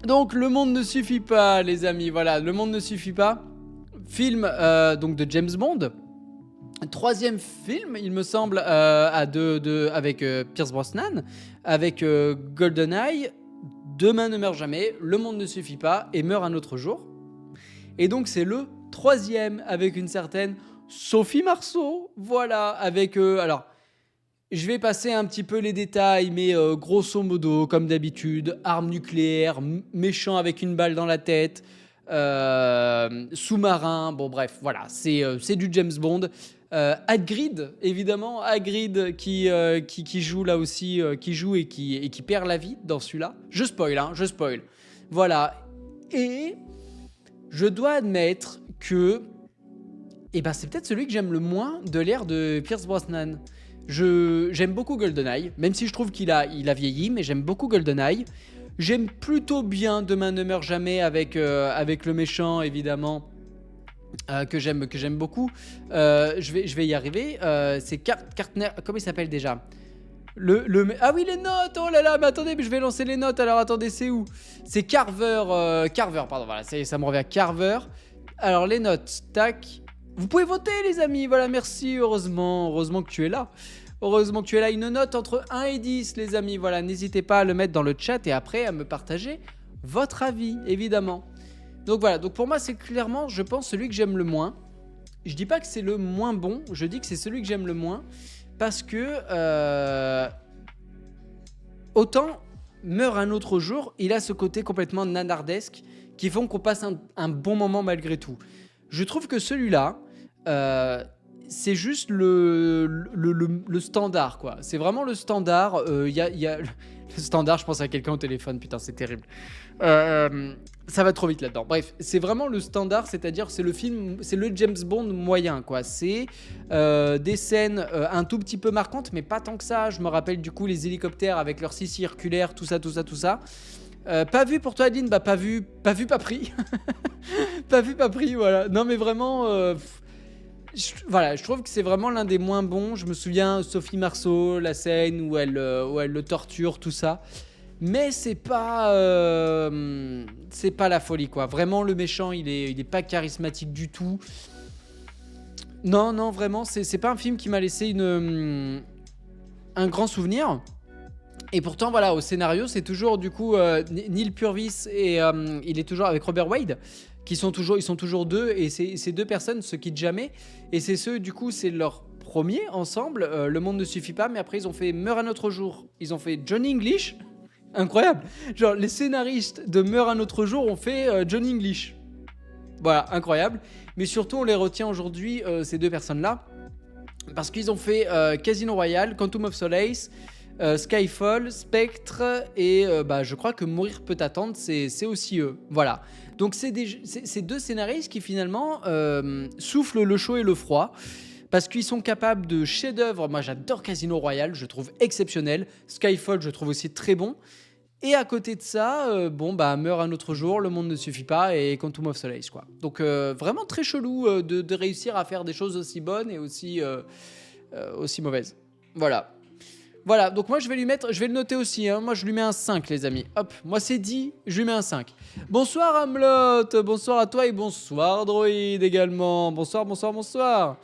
Donc le monde ne suffit pas, les amis. Voilà, le monde ne suffit pas. Film donc de James Bond. Troisième film, il me semble, avec Pierce Brosnan, avec GoldenEye, Demain ne meurt jamais, Le monde ne suffit pas et Meurt un autre jour. Et donc c'est le troisième avec une certaine Sophie Marceau. Voilà, avec... alors, je vais passer un petit peu les détails, mais grosso modo, comme d'habitude, arme nucléaire, méchant avec une balle dans la tête, sous-marin, bon bref, voilà, c'est du James Bond. Hagrid, évidemment, Hagrid qui joue là aussi, qui joue et qui perd la vie dans celui-là. Je spoil. Voilà. Et je dois admettre que c'est peut-être celui que j'aime le moins de l'ère de Pierce Brosnan. J'aime beaucoup GoldenEye, même si je trouve qu'il a vieilli, mais j'aime beaucoup GoldenEye. J'aime plutôt bien Demain ne meurt jamais avec le méchant, évidemment. Que j'aime beaucoup. Je vais y arriver. C'est Cartner. Comment il s'appelle déjà? Ah oui, les notes. Oh là là, mais attendez, mais je vais lancer les notes. Alors attendez, c'est où? C'est Carver. Carver, pardon. Voilà, ça me revient. Carver. Alors les notes. Tac. Vous pouvez voter, les amis. Voilà, merci. Heureusement que tu es là. Une note entre 1 et 10, les amis. Voilà, n'hésitez pas à le mettre dans le chat et après à me partager votre avis, évidemment. Donc voilà, donc pour moi c'est clairement, je pense, celui que j'aime le moins. Je dis pas que c'est le moins bon, je dis que c'est celui que j'aime le moins. Parce que autant Meurt un autre jour, il a ce côté complètement nanardesque qui font qu'on passe un bon moment malgré tout. Je trouve que celui-là, c'est juste le standard, quoi. C'est vraiment le standard. Y a le standard, je pense à quelqu'un au téléphone, putain, c'est terrible. Ça va trop vite là-dedans. Bref, c'est vraiment le standard, c'est-à-dire c'est le film, c'est le James Bond moyen, quoi. C'est des scènes un tout petit peu marquantes, mais pas tant que ça. Je me rappelle du coup les hélicoptères avec leurs scies circulaires, tout ça. Pas vu pour toi, Adeline? Bah pas vu, pas pris. Pas vu, pas pris, voilà. Non mais vraiment... je trouve que c'est vraiment l'un des moins bons. Je me souviens, Sophie Marceau, la scène où elle le torture, tout ça. Mais c'est pas la folie, quoi. Vraiment, le méchant, il est pas charismatique du tout. Non, vraiment, c'est pas un film qui m'a laissé un grand souvenir. Et pourtant, voilà, au scénario, c'est toujours du coup Neil Purvis et il est toujours avec Robert Wade. Ils sont toujours deux, et ces deux personnes se quittent jamais. Et c'est c'est leur premier ensemble. Le monde ne suffit pas, mais après ils ont fait Meurt un autre jour. Ils ont fait Johnny English. Incroyable. Genre les scénaristes de Meurt un autre jour ont fait Johnny English. Voilà, incroyable. Mais surtout on les retient aujourd'hui, ces deux personnes-là, parce qu'ils ont fait Casino Royale, Quantum of Solace, Skyfall, Spectre et je crois que Mourir peut attendre, c'est aussi eux. Voilà. Donc c'est deux scénaristes qui finalement soufflent le chaud et le froid, parce qu'ils sont capables de chefs-d'œuvre. Moi j'adore Casino Royale, je trouve exceptionnel. Skyfall, je trouve aussi très bon. Et à côté de ça, Meurt un autre jour, Le monde ne suffit pas et Quantum of Solace, quoi. Donc vraiment très chelou de réussir à faire des choses aussi bonnes et aussi mauvaises. Voilà, donc moi je vais le noter aussi, hein. Moi je lui mets un 5, les amis. Hop, moi c'est dit, je lui mets un 5. Bonsoir Hamlet, bonsoir à toi et bonsoir Droïde également. Bonsoir.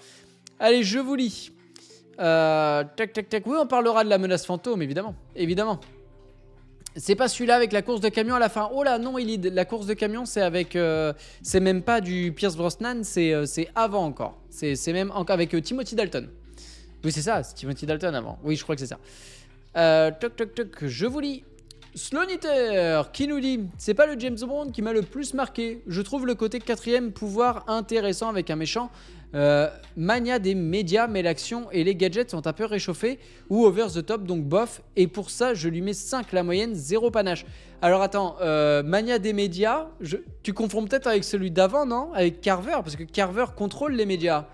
Allez, je vous lis. Tac. Oui, on parlera de la menace fantôme, évidemment. C'est pas celui-là avec la course de camion à la fin. Oh là, non, la course de camion, c'est avec... c'est même pas du Pierce Brosnan, c'est avant encore. C'est même encore avec Timothy Dalton. Oui, c'est ça, c'est Timothy Dalton avant. Oui, je crois que c'est ça. Toc, je vous lis. Sloniter qui nous dit: c'est pas le James Bond qui m'a le plus marqué. Je trouve le côté quatrième pouvoir intéressant avec un méchant mania des médias, mais l'action et les gadgets sont un peu réchauffés ou over the top, donc bof. Et pour ça, je lui mets 5, la moyenne, 0 panache. Alors attends, mania des médias, tu confonds peut-être avec celui d'avant, non? Avec Carver, parce que Carver contrôle les médias.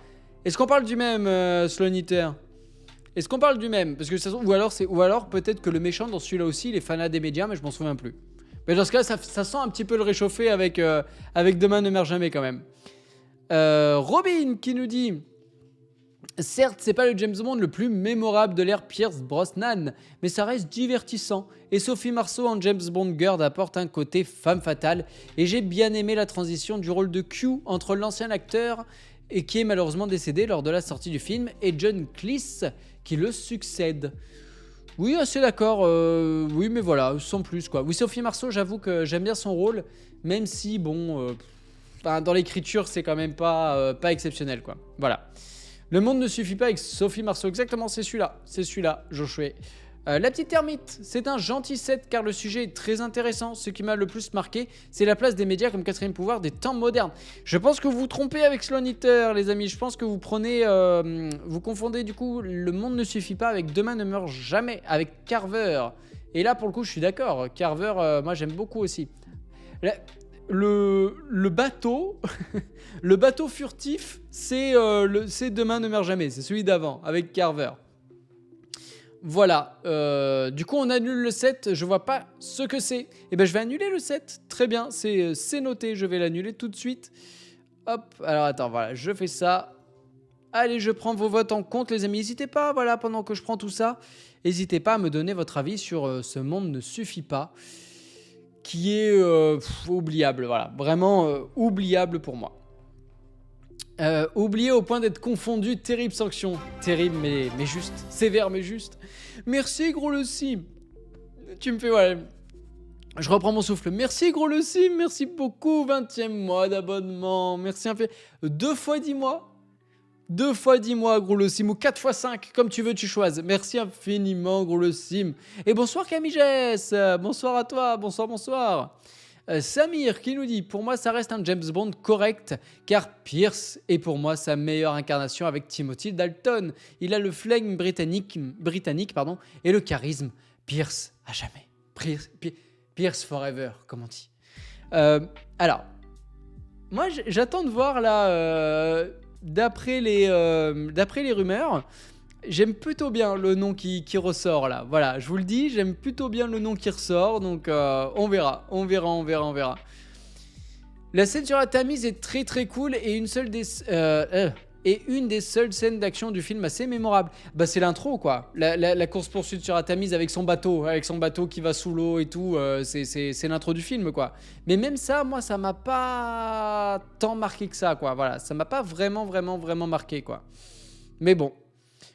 Est-ce qu'on parle du même, Sloniter? Est-ce qu'on parle du même? Parce que ou alors peut-être que le méchant dans celui-là aussi, il est fanat des médias, mais je m'en souviens plus. Mais dans ce cas, ça sent un petit peu le réchauffer avec Demain ne meurt jamais quand même. Robin qui nous dit: Certes, c'est pas le James Bond le plus mémorable de l'ère Pierce Brosnan, mais ça reste divertissant. Et Sophie Marceau en James Bond Girl apporte un côté femme fatale. Et j'ai bien aimé la transition du rôle de Q entre l'ancien acteur et qui est malheureusement décédé lors de la sortie du film et John Cleese qui le succède. Oui, assez d'accord. Oui, mais voilà, sans plus quoi. Oui, Sophie Marceau, j'avoue que j'aime bien son rôle, même si bon, dans l'écriture, c'est quand même pas exceptionnel quoi. Voilà. Le monde ne suffit pas avec Sophie Marceau. Exactement, c'est celui-là, Josué. La petite termite, c'est un gentil set car le sujet est très intéressant. Ce qui m'a le plus marqué, c'est la place des médias comme quatrième pouvoir des temps modernes. Je pense que vous vous trompez avec Sloan Eater, les amis. Je pense que vous vous confondez du coup. Le monde ne suffit pas avec Demain ne meurt jamais, avec Carver. Et là, pour le coup, je suis d'accord. Carver, moi, j'aime beaucoup aussi. Le bateau, le bateau furtif, c'est Demain ne meurt jamais, c'est celui d'avant avec Carver. Voilà, du coup on annule le 7, je vois pas ce que c'est. Et ben je vais annuler le 7, très bien, c'est noté, je vais l'annuler tout de suite. Hop, alors attends, voilà, je fais ça. Allez, je prends vos votes en compte les amis, n'hésitez pas, voilà, pendant que je prends tout ça, n'hésitez pas à me donner votre avis sur Ce monde ne suffit pas, qui est oubliable, voilà, vraiment oubliable pour moi. Oublié au point d'être confondu, terrible sanction. Terrible mais juste, sévère mais juste. Merci gros le sim. Tu me fais, ouais. Je reprends mon souffle. Merci gros le sim, merci beaucoup. 20e mois d'abonnement. Merci un peu. 2 fois 10 mois. 2 fois 10 mois gros le sim ou 4 fois 5, comme tu veux tu choisis. Merci infiniment gros le sim. Et bonsoir Camille Jess. Bonsoir à toi, bonsoir. Samir qui nous dit: pour moi ça reste un James Bond correct car Pierce est pour moi sa meilleure incarnation avec Timothy Dalton. Il a le flegme britannique et le charisme. Pierce à jamais. Pierce forever, comme on dit. Alors, moi j'attends de voir là, d'après les rumeurs. J'aime plutôt bien le nom qui ressort là. Voilà, je vous le dis, j'aime plutôt bien le nom qui ressort. Donc on verra. La scène sur la Tamise est très très cool et une des seules scènes d'action du film assez mémorable. Bah c'est l'intro quoi. La course poursuite sur la Tamise avec son bateau qui va sous l'eau et tout. C'est l'intro du film quoi. Mais même ça, moi ça m'a pas tant marqué que ça quoi. Voilà, ça m'a pas vraiment marqué quoi. Mais bon.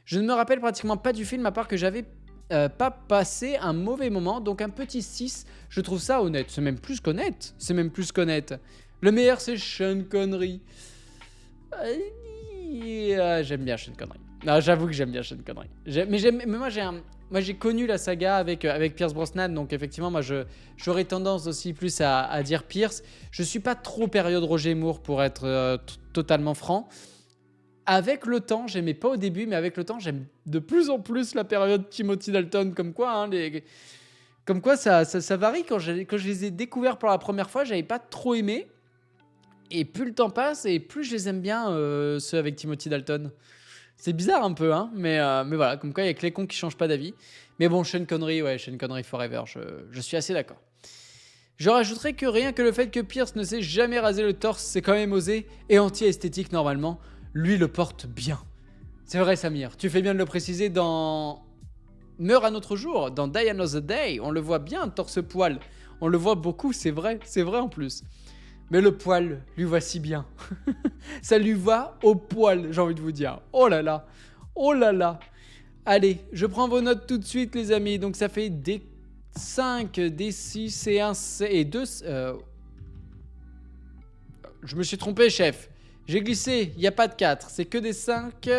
Je ne me rappelle pratiquement pas du film à part que j'avais pas passé un mauvais moment, donc un petit 6, je trouve ça honnête. C'est même plus qu'honnête. Le meilleur c'est Sean Connery. J'aime bien Sean Connery. Non, j'avoue que j'aime bien Sean Connery. Mais moi j'ai connu la saga avec Pierce Brosnan, donc effectivement moi j'aurais tendance aussi plus à dire Pierce. Je suis pas trop période Roger Moore pour être totalement franc. Avec le temps, j'aimais pas au début, mais avec le temps, j'aime de plus en plus la période Timothy Dalton. Comme quoi, ça varie. Quand je les ai découverts pour la première fois, j'avais pas trop aimé. Et plus le temps passe, et plus je les aime bien, ceux avec Timothy Dalton. C'est bizarre un peu, hein, mais voilà. Comme quoi, il y a que les cons qui changent pas d'avis. Mais bon, Sean Connery forever, je suis assez d'accord. Je rajouterais que rien que le fait que Pierce ne s'est jamais rasé le torse, c'est quand même osé et anti-esthétique normalement. Lui le porte bien. C'est vrai Samir, tu fais bien de le préciser dans Meurt un autre jour, dans Die Another Day, on le voit bien torse-poil. On le voit beaucoup, c'est vrai en plus. Mais le poil lui va si bien. Ça lui va au poil, j'ai envie de vous dire. Oh là là. Allez, je prends vos notes tout de suite les amis. Donc ça fait des 5, des 6 et 1 et 2... Je me suis trompé chef. J'ai glissé, il n'y a pas de 4, c'est que des 5,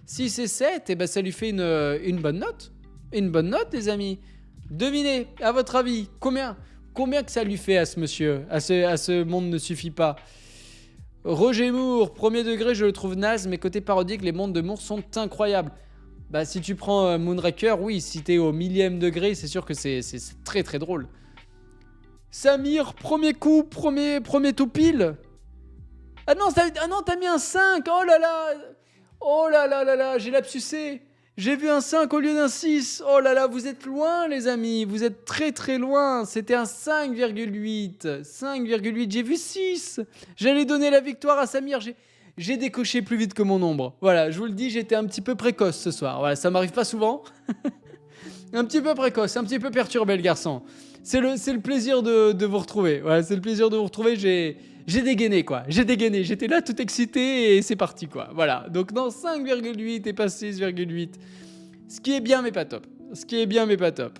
6 et 7, et ben ça lui fait une bonne note. Une bonne note, les amis. Devinez, à votre avis, combien que ça lui fait à ce monsieur, à ce monde ne suffit pas. Roger Moore, premier degré, je le trouve naze, mais côté parodique, les mondes de Moore sont incroyables. Bah, si tu prends Moonraker, oui, si t'es au 1000e degré, c'est sûr que c'est très très drôle. Samir, premier coup, premier tout pile. Ah non, t'as mis un 5. Oh là là, j'ai lapsusé. J'ai vu un 5 au lieu d'un 6. Oh là là, vous êtes loin les amis, vous êtes très très loin. C'était un 5,8. 5,8, j'ai vu 6. J'allais donner la victoire à Samir. j'ai décoché plus vite que mon ombre. Voilà, je vous le dis, j'étais un petit peu précoce ce soir. Voilà, ça m'arrive pas souvent. Un petit peu précoce, un petit peu perturbé le garçon. C'est le plaisir de vous retrouver. Voilà, c'est le plaisir de vous retrouver. J'ai dégainé quoi. J'ai dégainé. J'étais là tout excité et c'est parti quoi. Voilà. Donc non, 5,8 et pas 6,8. Ce qui est bien mais pas top. Ce qui est bien mais pas top.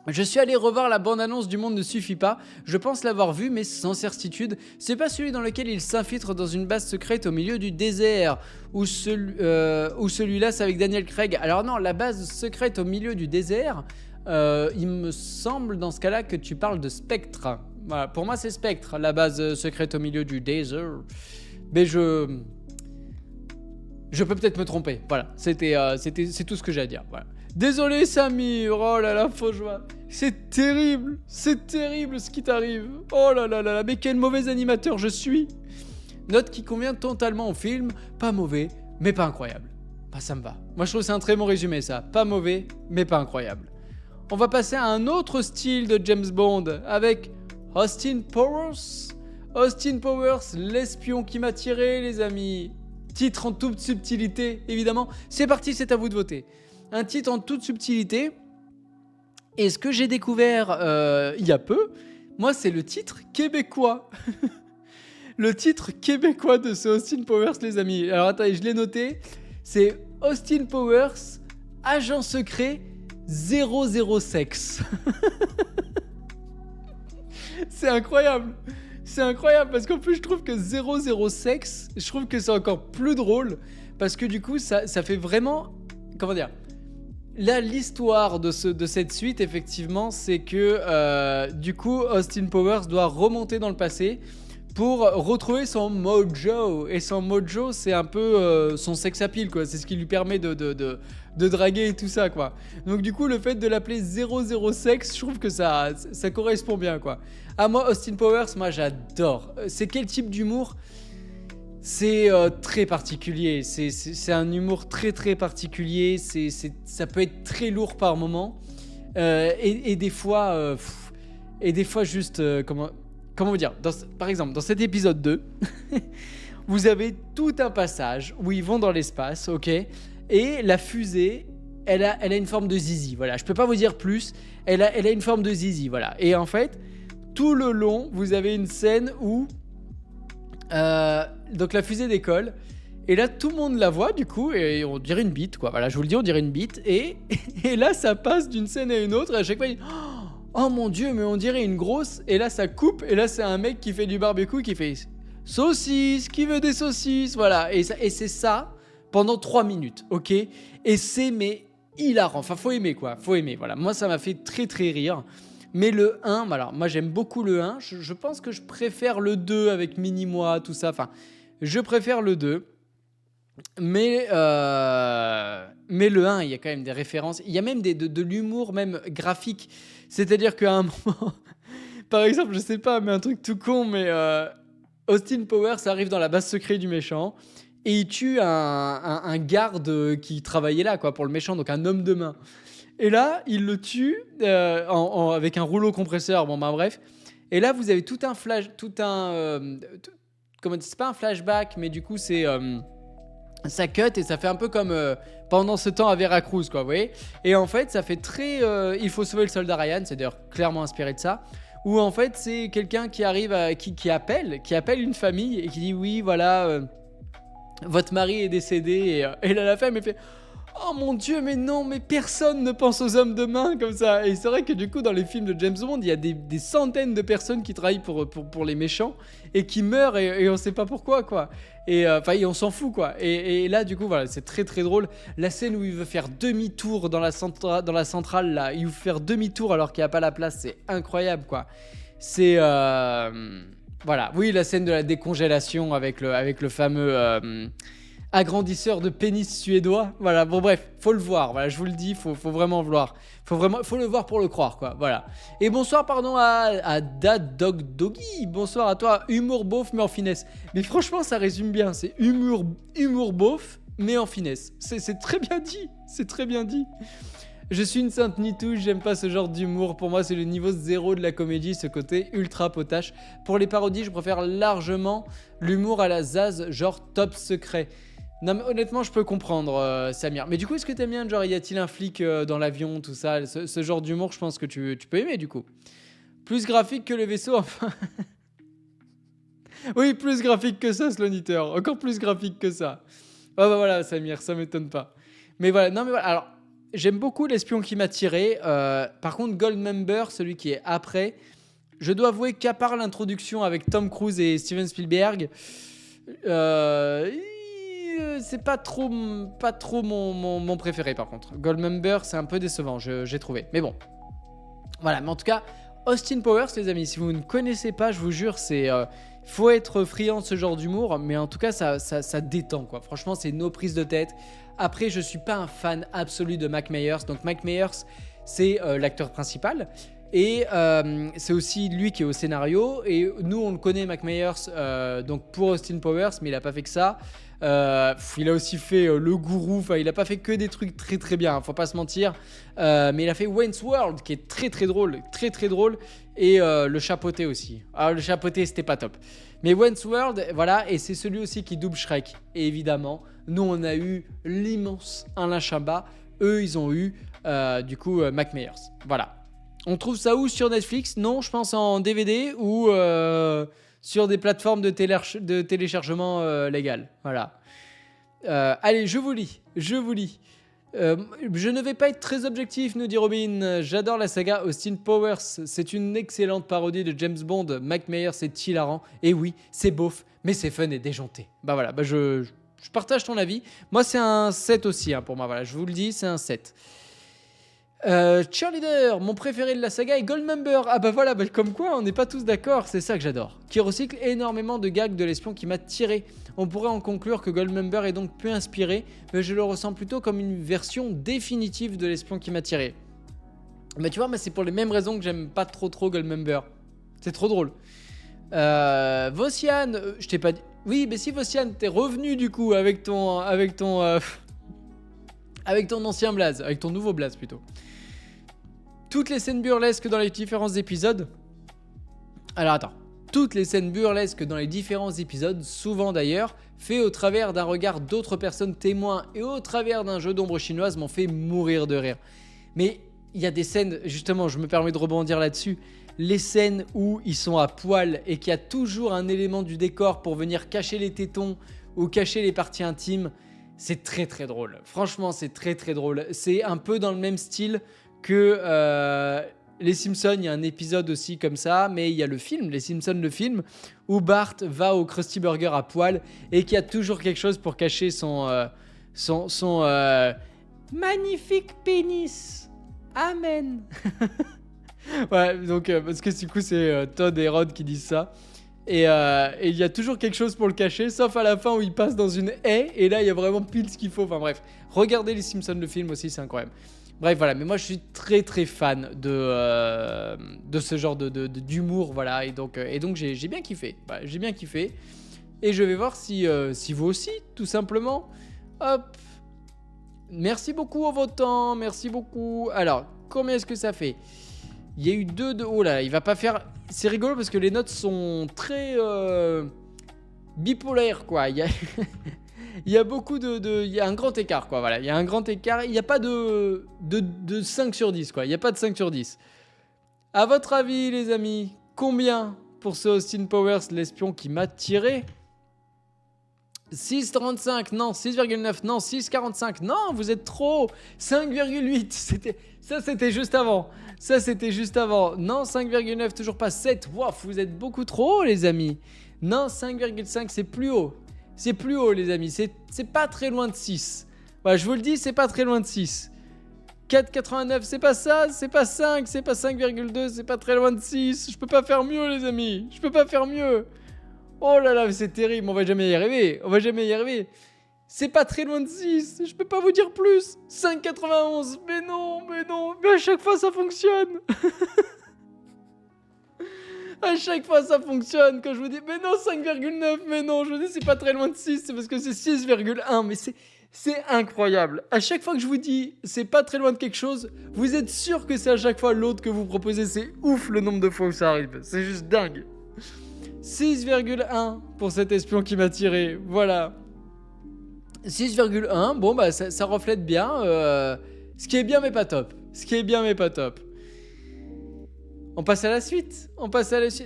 Je suis allé revoir la bande-annonce du Monde ne suffit pas. Je pense l'avoir vu, mais sans certitude. C'est pas celui dans lequel il s'infiltre dans une base secrète au milieu du désert. Ou celui-là, c'est avec Daniel Craig. Alors non, la base secrète au milieu du désert, il me semble dans ce cas-là que tu parles de Spectre. Voilà, pour moi, c'est Spectre, la base secrète au milieu du désert. Mais je peux peut-être me tromper. Voilà, c'est tout ce que j'ai à dire. Voilà. Désolé Samir, oh là là, faux joie. C'est terrible ce qui t'arrive. Oh là là là, mais quel mauvais animateur je suis. Note qui convient totalement au film, pas mauvais, mais pas incroyable. Bah ça me va. Moi je trouve que c'est un très bon résumé ça. Pas mauvais, mais pas incroyable. On va passer à un autre style de James Bond avec Austin Powers. Austin Powers, l'espion qui m'a tiré les amis. Titre en toute subtilité, évidemment. C'est parti, c'est à vous de voter. Un titre en toute subtilité. Et ce que j'ai découvert il y a peu, moi c'est le titre québécois. Le titre québécois de ce Austin Powers les amis. Alors attendez, je l'ai noté. C'est Austin Powers, agent secret 00sex. C'est incroyable. C'est incroyable parce qu'en plus je trouve que 00sex, je trouve que c'est encore plus drôle parce que du coup ça fait vraiment, comment dire, là l'histoire de cette suite effectivement c'est que du coup Austin Powers doit remonter dans le passé pour retrouver son mojo, et son mojo c'est un peu son sex appeal quoi, c'est ce qui lui permet de draguer et tout ça quoi. Donc du coup le fait de l'appeler 00sex, je trouve que ça correspond bien quoi. Ah moi Austin Powers, moi j'adore. C'est quel type d'humour ? C'est très particulier, c'est un humour très très particulier, ça peut être très lourd par moment et des fois juste comment vous dire, par exemple dans cet épisode 2 vous avez tout un passage où ils vont dans l'espace, ok, et la fusée elle a une forme de zizi, voilà, je peux pas vous dire plus, elle a une forme de zizi, voilà, et en fait tout le long vous avez une scène où donc la fusée décolle et là tout le monde la voit du coup et on dirait une bite quoi, voilà je vous le dis, on dirait une bite et là ça passe d'une scène à une autre et à chaque fois il... oh mon dieu mais on dirait une grosse, et là ça coupe et là c'est un mec qui fait du barbecue qui fait saucisse, qui veut des saucisses, voilà, et c'est ça pendant 3 minutes, ok, et c'est mais hilarant, enfin faut aimer quoi, faut aimer, voilà, moi ça m'a fait très très rire. Mais le 1, alors moi j'aime beaucoup le 1, je pense que je préfère le 2 avec Mini-moi, tout ça, enfin, je préfère le 2, mais le 1, il y a quand même des références, il y a même de l'humour même graphique, c'est-à-dire qu'à un moment, par exemple, je sais pas, mais un truc tout con, mais Austin Powers arrive dans la base secrète du méchant, et il tue un garde qui travaillait là, quoi, pour le méchant, donc un homme de main. Et là, il le tue avec un rouleau compresseur. Bon, ben bref. Et là, vous avez tout un comment c'est pas un flashback, mais du coup, c'est ça cut et ça fait un peu comme pendant ce temps à Veracruz, quoi. Vous voyez ? Et en fait, ça fait très. Il faut sauver le soldat Ryan. C'est d'ailleurs clairement inspiré de ça. Où en fait, c'est quelqu'un qui arrive, qui appelle une famille et qui dit oui, voilà, votre mari est décédé. Et là, la femme, elle fait. Oh mon dieu, mais non, mais personne ne pense aux hommes de main comme ça. Et c'est vrai que du coup, dans les films de James Bond, il y a des centaines de personnes qui travaillent pour les méchants et qui meurent et on sait pas pourquoi, quoi. Et enfin, on s'en fout, quoi. Et là, du coup, voilà, c'est très très drôle. La scène où il veut faire demi-tour dans la centrale, là, il veut faire demi-tour alors qu'il n'y a pas la place, c'est incroyable, quoi. C'est voilà, oui, la scène de la décongélation avec le fameux agrandisseur de pénis suédois, voilà, bon bref, faut le voir, voilà, je vous le dis, faut vraiment vouloir, faut le voir pour le croire, quoi, voilà. Et bonsoir, pardon, à Dad Dog Doggy, bonsoir à toi, humour beauf mais en finesse, mais franchement ça résume bien, c'est humour beauf mais en finesse, c'est très bien dit, c'est très bien dit. Je suis une sainte nitouche, j'aime pas ce genre d'humour. Pour moi, c'est le niveau zéro de la comédie, ce côté ultra potache. Pour les parodies, je préfère largement l'humour à la Zaz, genre Top Secret. Non, mais honnêtement, je peux comprendre, Samir. Mais du coup, est-ce que t'aimes bien, genre, y a-t-il un flic dans l'avion, tout ça, ce genre d'humour, je pense que tu peux aimer, du coup. Plus graphique que le vaisseau, enfin. Oui, plus graphique que ça, Sloniteur. Encore plus graphique que ça. Ah bah voilà, Samir, ça m'étonne pas. Mais voilà, non mais voilà, alors, j'aime beaucoup L'espion qui m'a tiré. Par contre, Goldmember, celui qui est après, je dois avouer qu'à part l'introduction avec Tom Cruise et Steven Spielberg, c'est pas trop mon préféré par contre. Goldmember, c'est un peu décevant, j'ai trouvé. Mais bon, voilà, mais en tout cas, Austin Powers, les amis, si vous ne connaissez pas, je vous jure, c'est... faut être friand de ce genre d'humour, mais en tout cas, ça détend, quoi. Franchement, c'est nos prises de tête. Après, je suis pas un fan absolu de Mike Myers. Donc, Mike Myers, c'est l'acteur principal. Et c'est aussi lui qui est au scénario. Et nous, on le connaît, Mike Myers, donc pour Austin Powers, mais il a pas fait que ça. Il a aussi fait le gourou. Enfin, il a pas fait que des trucs très très bien, hein, faut pas se mentir. Mais il a fait Wayne's World, qui est très très drôle, très très drôle. Et le chapeauté aussi. Alors, le chapeauté, c'était pas top. Mais Wayne's World, voilà, et c'est celui aussi qui double Shrek. Et évidemment, nous, on a eu l'immense Alain Chabat. Eux, ils ont eu, du coup, Mike Myers. Voilà. On trouve ça où sur Netflix? Non, je pense en DVD ou sur des plateformes de téléchargement légales. Voilà. Allez, je vous lis. Je ne vais pas être très objectif, nous dit Robin. J'adore la saga Austin Powers. C'est une excellente parodie de James Bond. Mike Myers est hilarant. Et oui, c'est beauf, mais c'est fun et déjanté. Bah voilà, je partage ton avis. Moi, c'est un 7 aussi, hein, pour moi. Voilà, je vous le dis, c'est un 7. Cheerleader, mon préféré de la saga est Goldmember. Ah bah voilà, comme quoi on n'est pas tous d'accord, c'est ça que j'adore. Qui recycle énormément de gags de L'espion qui m'a tiré. On pourrait en conclure que Goldmember est donc peu inspiré, mais je le ressens plutôt comme une version définitive de L'espion qui m'a tiré. Mais tu vois, c'est pour les mêmes raisons que j'aime pas trop Goldmember. C'est trop drôle. Vossian, je t'ai pas dit... Oui, mais si Vossian, t'es revenu du coup avec ton ancien blaze, avec ton nouveau blaze plutôt. Toutes les scènes burlesques dans les différents épisodes. Alors attends. Toutes les scènes burlesques dans les différents épisodes, souvent d'ailleurs, fait au travers d'un regard d'autres personnes témoins et au travers d'un jeu d'ombre chinoise, m'ont fait mourir de rire. Mais il y a des scènes, justement, je me permets de rebondir là-dessus, les scènes où ils sont à poil et qu'il y a toujours un élément du décor pour venir cacher les tétons ou cacher les parties intimes, c'est très très drôle. Franchement, c'est très très drôle. C'est un peu dans le même style que Les Simpsons. Il y a un épisode aussi comme ça, mais il y a le film, Les Simpsons le film, où Bart va au Krusty Burger à poil et qu'il y a toujours quelque chose pour cacher son magnifique pénis. Amen. Ouais, donc parce que du coup c'est Todd et Rod qui disent ça. Et il y a toujours quelque chose pour le cacher, sauf à la fin où il passe dans une haie, et là il y a vraiment pile ce qu'il faut. Enfin bref, regardez Les Simpsons le film aussi, c'est incroyable. Bref, voilà, mais moi je suis très très fan de ce genre d'humour, voilà, et donc j'ai bien kiffé. Voilà, j'ai bien kiffé. Et je vais voir si vous aussi, tout simplement. Hop. Merci beaucoup en votant, merci beaucoup. Alors, combien est-ce que ça fait ? Il y a eu 2 de... Oh là, il va pas faire... C'est rigolo parce que les notes sont très bipolaires, quoi. Il y a beaucoup de... Il y a un grand écart, quoi. Voilà, il y a un grand écart. Il n'y a pas de 5 sur 10, quoi. Il n'y a pas de 5 sur 10. À votre avis, les amis, combien pour ce Austin Powers, l'espion qui m'a tiré ? 6,35, non. 6,9, non. 6,45, non, vous êtes trop. 5,8, c'était juste avant. Ça, c'était juste avant. Non, 5,9, toujours pas. 7, wow, vous êtes beaucoup trop haut, les amis. Non, 5,5, c'est plus haut. C'est plus haut, les amis. C'est pas très loin de 6. Voilà, je vous le dis, c'est pas très loin de 6. 4,89, c'est pas ça. C'est pas 5, c'est pas 5,2, c'est pas très loin de 6. Je peux pas faire mieux, les amis. Je peux pas faire mieux. Oh là là, c'est terrible, on va jamais y arriver. C'est pas très loin de 6, je peux pas vous dire plus. 5,91, mais non, mais à chaque fois ça fonctionne. À chaque fois, ça fonctionne. Quand je vous dis, mais non, 5,9, mais non, je vous dis, c'est pas très loin de 6, c'est parce que c'est 6,1. Mais c'est incroyable. À chaque fois que je vous dis, c'est pas très loin de quelque chose, vous êtes sûr que c'est à chaque fois l'autre que vous proposez. C'est ouf le nombre de fois où ça arrive. C'est juste dingue. 6,1 pour cet espion qui m'a tiré. Voilà. 6,1, bon, bah, ça reflète bien. Ce qui est bien, mais pas top. Ce qui est bien, mais pas top. On passe à la suite.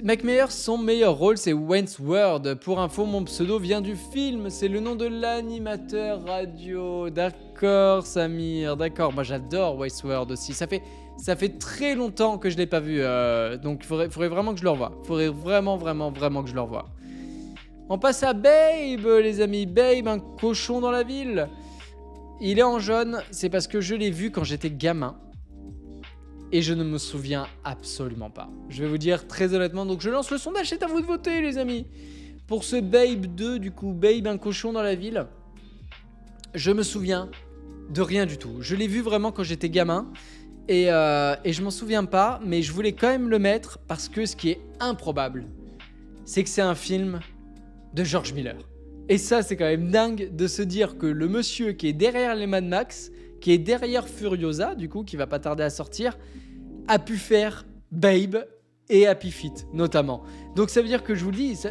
Mac Myers, son meilleur rôle, c'est Wentworth. Pour info, mon pseudo vient du film. C'est le nom de l'animateur radio. D'accord, Samir. D'accord. Moi, j'adore Wentworth aussi. Ça fait très longtemps que je l'ai pas vu. Donc, faudrait vraiment que je le revoie. Faudrait vraiment que je le revoie. On passe à Babe, les amis. Babe, un cochon dans la ville. Il est en jaune. C'est parce que je l'ai vu quand j'étais gamin. Et je ne me souviens absolument pas. Je vais vous dire très honnêtement. Donc je lance le sondage, c'est à vous de voter les amis. Pour ce Babe 2, du coup, Babe, un cochon dans la ville. Je me souviens de rien du tout. Je l'ai vu vraiment quand j'étais gamin. Et je m'en souviens pas. Mais je voulais quand même le mettre parce que ce qui est improbable, c'est que c'est un film de George Miller. Et ça, c'est quand même dingue de se dire que le monsieur qui est derrière les Mad Max, qui est derrière Furiosa, du coup, qui va pas tarder à sortir, a pu faire Babe et Happy Feet, notamment. Donc ça veut dire que, je vous le dis, ça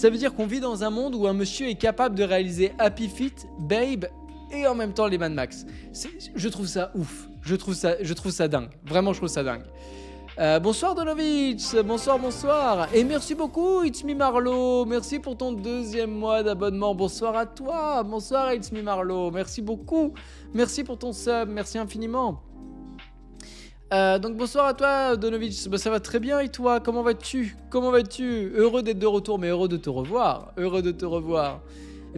veut dire qu'on vit dans un monde où un monsieur est capable de réaliser Happy Feet, Babe et en même temps les Mad Max. Je trouve ça ouf. Je trouve ça dingue. Vraiment, je trouve ça dingue. Bonsoir Donovic, bonsoir. Et merci beaucoup It's Me Marlo, merci pour ton 2e mois d'abonnement. Bonsoir à toi, bonsoir It's Me Marlo, merci beaucoup. Merci pour ton sub, merci infiniment. Donc bonsoir à toi Donovic, bah, ça va très bien et toi, comment vas-tu? Heureux d'être de retour, mais heureux de te revoir.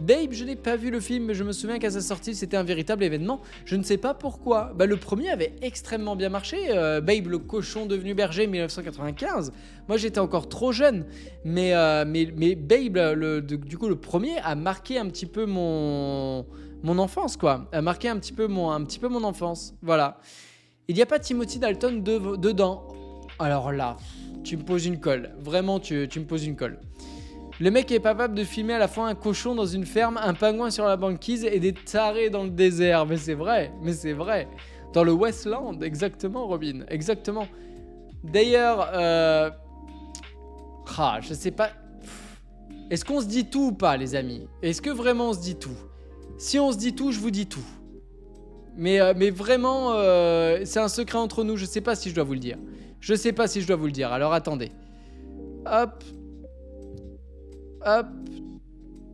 Babe, je n'ai pas vu le film, mais je me souviens qu'à sa sortie, c'était un véritable événement. Je ne sais pas pourquoi. Bah, le premier avait extrêmement bien marché. Babe, le cochon devenu berger, 1995. Moi, j'étais encore trop jeune. Mais Babe, du coup, le premier a marqué un petit peu mon enfance, quoi. A marqué un petit peu mon enfance. Voilà. Il n'y a pas Timothy Dalton dedans. Alors là, tu me poses une colle. Vraiment, tu me poses une colle. Le mec est capable de filmer à la fois un cochon dans une ferme, un pingouin sur la banquise et des tarés dans le désert. Mais c'est vrai. Dans le Westland, exactement, Robin. Exactement. D'ailleurs, je sais pas. Est-ce qu'on se dit tout ou pas, les amis? Est-ce que vraiment on se dit tout? Si on se dit tout, je vous dis tout. Mais vraiment, c'est un secret entre nous. Je sais pas si je dois vous le dire. Alors attendez. Hop.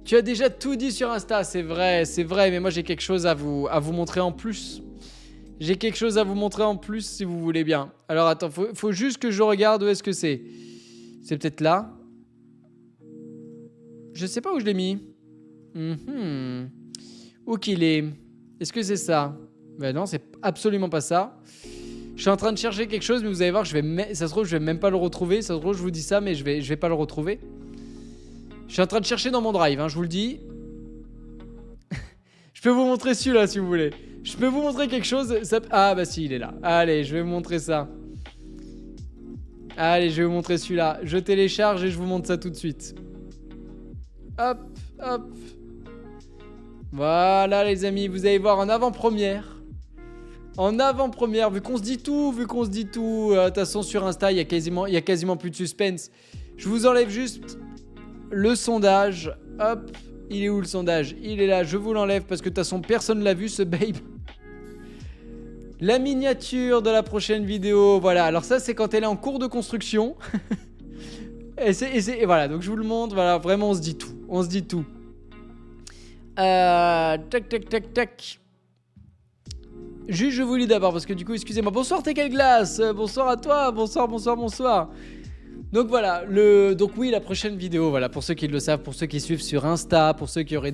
Tu as déjà tout dit sur Insta, c'est vrai, mais moi j'ai quelque chose à vous montrer en plus. Si vous voulez bien. Alors attends, faut juste que je regarde où est-ce que c'est. C'est peut-être là. Je sais pas où je l'ai mis. Où qu'il est? Est-ce que c'est ça? Ben non, c'est absolument pas ça. Je suis en train de chercher quelque chose, mais vous allez voir, ça se trouve, je vais même pas le retrouver. Ça se trouve, je vous dis ça, mais je vais pas le retrouver. Je suis en train de chercher dans mon drive, je vous le dis. Je peux vous montrer celui-là si vous voulez. Je peux vous montrer quelque chose. Ah bah si, il est là. Allez, je vais vous montrer ça. Allez, je vais vous montrer celui-là. Je télécharge et je vous montre ça tout de suite. Hop. Voilà les amis, vous allez voir en avant-première. Vu qu'on se dit tout. De toute façon sur Insta, il y a quasiment plus de suspense. Je vous enlève juste le sondage, hop, il est où le sondage? Il est là, je vous l'enlève parce que de toute façon personne l'a vu ce Babe. La miniature de la prochaine vidéo, voilà, alors ça c'est quand elle est en cours de construction. et voilà, donc je vous le montre, voilà, vraiment on se dit tout. Tac. Juste je vous lis d'abord parce que du coup, excusez-moi, bonsoir T'es quelle glace, bonsoir à toi, bonsoir. Donc voilà, donc oui, la prochaine vidéo, voilà, pour ceux qui le savent, pour ceux qui suivent sur Insta, pour ceux qui auraient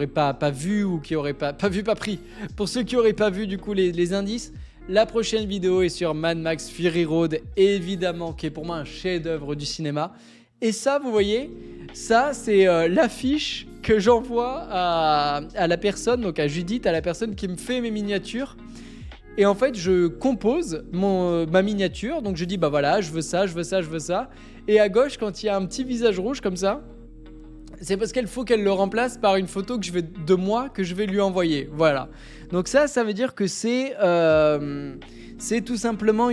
pas vu ou qui auraient pas pris, pour ceux qui auraient pas vu du coup les indices, la prochaine vidéo est sur Mad Max Fury Road, évidemment, qui est pour moi un chef-d'œuvre du cinéma. Et ça, vous voyez, ça c'est l'affiche que j'envoie à la personne, donc à Judith, à la personne qui me fait mes miniatures. Et en fait, je compose ma miniature. Donc je dis, bah voilà, je veux ça, je veux ça, je veux ça. Et à gauche, quand il y a un petit visage rouge comme ça, c'est parce qu'il faut qu'elle le remplace par une photo de moi que je vais lui envoyer. Voilà. Donc ça veut dire que c'est tout simplement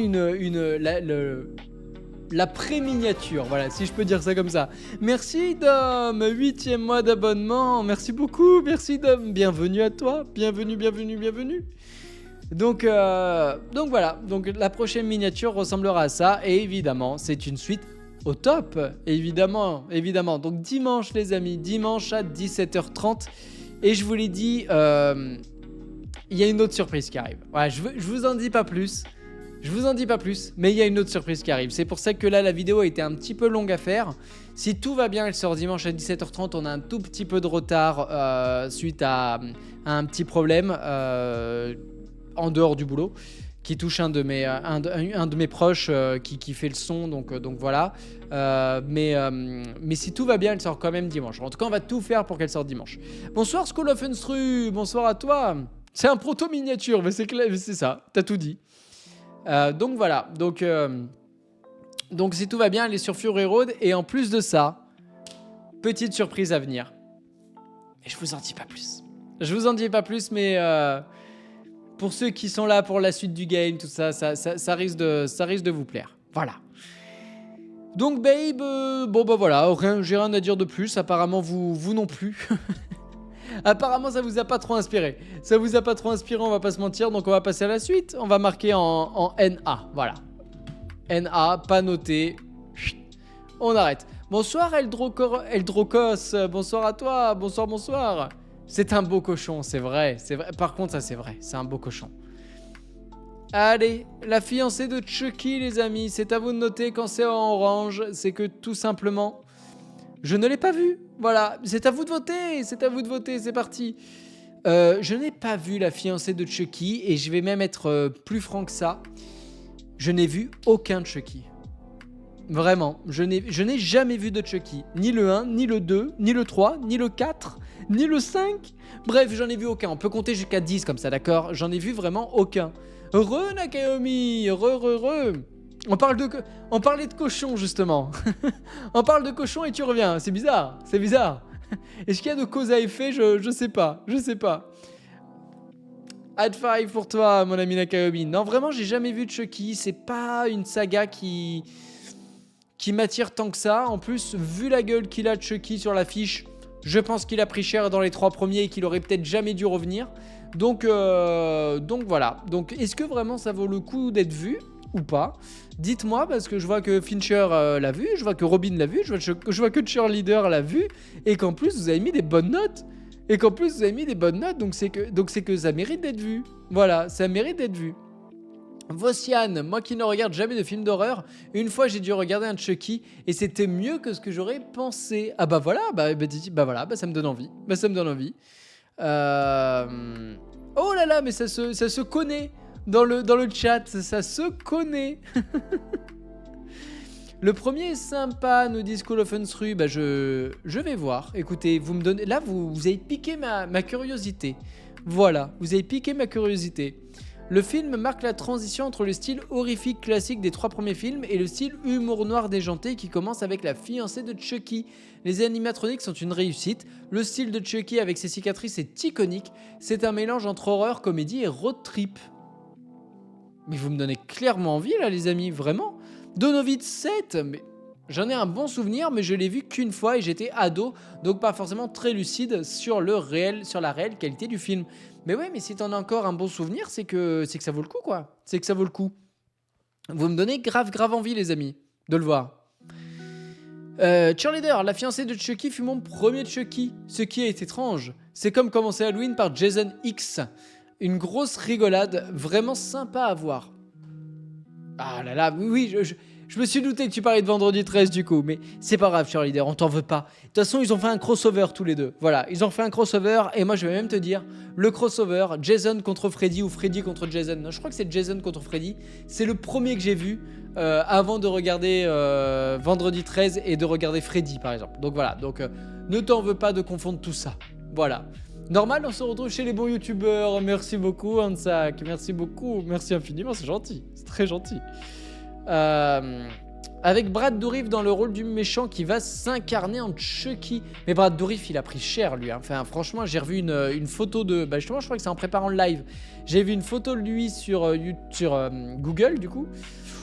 la pré-miniature, voilà, si je peux dire ça comme ça. Merci Dom, 8e mois d'abonnement, merci beaucoup, merci Dom, bienvenue à toi, bienvenue. Donc voilà, donc la prochaine miniature ressemblera à ça, et évidemment, c'est une suite au top, évidemment. Donc dimanche les amis, dimanche à 17h30, et je vous l'ai dit, il y a une autre surprise qui arrive. Ouais, je vous en dis pas plus. Mais il y a une autre surprise qui arrive. C'est pour ça que là, la vidéo a été un petit peu longue à faire. Si tout va bien, elle sort dimanche à 17h30. On a un tout petit peu de retard suite à un petit problème en dehors du boulot qui touche un de mes proches qui fait le son. Donc voilà. Mais si tout va bien, elle sort quand même dimanche. En tout cas, on va tout faire pour qu'elle sorte dimanche. Bonsoir School of Unstru. Bonsoir à toi. C'est un proto miniature, mais c'est ça. T'as tout dit. Donc voilà, donc si tout va bien, elle est sur Fury Road, et en plus de ça, petite surprise à venir. Et je vous en dis pas plus, mais pour ceux qui sont là pour la suite du game, tout ça, ça risque de vous plaire. Voilà. Donc babe, bon bah voilà, j'ai rien à dire de plus, apparemment vous non plus. Apparemment ça vous a pas trop inspiré, on va pas se mentir, donc on va passer à la suite. On va marquer en NA, voilà. NA, pas noté. On arrête. Bonsoir Eldrocos, bonsoir à toi, bonsoir. C'est un beau cochon, c'est vrai. Par contre ça c'est vrai, c'est un beau cochon. Allez, la fiancée de Chucky les amis, c'est à vous de noter. Quand c'est en orange, c'est que tout simplement... je ne l'ai pas vu, voilà, c'est à vous de voter, c'est parti. Je n'ai pas vu la fiancée de Chucky, et je vais même être plus franc que ça. Je n'ai vu aucun Chucky. Vraiment, je n'ai jamais vu de Chucky. Ni le 1, ni le 2, ni le 3, ni le 4, ni le 5. Bref, j'en ai vu aucun. On peut compter jusqu'à 10 comme ça, d'accord? J'en ai vu vraiment aucun. Re Nakayomi, re. On parlait de cochon justement. On parle de cochon et tu reviens. C'est bizarre. Est-ce qu'il y a de cause à effet? Je sais pas. High five pour toi, mon ami Nakayomi. Non, vraiment, j'ai jamais vu de Chucky. C'est pas une saga qui m'attire tant que ça. En plus, vu la gueule qu'il a de Chucky sur l'affiche, je pense qu'il a pris cher dans les 3 premiers et qu'il aurait peut-être jamais dû revenir. Donc voilà. Donc, est-ce que vraiment ça vaut le coup d'être vu ou pas? Dites-moi, parce que je vois que Fincher l'a vu, je vois que Robin l'a vu, je vois que Cheerleader l'a vu, et qu'en plus vous avez mis des bonnes notes. Donc c'est que ça mérite d'être vu. Voilà, ça mérite d'être vu. Vossiane, moi qui ne regarde jamais de films d'horreur, une fois j'ai dû regarder un Chucky et c'était mieux que ce que j'aurais pensé. Ah bah voilà, ça me donne envie. Oh là là, mais ça se connaît dans le chat, ça se connaît. Le premier est sympa, nous dit School of Unstru. Bah je vais voir. Écoutez, vous me donnez... Là, vous avez piqué ma curiosité. Voilà, vous avez piqué ma curiosité. Le film marque la transition entre le style horrifique classique des 3 premiers films et le style humour noir déjanté qui commence avec la fiancée de Chucky. Les animatroniques sont une réussite. Le style de Chucky avec ses cicatrices est iconique. C'est un mélange entre horreur, comédie et road trip. Mais vous me donnez clairement envie là les amis, vraiment. Donovitz 7, mais j'en ai un bon souvenir, mais je l'ai vu qu'une fois et j'étais ado, donc pas forcément très lucide sur la réelle qualité du film. Mais ouais, mais si t'en as encore un bon souvenir, c'est que ça vaut le coup quoi. Vous me donnez grave envie les amis, de le voir. Cheerleader, la fiancée de Chucky fut mon premier Chucky, ce qui est étrange. C'est comme commencer Halloween par Jason X. Une grosse rigolade, vraiment sympa à voir. Ah là là, oui, je me suis douté que tu parlais de Vendredi 13 du coup, mais c'est pas grave, Cheerleader, on t'en veut pas. De toute façon, ils ont fait un crossover tous les deux. Voilà, ils ont fait un crossover, et moi je vais même te dire, le crossover, Jason contre Freddy ou Freddy contre Jason. Non, je crois que c'est Jason contre Freddy. C'est le premier que j'ai vu avant de regarder Vendredi 13 et de regarder Freddy par exemple. Donc voilà, ne t'en veux pas de confondre tout ça. Voilà. Normal, on se retrouve chez les bons youtubeurs. Merci beaucoup, Hansak. Merci beaucoup. Merci infiniment, c'est gentil. C'est très gentil. Avec Brad Dourif dans le rôle du méchant qui va s'incarner en Chucky. Mais Brad Dourif, il a pris cher, lui. Hein. Enfin, franchement, j'ai revu une photo de... Bah, justement, je crois que c'est en préparant le live. J'ai vu une photo de lui sur Google, du coup.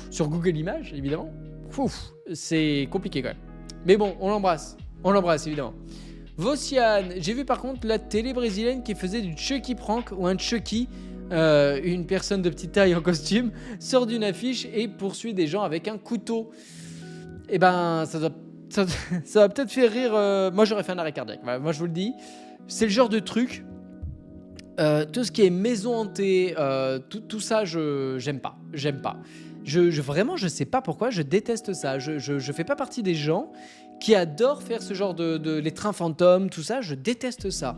Sur Google Images, évidemment. Ouf, c'est compliqué, quand même. Mais bon, on l'embrasse. On l'embrasse, évidemment. Vossiane, j'ai vu par contre la télé brésilienne qui faisait du Chucky prank ou un Chucky, une personne de petite taille en costume, sort d'une affiche et poursuit des gens avec un couteau. Et ben, ça va peut-être faire rire. Moi, j'aurais fait un arrêt cardiaque. Moi, je vous le dis. C'est le genre de truc. Tout ce qui est maison hantée, tout ça, j'aime pas. J'aime pas. Vraiment, je sais pas pourquoi, je déteste ça. Je fais pas partie des gens qui adorent faire ce genre de les trains fantômes, tout ça. Je déteste ça.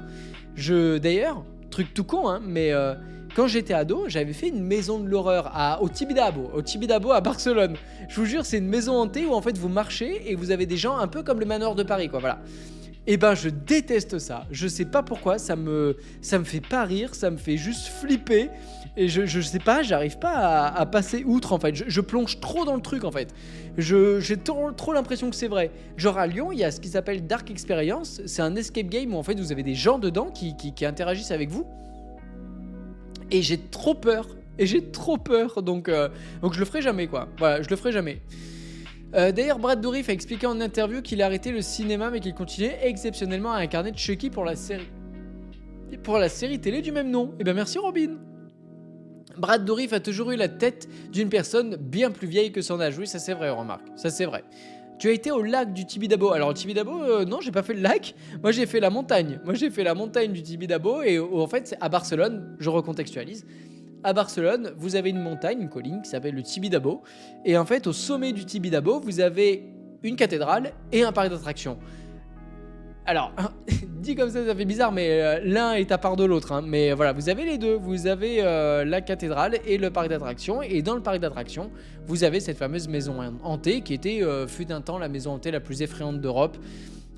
D'ailleurs, truc tout con, hein, mais quand j'étais ado, j'avais fait une maison de l'horreur au Tibidabo à Barcelone. Je vous jure, c'est une maison hantée où en fait vous marchez et vous avez des gens un peu comme le manoir de Paris, quoi. Voilà. Et ben je déteste ça. Je sais pas pourquoi, ça me fait pas rire, ça me fait juste flipper. Et je sais pas, j'arrive pas à passer outre en fait. Je plonge trop dans le truc en fait. J'ai trop l'impression que c'est vrai. Genre à Lyon, il y a ce qui s'appelle Dark Experience. C'est un escape game où en fait vous avez des gens dedans qui interagissent avec vous. Et j'ai trop peur. Donc je le ferai jamais quoi. Voilà, je le ferai jamais. D'ailleurs, Brad Dourif a expliqué en interview qu'il a arrêté le cinéma mais qu'il continuait exceptionnellement à incarner Chucky pour la série télé du même nom. Et ben merci Robin. Brad Dourif a toujours eu la tête d'une personne bien plus vieille que son âge. Oui, ça c'est vrai, remarque. Ça c'est vrai. Tu as été au lac du Tibidabo. Alors, le Tibidabo, non, j'ai pas fait le lac. Moi, j'ai fait la montagne. Du Tibidabo. Et en fait, c'est à Barcelone, je recontextualise. À Barcelone, vous avez une montagne, une colline qui s'appelle le Tibidabo. Et en fait, au sommet du Tibidabo, vous avez une cathédrale et un parc d'attractions. Alors, dit comme ça fait bizarre, mais l'un est à part de l'autre. Hein. Mais voilà, vous avez les deux. Vous avez la cathédrale et le parc d'attractions. Et dans le parc d'attractions, vous avez cette fameuse maison hantée qui était, fut un temps, la maison hantée la plus effrayante d'Europe.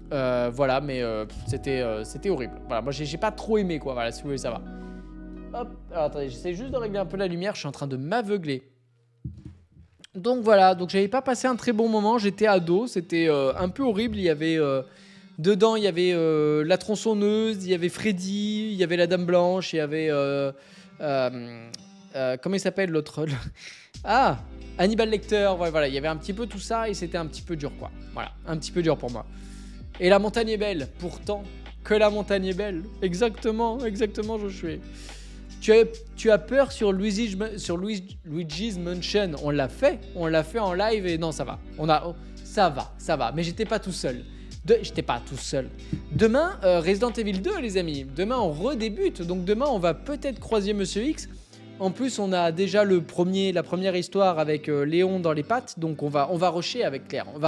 Voilà, mais c'était horrible. Voilà, moi, j'ai pas trop aimé, quoi. Voilà, si vous voulez savoir. Hop, alors attendez, j'essaie juste de régler un peu la lumière. Je suis en train de m'aveugler. Donc voilà, donc j'avais pas passé un très bon moment. J'étais ado, c'était un peu horrible. Il y avait... dedans, il y avait la tronçonneuse, il y avait Freddy, il y avait la Dame Blanche, il y avait... comment il s'appelle l'autre Ah, Hannibal Lecter, ouais, voilà, il y avait un petit peu tout ça et c'était un petit peu dur, quoi. Voilà, un petit peu dur pour moi. Et la montagne est belle, pourtant, que la montagne est belle. Exactement, Joshua. Tu as peur sur Luigi's Mansion. On l'a fait en live et non, ça va. Ça va, mais j'étais pas tout seul. Demain, Resident Evil 2, les amis. Demain, on redébute. Donc demain, on va peut-être croiser Monsieur X. En plus, on a déjà la première histoire avec Léon dans les pattes. Donc on va rusher avec Claire. On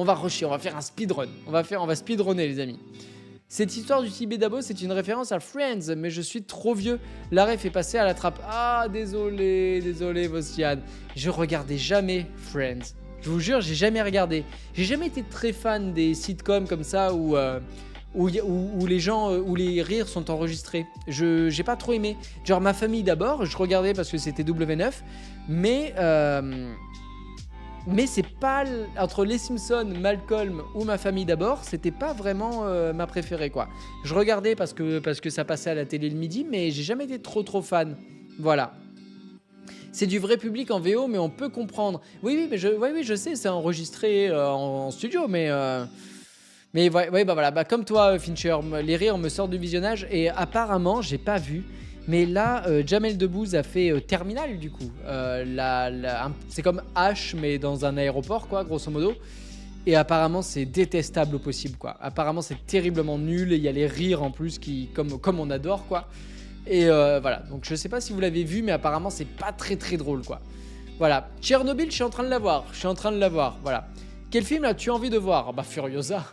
va faire un speedrun. On va speedrunner, les amis. Cette histoire du Tibidabo, c'est une référence à Friends, mais je suis trop vieux. La ref est passée à la trappe. Ah, désolé, Vossiane. Je regardais jamais Friends. Je vous jure, j'ai jamais regardé. J'ai jamais été très fan des sitcoms comme ça où les gens, où les rires sont enregistrés. J'ai pas trop aimé. Genre Ma Famille d'abord, je regardais parce que c'était W9, mais c'est pas entre les Simpsons, Malcolm ou Ma Famille d'abord, c'était pas vraiment ma préférée quoi. Je regardais parce que ça passait à la télé le midi, mais j'ai jamais été trop fan. Voilà. C'est du vrai public en VO, mais on peut comprendre. Oui, je sais, c'est enregistré en studio, mais voilà, comme toi, Fincher, les rires me sortent du visionnage et apparemment, j'ai pas vu. Mais là, Jamel Debbouze a fait Terminal du coup. C'est comme H, mais dans un aéroport, quoi, grosso modo. Et apparemment, c'est détestable au possible, quoi. Apparemment, c'est terriblement nul et il y a les rires en plus comme on adore, quoi. Et voilà, donc je sais pas si vous l'avez vu, mais apparemment c'est pas très drôle quoi. Voilà, Tchernobyl, je suis en train de la voir, voilà. Quel film as-tu envie de voir ? Bah Furiosa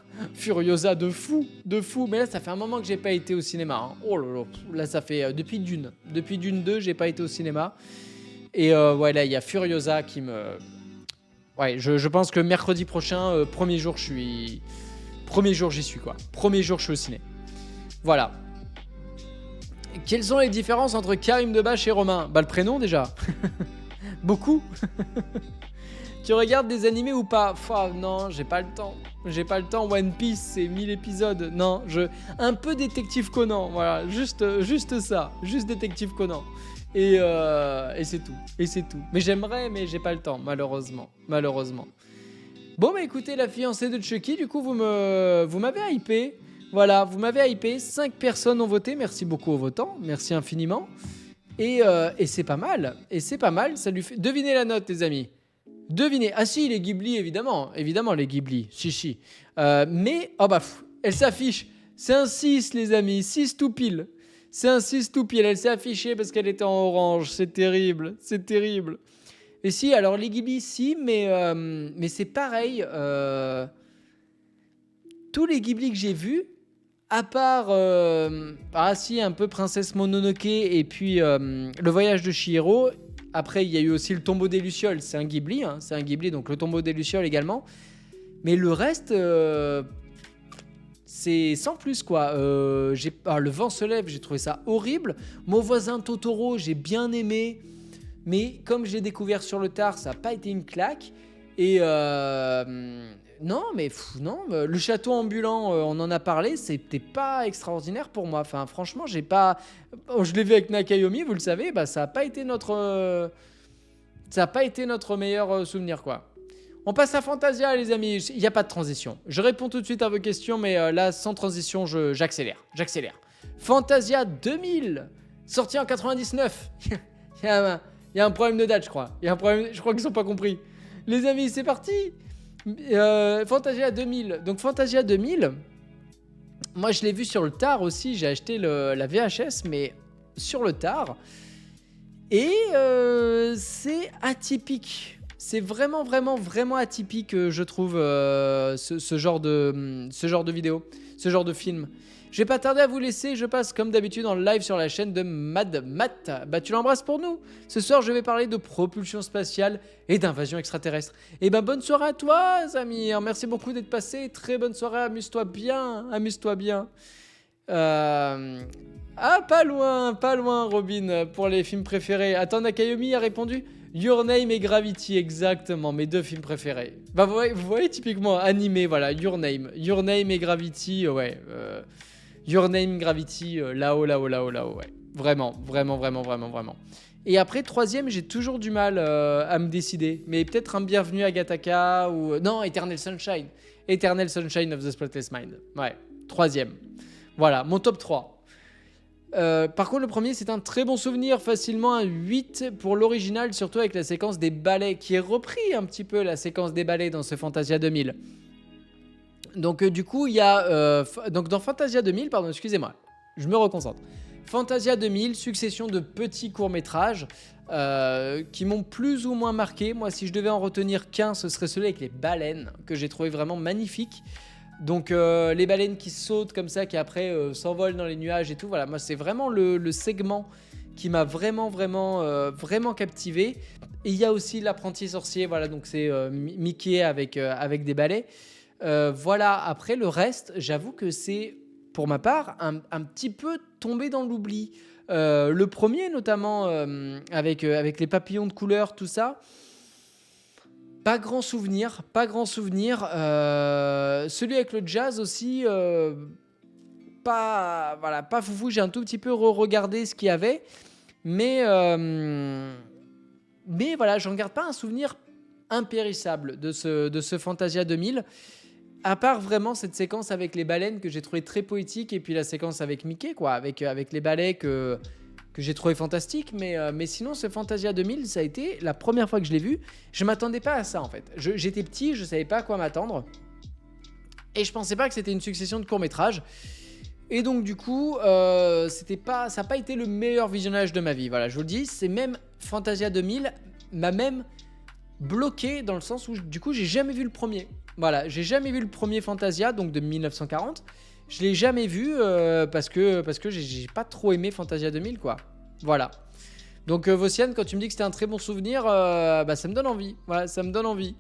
de fou, mais là ça fait un moment que j'ai pas été au cinéma. Hein. Oh là, ça fait depuis Dune 2, j'ai pas été au cinéma. Et ouais, là il y a Furiosa qui me... Ouais, je pense que mercredi prochain, premier jour j'y suis quoi. Premier jour je suis au ciné. Voilà. Quelles sont les différences entre Karim Debache et Romain? Bah le prénom déjà. Beaucoup. Tu regardes des animés ou pas? Non, j'ai pas le temps. J'ai pas le temps. One Piece, c'est 1000 épisodes. Non, un peu Détective Conan. Voilà, juste ça. Juste Détective Conan. Et c'est tout. Et c'est tout. Mais j'aimerais, mais j'ai pas le temps, malheureusement. Malheureusement. Bon, bah écoutez, la fiancée de Chucky, du coup, vous m'avez hypé. Voilà, vous m'avez hypé. 5 personnes ont voté. Merci beaucoup aux votants. Merci infiniment. Et c'est pas mal. Et c'est pas mal. Ça lui fait... Devinez la note, les amis. Devinez. Ah si, les Ghibli, évidemment. Évidemment, les Ghibli. Chichi. Mais, elle s'affiche. C'est un 6, les amis. 6 tout pile. C'est un 6 tout pile. Elle s'est affichée parce qu'elle était en orange. C'est terrible. C'est terrible. Et si, alors les Ghibli, si, mais c'est pareil. Tous les Ghibli que j'ai vus, à part, un peu Princesse Mononoke et puis Le Voyage de Chihiro. Après, il y a eu aussi Le Tombeau des Lucioles. C'est un Ghibli, hein, c'est un Ghibli, donc Le Tombeau des Lucioles également. Mais le reste, c'est sans plus, quoi. Le Vent se lève, j'ai trouvé ça horrible. Mon voisin Totoro, j'ai bien aimé. Mais comme je l'ai découvert sur le tard, ça n'a pas été une claque. Et non, le château ambulant, on en a parlé, c'était pas extraordinaire pour moi. Enfin, franchement, j'ai pas. Je l'ai vu avec Nakayomi, vous le savez, ça n'a pas été notre meilleur souvenir, quoi. On passe à Fantasia, les amis. Il n'y a pas de transition. Je réponds tout de suite à vos questions, mais là, sans transition, j'accélère. Fantasia 2000, sorti en 99. Il y a un problème de date, je crois. Je crois qu'ils n'ont pas compris. Les amis, c'est parti. Fantasia 2000. Donc Fantasia 2000, moi je l'ai vu sur le tard aussi. J'ai acheté la VHS, mais sur le tard. Et c'est atypique. C'est vraiment atypique, je trouve, ce genre de vidéo, ce genre de film. Je vais pas tarder à vous laisser, je passe comme d'habitude en live sur la chaîne de Mad Matt. Tu l'embrasses pour nous. Ce soir, je vais parler de propulsion spatiale et d'invasion extraterrestre. Et bonne soirée à toi, Samir. Merci beaucoup d'être passé. Très bonne soirée, amuse-toi bien. Pas loin, Robin, pour les films préférés. Attends, Nakayomi a répondu Your Name et Gravity, exactement, mes 2 films préférés. Vous voyez typiquement animé, voilà, Your Name et Gravity, ouais. Your Name, Gravity, là-haut, ouais. Vraiment. Et après, 3e, j'ai toujours du mal à me décider. Mais peut-être un Bienvenue à Gattaca ou... non, Eternal Sunshine of the Spotless Mind. Ouais, 3e. Voilà, mon top 3. Par contre, le premier, c'est un très bon souvenir, facilement un 8 pour l'original, surtout avec la séquence des ballets, qui est repris un petit peu la séquence des ballets dans ce Fantasia 2000. Donc du coup, il y a... donc dans Fantasia 2000, pardon, excusez-moi, je me reconcentre. Fantasia 2000, succession de petits courts-métrages qui m'ont plus ou moins marqué. Moi, si je devais en retenir qu'un, ce serait celui avec les baleines, que j'ai trouvé vraiment magnifique. Donc les baleines qui sautent comme ça, qui après s'envolent dans les nuages et tout. Voilà, moi, c'est vraiment le segment qui m'a vraiment captivé. Et il y a aussi l'apprenti sorcier, voilà, donc c'est Mickey avec des balais. Voilà, après le reste, j'avoue que c'est, pour ma part, un petit peu tombé dans l'oubli. Le premier, notamment, avec les papillons de couleur, tout ça, pas grand souvenir. Celui avec le jazz aussi, pas foufou. J'ai un tout petit peu re-regardé ce qu'il y avait, mais voilà, j'en garde pas un souvenir impérissable de ce Fantasia 2000. À part vraiment cette séquence avec les baleines que j'ai trouvé très poétique, et puis la séquence avec Mickey, quoi, avec les balais que j'ai trouvé fantastique, mais sinon ce Fantasia 2000, ça a été la première fois que je l'ai vu. Je m'attendais pas à ça en fait. J'étais petit, je savais pas à quoi m'attendre, et je pensais pas que c'était une succession de courts-métrages. Et donc du coup, ça n'a pas été le meilleur visionnage de ma vie. Voilà, je vous le dis, c'est même Fantasia 2000 m'a même bloqué dans le sens où du coup j'ai jamais vu le premier. Voilà, j'ai jamais vu le premier Fantasia, donc de 1940. Je l'ai jamais vu parce que j'ai pas trop aimé Fantasia 2000, quoi. Voilà. Donc Vossiane, quand tu me dis que c'était un très bon souvenir, ça me donne envie. Voilà, ça me donne envie.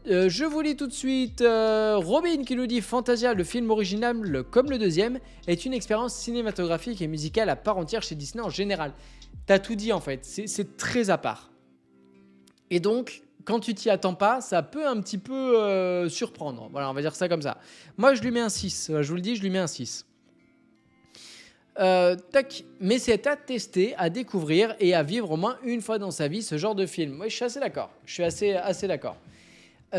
Je vous lis tout de suite. Robin qui nous dit Fantasia, le film original comme le deuxième, est une expérience cinématographique et musicale à part entière chez Disney en général. T'as tout dit en fait, c'est très à part. Et donc, quand tu t'y attends pas, ça peut un petit peu surprendre. Voilà, on va dire ça comme ça. Moi, je lui mets un 6. Je vous le dis, je lui mets un 6. Tac. Mais c'est à tester, à découvrir et à vivre au moins une fois dans sa vie ce genre de film. Moi, je suis assez d'accord. Je suis assez d'accord.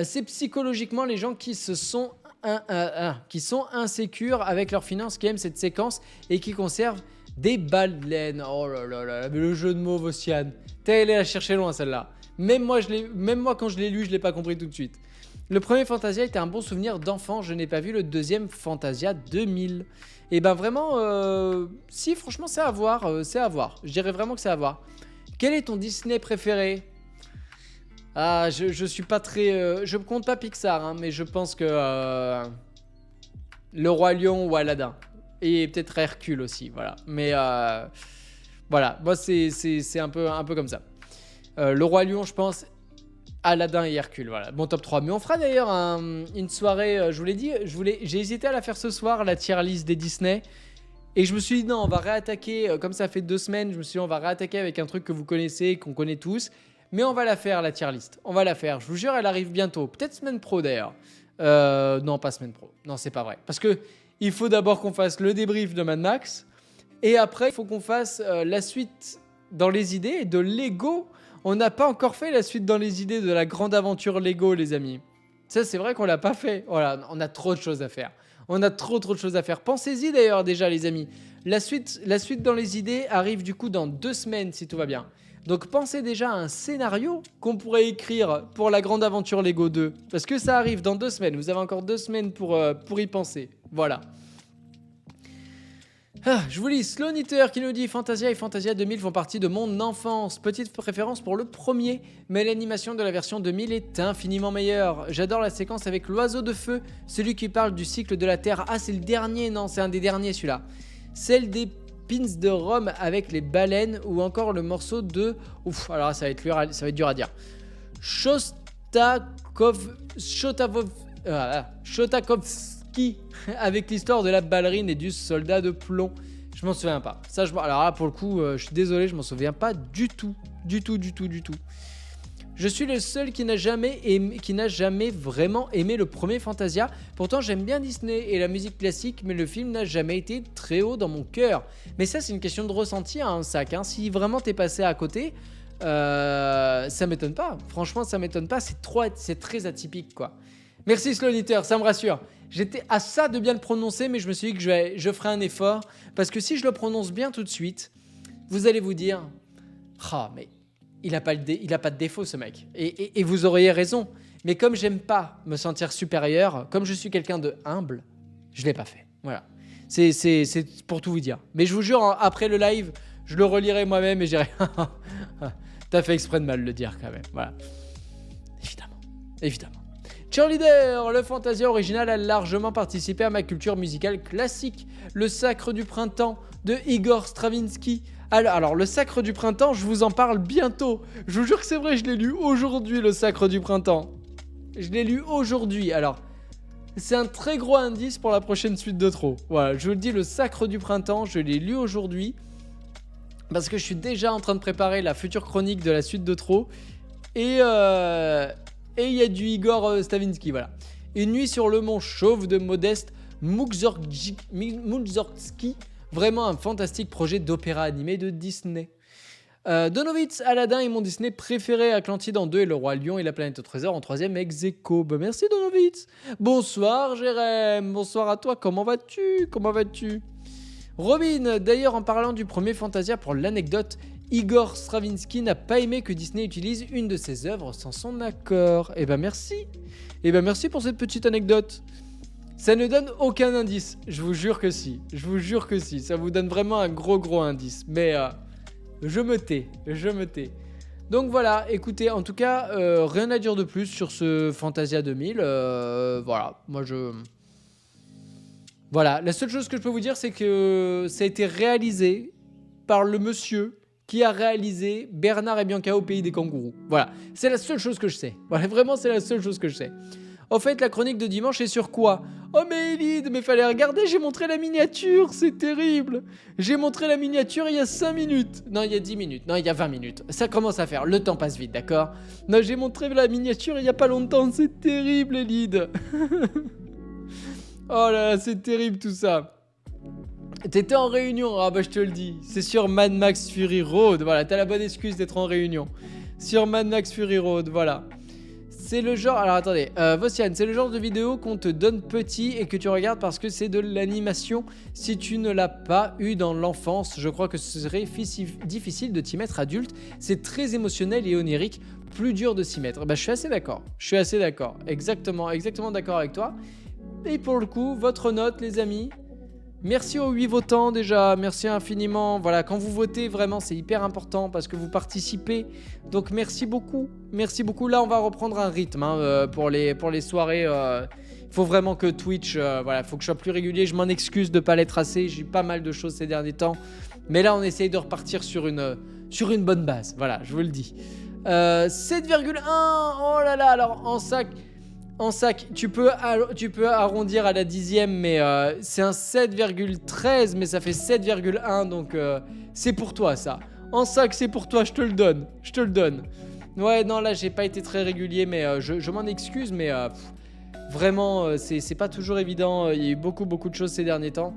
C'est psychologiquement les gens qui sont insécures avec leurs finances qui aiment cette séquence et qui conservent des baleines. Oh là là là, le jeu de mots, Vossiane. T'es allé la chercher loin celle-là. Même moi, quand je l'ai lu, je l'ai pas compris tout de suite. Le premier Fantasia était un bon souvenir d'enfant. Je n'ai pas vu le deuxième Fantasia 2000. Et ben vraiment, si franchement c'est à voir, c'est à voir. Je dirais vraiment que c'est à voir. Quel est ton Disney préféré ? Ah, je suis pas très... je compte pas Pixar, hein, mais je pense que... Le Roi Lion ou Aladdin. Et peut-être Hercule aussi, voilà. Mais voilà, moi c'est un peu comme ça. Le Roi Lion, je pense, Aladdin et Hercule, voilà. Bon top 3. Mais on fera d'ailleurs une soirée, je vous l'ai dit, j'ai hésité à la faire ce soir, la tier list des Disney. Et je me suis dit, non, on va réattaquer, comme ça fait 2 semaines, je me suis dit, on va réattaquer avec un truc que vous connaissez, qu'on connaît tous. Mais on va la faire, la tier list. On va la faire. Je vous jure, elle arrive bientôt. Peut-être semaine pro d'ailleurs. Non, pas semaine pro. Non, c'est pas vrai. Parce que il faut d'abord qu'on fasse le débrief de Mad Max. Et après, il faut qu'on fasse la suite dans les idées de Lego. On n'a pas encore fait la suite dans les idées de la grande aventure Lego, les amis. Ça, c'est vrai qu'on l'a pas fait. Voilà, on a trop de choses à faire. On a trop de choses à faire. Pensez-y d'ailleurs déjà, les amis. La suite dans les idées arrive du coup dans 2 semaines, si tout va bien. Donc pensez déjà à un scénario qu'on pourrait écrire pour la grande aventure Lego 2. Parce que ça arrive dans 2 semaines. Vous avez encore 2 semaines pour y penser. Voilà. Je vous lis Sloan Eater qui nous dit Fantasia et Fantasia 2000 font partie de mon enfance. Petite préférence pour le premier, mais l'animation de la version 2000 est infiniment meilleure. J'adore la séquence avec l'oiseau de feu, celui qui parle du cycle de la Terre. Ah, c'est le dernier, non, c'est un des derniers celui-là. Celle des pins de Rome avec les baleines ou encore le morceau de... Ouf, alors ça va être dur à dire. Shostakovsky avec l'histoire de la ballerine et du soldat de plomb. Je m'en souviens pas. Alors là, pour le coup, je suis désolé, je m'en souviens pas du tout. Du tout. Je suis le seul qui n'a jamais vraiment aimé le premier Fantasia. Pourtant, j'aime bien Disney et la musique classique, mais le film n'a jamais été très haut dans mon cœur. Mais ça, c'est une question de ressenti, hein, sac. Si vraiment t'es passé à côté, ça m'étonne pas. Franchement, ça m'étonne pas. C'est très atypique, quoi. Merci Slonitter, ça me rassure. J'étais à ça de bien le prononcer, mais je me suis dit que je ferai un effort. Parce que si je le prononce bien tout de suite, vous allez vous dire « Ah, mais... Il a pas de défaut, ce mec. » Et vous auriez raison. Mais comme j'aime pas me sentir supérieur, comme je suis quelqu'un de humble, je l'ai pas fait. Voilà. C'est pour tout vous dire. Mais je vous jure, après le live, je le relirai moi-même et j'irai t'as fait exprès de mal le dire quand même. Voilà. Évidemment. Cheerleader, le Fantasia original a largement participé à ma culture musicale classique. Le Sacre du Printemps de Igor Stravinsky. Alors, le Sacre du Printemps, je vous en parle bientôt. Je vous jure que c'est vrai, je l'ai lu aujourd'hui, le Sacre du Printemps. Je l'ai lu aujourd'hui. Alors, c'est un très gros indice pour la prochaine suite de Trop. Voilà, je vous le dis, le Sacre du Printemps, je l'ai lu aujourd'hui. Parce que je suis déjà en train de préparer la future chronique de la suite de Trop. Et il y a du Igor Stravinsky, voilà. Une nuit sur le mont Chauve de Modeste Mussorgsky. Vraiment un fantastique projet d'opéra animé de Disney. Donowitz, Aladdin est mon Disney préféré. Atlantide en 2 et Le Roi Lion et La Planète au Trésor en 3e ex aequo. Bah, merci Donowitz. Bonsoir Jérém. Bonsoir à toi. Comment vas-tu Robin, d'ailleurs en parlant du premier Fantasia pour l'anecdote, Igor Stravinsky n'a pas aimé que Disney utilise une de ses œuvres sans son accord. Eh ben merci. Merci pour cette petite anecdote. Ça ne donne aucun indice. Je vous jure que si. Ça vous donne vraiment un gros indice. Mais je me tais. Donc voilà, écoutez, en tout cas, rien à dire de plus sur ce Fantasia 2000. Voilà, Voilà, la seule chose que je peux vous dire, c'est que ça a été réalisé par le monsieur qui a réalisé Bernard et Bianca au pays des kangourous. Voilà, c'est la seule chose que je sais. Voilà, vraiment, c'est la seule chose que je sais. Au fait, la chronique de dimanche est sur quoi? Oh mais Elide, mais fallait regarder, j'ai montré la miniature, c'est terrible. J'ai montré la miniature il y a 5 minutes. Non, il y a 10 minutes. Non, il y a 20 minutes. Ça commence à faire, le temps passe vite, d'accord? Non, j'ai montré la miniature il y a pas longtemps, c'est terrible Elide. Oh là là, c'est terrible tout ça. T'étais en réunion, ah bah je te le dis. C'est sur Mad Max Fury Road, voilà, t'as la bonne excuse d'être en réunion. Sur Mad Max Fury Road, voilà. C'est le genre, alors attendez, Vossiane, c'est le genre de vidéo qu'on te donne petit et que tu regardes parce que c'est de l'animation. Si tu ne l'as pas eu dans l'enfance, je crois que ce serait difficile de t'y mettre adulte. C'est très émotionnel et onirique, plus dur de s'y mettre. Bah je suis assez d'accord, exactement d'accord avec toi. Et pour le coup, votre note les amis. Merci aux 8 votants déjà, merci infiniment. Voilà, quand vous votez, vraiment, c'est hyper important parce que vous participez. Donc merci beaucoup, merci beaucoup. Là, on va reprendre un rythme pour les soirées. Il faut vraiment que Twitch, voilà, faut que je sois plus régulier. Je m'en excuse de ne pas l'être assez. J'ai eu pas mal de choses ces derniers temps. Mais là, on essaye de repartir sur une bonne base. Voilà, je vous le dis. 7,1, oh là là, alors en sac, tu peux arrondir à la dixième, mais c'est un 7,13, mais ça fait 7,1, donc c'est pour toi ça. En sac, c'est pour toi, je te le donne. Ouais, non, là, j'ai pas été très régulier, mais je m'en excuse, mais vraiment, c'est pas toujours évident. Il y a eu beaucoup de choses ces derniers temps.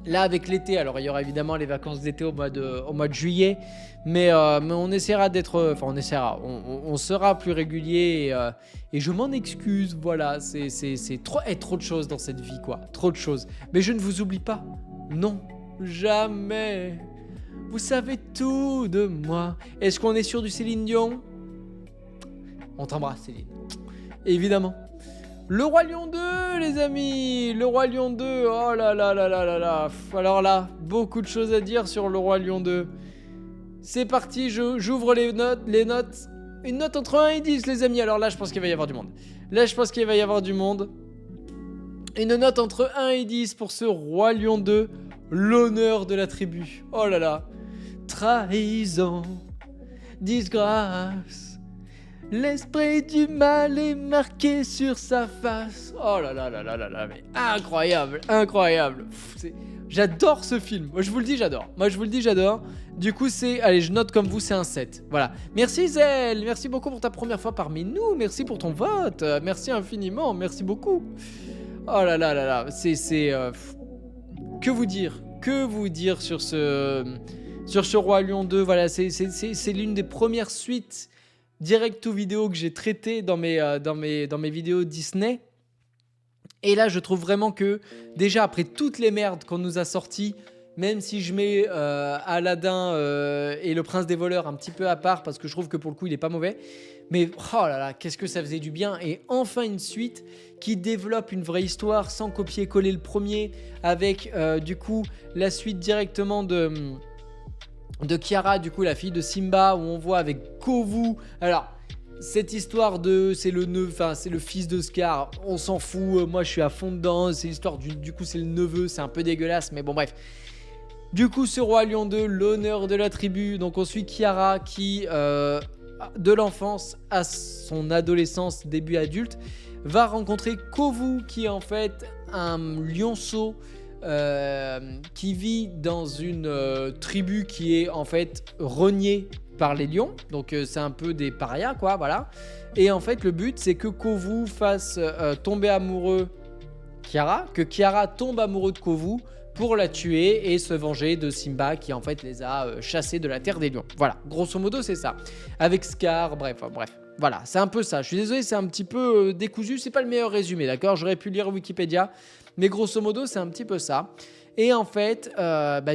Là, avec l'été, alors il y aura évidemment les vacances d'été au mois de juillet, mais on essaiera d'être, enfin on essaiera, on sera plus régulier et je m'en excuse, voilà, c'est trop de choses dans cette vie quoi, trop de choses. Mais je ne vous oublie pas, non, jamais. Vous savez tout de moi. Est-ce qu'on est sûr du Céline Dion? On t'embrasse Céline, évidemment. Le Roi Lion 2, les amis. Le Roi Lion 2. Oh là là là là là là. Alors là, beaucoup de choses à dire sur le Roi Lion 2. C'est parti, j'ouvre les notes. Une note entre 1 et 10, les amis. Alors là, je pense qu'il va y avoir du monde. Une note entre 1 et 10 pour ce Roi Lion 2. L'honneur de la tribu. Oh là là. Trahison. Disgrâce. L'esprit du mal est marqué sur sa face. Oh là là là là là là, mais incroyable. J'adore ce film. Moi je vous le dis, j'adore. Du coup, allez, je note comme vous, c'est un 7. Voilà. Merci Zel, merci beaucoup pour ta première fois parmi nous. Merci pour ton vote. Merci infiniment, merci beaucoup. Oh là là là là, que vous dire sur ce Roi Lion 2. Voilà, c'est l'une des premières suites direct to vidéo que j'ai traité dans mes vidéos Disney. Et là, je trouve vraiment que, déjà, après toutes les merdes qu'on nous a sorties, même si je mets Aladdin et le Prince des voleurs un petit peu à part, parce que je trouve que pour le coup, il est pas mauvais. Mais oh là là, qu'est-ce que ça faisait du bien. Et enfin, une suite qui développe une vraie histoire sans copier-coller le premier, avec du coup la suite directement de Kiara, du coup la fille de Simba, où on voit avec Kovu. Alors cette histoire c'est le fils de Scar, on s'en fout, moi je suis à fond dedans. C'est l'histoire du coup c'est le neveu, c'est un peu dégueulasse, mais bon bref. Du coup ce Roi Lion 2, l'honneur de la tribu. Donc on suit Kiara qui de l'enfance à son adolescence, début adulte, va rencontrer Kovu qui est en fait un lionceau qui vit dans une tribu qui est en fait reniée par les lions, donc c'est un peu des parias quoi, voilà. Et en fait le but c'est que Kovu fasse tomber amoureux Kiara, que Kiara tombe amoureux de Kovu pour la tuer et se venger de Simba qui en fait les a chassés de la terre des lions. Voilà, grosso modo c'est ça. Avec Scar, bref. Voilà, c'est un peu ça. Je suis désolé, c'est un petit peu décousu, c'est pas le meilleur résumé, d'accord? J'aurais pu lire Wikipédia. Mais grosso modo, c'est un petit peu ça. Et en fait,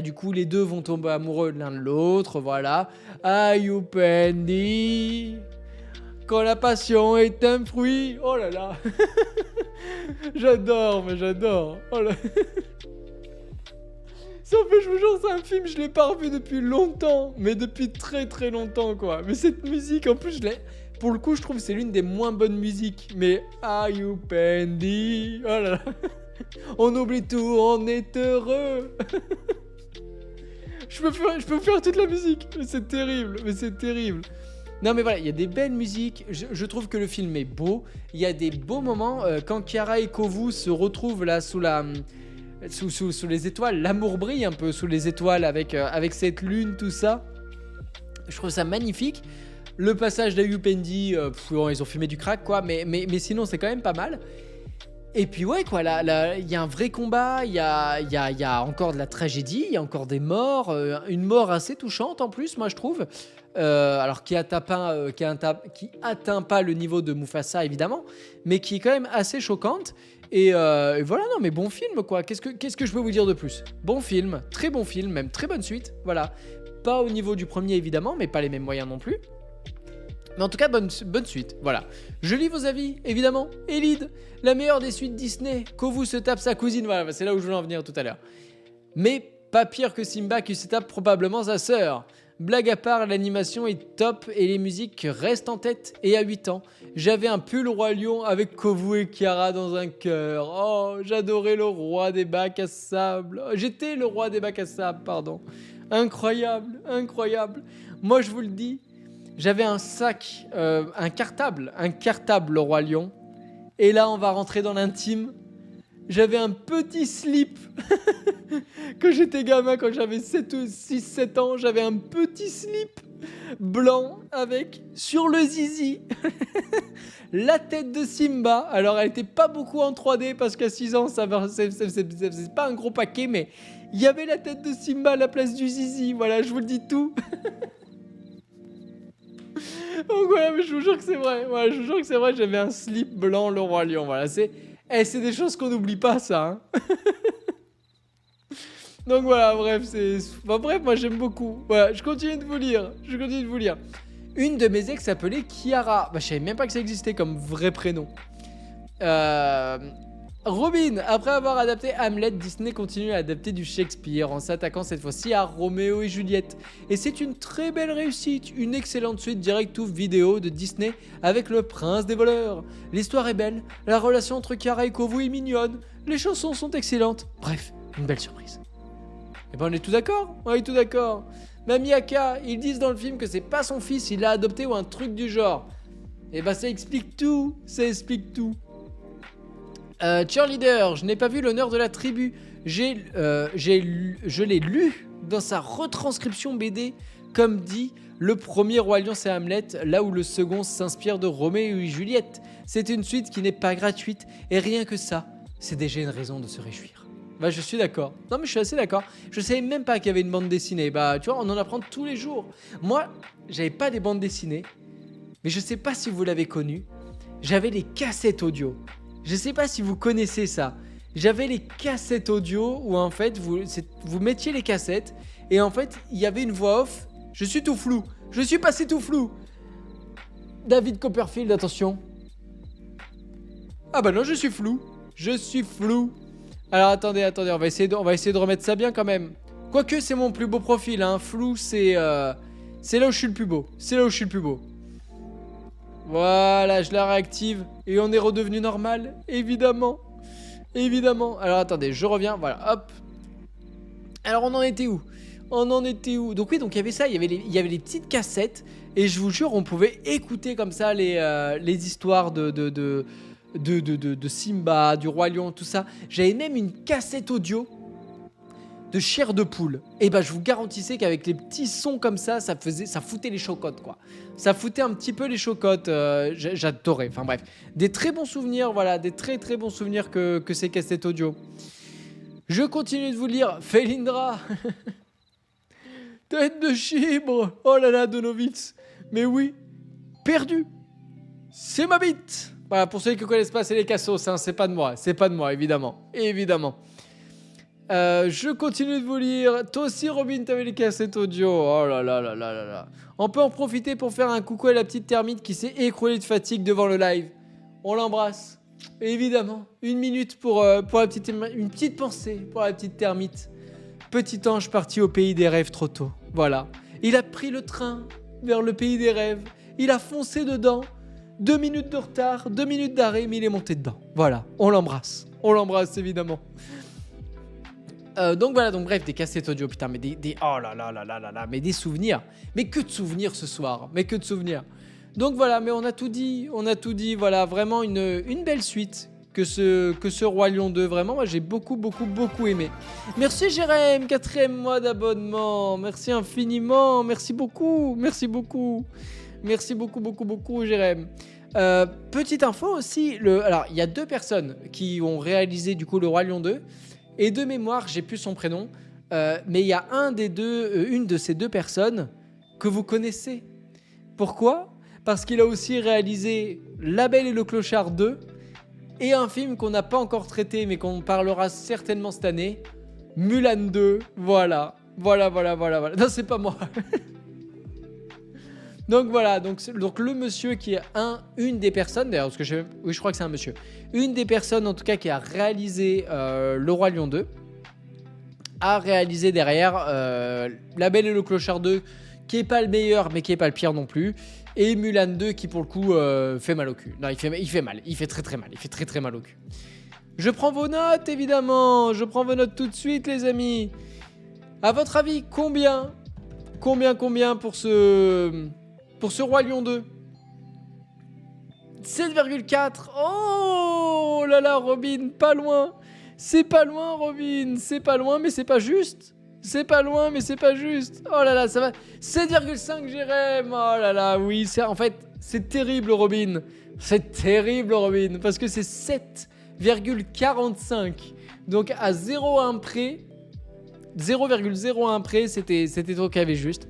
du coup, les deux vont tomber amoureux l'un de l'autre, voilà. Ayupendi, quand la passion est un fruit. Oh là là. J'adore. Oh là. Ça fait, je vous jure, c'est un film, je l'ai pas revu depuis longtemps. Mais depuis très très longtemps, quoi. Mais cette musique, en plus, pour le coup, je trouve que c'est l'une des moins bonnes musiques. Mais Ayupendi. Oh là là. On oublie tout, on est heureux. Je peux faire toute la musique. Mais c'est terrible. Mais c'est terrible. Non mais voilà, il y a des belles musiques, je trouve que le film est beau, il y a des beaux moments, quand Kiara et Kovu se retrouvent là sous les étoiles, l'amour brille un peu sous les étoiles avec cette lune, tout ça, je trouve ça magnifique. Le passage d'Ayupendi, bon, ils ont fumé du crack quoi, mais sinon c'est quand même pas mal. Et puis ouais quoi, là il y a un vrai combat, il y a encore de la tragédie, il y a encore des morts, une mort assez touchante en plus moi je trouve. Alors qui atteint pas le niveau de Mufasa évidemment, mais qui est quand même assez choquante. Et voilà, non mais bon film quoi, qu'est-ce que je peux vous dire de plus? Bon film, même très bonne suite, voilà. Pas au niveau du premier évidemment, mais pas les mêmes moyens non plus. Mais en tout cas, bonne suite, voilà. Je lis vos avis, évidemment. Elide, la meilleure des suites Disney. Kovu se tape sa cousine, voilà, c'est là où je voulais en venir tout à l'heure. Mais pas pire que Simba qui se tape probablement sa sœur. Blague à part, l'animation est top et les musiques restent en tête. Et à 8 ans, j'avais un pull Roi Lion avec Kovu et Kiara dans un cœur. Oh, j'adorais le roi des bacs à sable. Oh, j'étais le roi des bacs à sable, pardon. Incroyable, incroyable. Moi, je vous le dis, j'avais un sac, un cartable le Roi Lion. Et là, on va rentrer dans l'intime. J'avais un petit slip. Quand j'étais gamin, quand j'avais 6-7 ans, j'avais un petit slip blanc avec, sur le zizi, la tête de Simba. Alors, elle était pas beaucoup en 3D parce qu'à 6 ans, c'est pas un gros paquet, mais il y avait la tête de Simba à la place du zizi. Voilà, je vous le dis tout. Donc voilà, mais je vous jure que c'est vrai. Voilà, je vous jure que c'est vrai, j'avais un slip blanc, le Roi Lion. Voilà, c'est des choses qu'on n'oublie pas, ça. Hein. Donc voilà, bref, bref, moi j'aime beaucoup. Voilà, je continue de vous lire. Une de mes ex s'appelait Kiara. Bah, je savais même pas que ça existait comme vrai prénom. Robin, après avoir adapté Hamlet, Disney continue à adapter du Shakespeare en s'attaquant cette fois-ci à Roméo et Juliette. Et c'est une très belle réussite, une excellente suite direct-to-vidéo de Disney avec le prince des voleurs. L'histoire est belle, la relation entre Kiara et Kovu est mignonne, les chansons sont excellentes. Bref, une belle surprise. Et ben on est tous d'accord? On est tous d'accord. Mamie Aka, ils disent dans le film que c'est pas son fils, il l'a adopté ou un truc du genre. Et ben ça explique tout, Cheerleader, je n'ai pas vu l'honneur de la tribu. Je l'ai lu dans sa retranscription BD. Comme dit, le premier Roi Lion c'est Hamlet, là où le second s'inspire de Roméo et Juliette. C'est une suite qui n'est pas gratuite, et rien que ça, c'est déjà une raison de se réjouir. Bah je suis d'accord. Non mais je suis assez d'accord. Je savais même pas qu'il y avait une bande dessinée. Bah tu vois, on en apprend tous les jours. Moi, j'avais pas des bandes dessinées, mais je sais pas si vous l'avez connu. J'avais les cassettes audio. Je sais pas si vous connaissez ça. J'avais les cassettes audio où en fait vous mettiez les cassettes et en fait il y avait une voix off. Je suis tout flou. Je suis passé tout flou. David Copperfield, attention. Ah bah non, je suis flou. Alors attendez, on va essayer de remettre ça bien quand même. Quoique c'est mon plus beau profil, hein. Flou c'est là où je suis le plus beau. Voilà, je la réactive et on est redevenu normal, évidemment. Alors attendez, je reviens, voilà, hop. Alors on en était où? Donc oui, donc il y avait ça, il y avait les petites cassettes et je vous jure, on pouvait écouter comme ça les histoires de Simba, du Roi Lion, tout ça. J'avais même une cassette audio de chair de poule. Et bah je vous garantissais qu'avec les petits sons comme ça, ça foutait les chocottes quoi. Ça foutait un petit peu les chocottes. J'adorais. Enfin bref, des très bons souvenirs, voilà, des très très bons souvenirs que ces cassettes audio. Je continue de vous lire. Felindra. Tête de chibre. Oh là là, Donovitz. Mais oui, perdu. C'est ma bite. Voilà, pour ceux qui ne connaissent pas, c'est les cassos, hein, c'est pas de moi, évidemment. Je continue de vous lire. Toi aussi, Robin, t'avais les cassettes audio. Oh là là là là là là. On peut en profiter pour faire un coucou à la petite termite qui s'est écroulée de fatigue devant le live. On l'embrasse. Évidemment, une minute pour une petite pensée pour la petite termite. Petit ange parti au pays des rêves trop tôt. Voilà. Il a pris le train vers le pays des rêves. Il a foncé dedans. 2 minutes de retard, 2 minutes d'arrêt, mais il est monté dedans. Voilà, on l'embrasse évidemment. Donc voilà, donc bref, des cassettes audio, putain, mais oh là là là là là là, mais des souvenirs. Mais que de souvenirs ce soir, mais que de souvenirs. Donc voilà, mais on a tout dit, voilà, vraiment une belle suite que ce Roi Lion 2, vraiment, moi j'ai beaucoup aimé. Merci Jérém, 4e mois d'abonnement, merci infiniment, merci beaucoup Jérém. Petite info aussi, alors il y a 2 personnes qui ont réalisé du coup le Roi Lion 2, et de mémoire, j'ai plus son prénom, mais il y a une de ces 2 personnes que vous connaissez. Pourquoi ? Parce qu'il a aussi réalisé La Belle et le Clochard 2 et un film qu'on n'a pas encore traité mais qu'on parlera certainement cette année, Mulan 2. Voilà. Non, c'est pas moi. Donc voilà, donc le monsieur qui est une des personnes, d'ailleurs, parce que oui, je crois que c'est un monsieur, une des personnes en tout cas qui a réalisé Le Roi Lion 2, a réalisé derrière La Belle et le Clochard 2, qui est pas le meilleur mais qui est pas le pire non plus, et Mulan 2 qui pour le coup fait mal au cul. Non, il fait mal, il fait très mal, il fait très mal au cul. Je prends vos notes évidemment, je prends vos notes tout de suite les amis. À votre avis, combien pour ce Roi Lion 2? 7,4. Oh là là, Robin, pas loin. C'est pas loin, Robin. C'est pas loin, mais c'est pas juste. C'est pas loin, mais c'est pas juste. Oh là là, ça va. 7,5, Jérém. Oh là là, oui. En fait, c'est terrible, Robin. C'est terrible, Robin. Parce que c'est 7,45. Donc à 0,1 près. 0,01 près, c'était toi qui avais juste.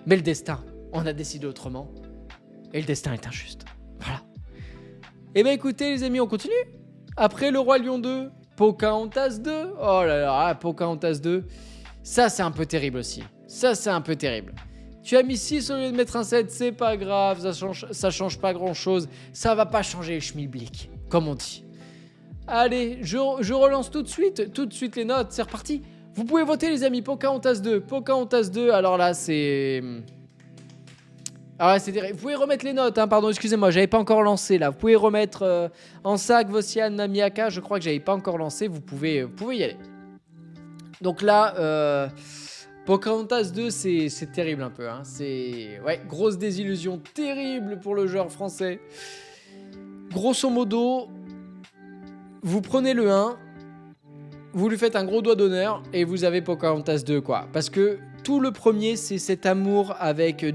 Mais le destin, on a décidé autrement. Et le destin est injuste. Voilà. Et ben écoutez les amis, on continue. Après le Roi Lion 2, Pocahontas 2. Oh là là, Pocahontas 2. Ça c'est un peu terrible aussi. Tu as mis 6 au lieu de mettre un 7, c'est pas grave, ça change pas grand chose. Ça va pas changer le schmilblick, comme on dit. Allez, je relance tout de suite les notes, c'est reparti. Vous pouvez voter les amis, Pocahontas 2, alors là c'est... Ah ouais, c'est terrible. Vous pouvez remettre les notes, hein, pardon, excusez-moi, j'avais pas encore lancé là. Vous pouvez remettre en sac, Vossiane, Miyaka, je crois que j'avais pas encore lancé, vous pouvez y aller. Donc là, Pocahontas 2, c'est terrible un peu, hein. C'est... Ouais, grosse désillusion terrible pour le joueur français. Grosso modo, vous prenez le 1, vous lui faites un gros doigt d'honneur et vous avez Pocahontas 2 quoi. Parce que tout le premier, c'est cet amour avec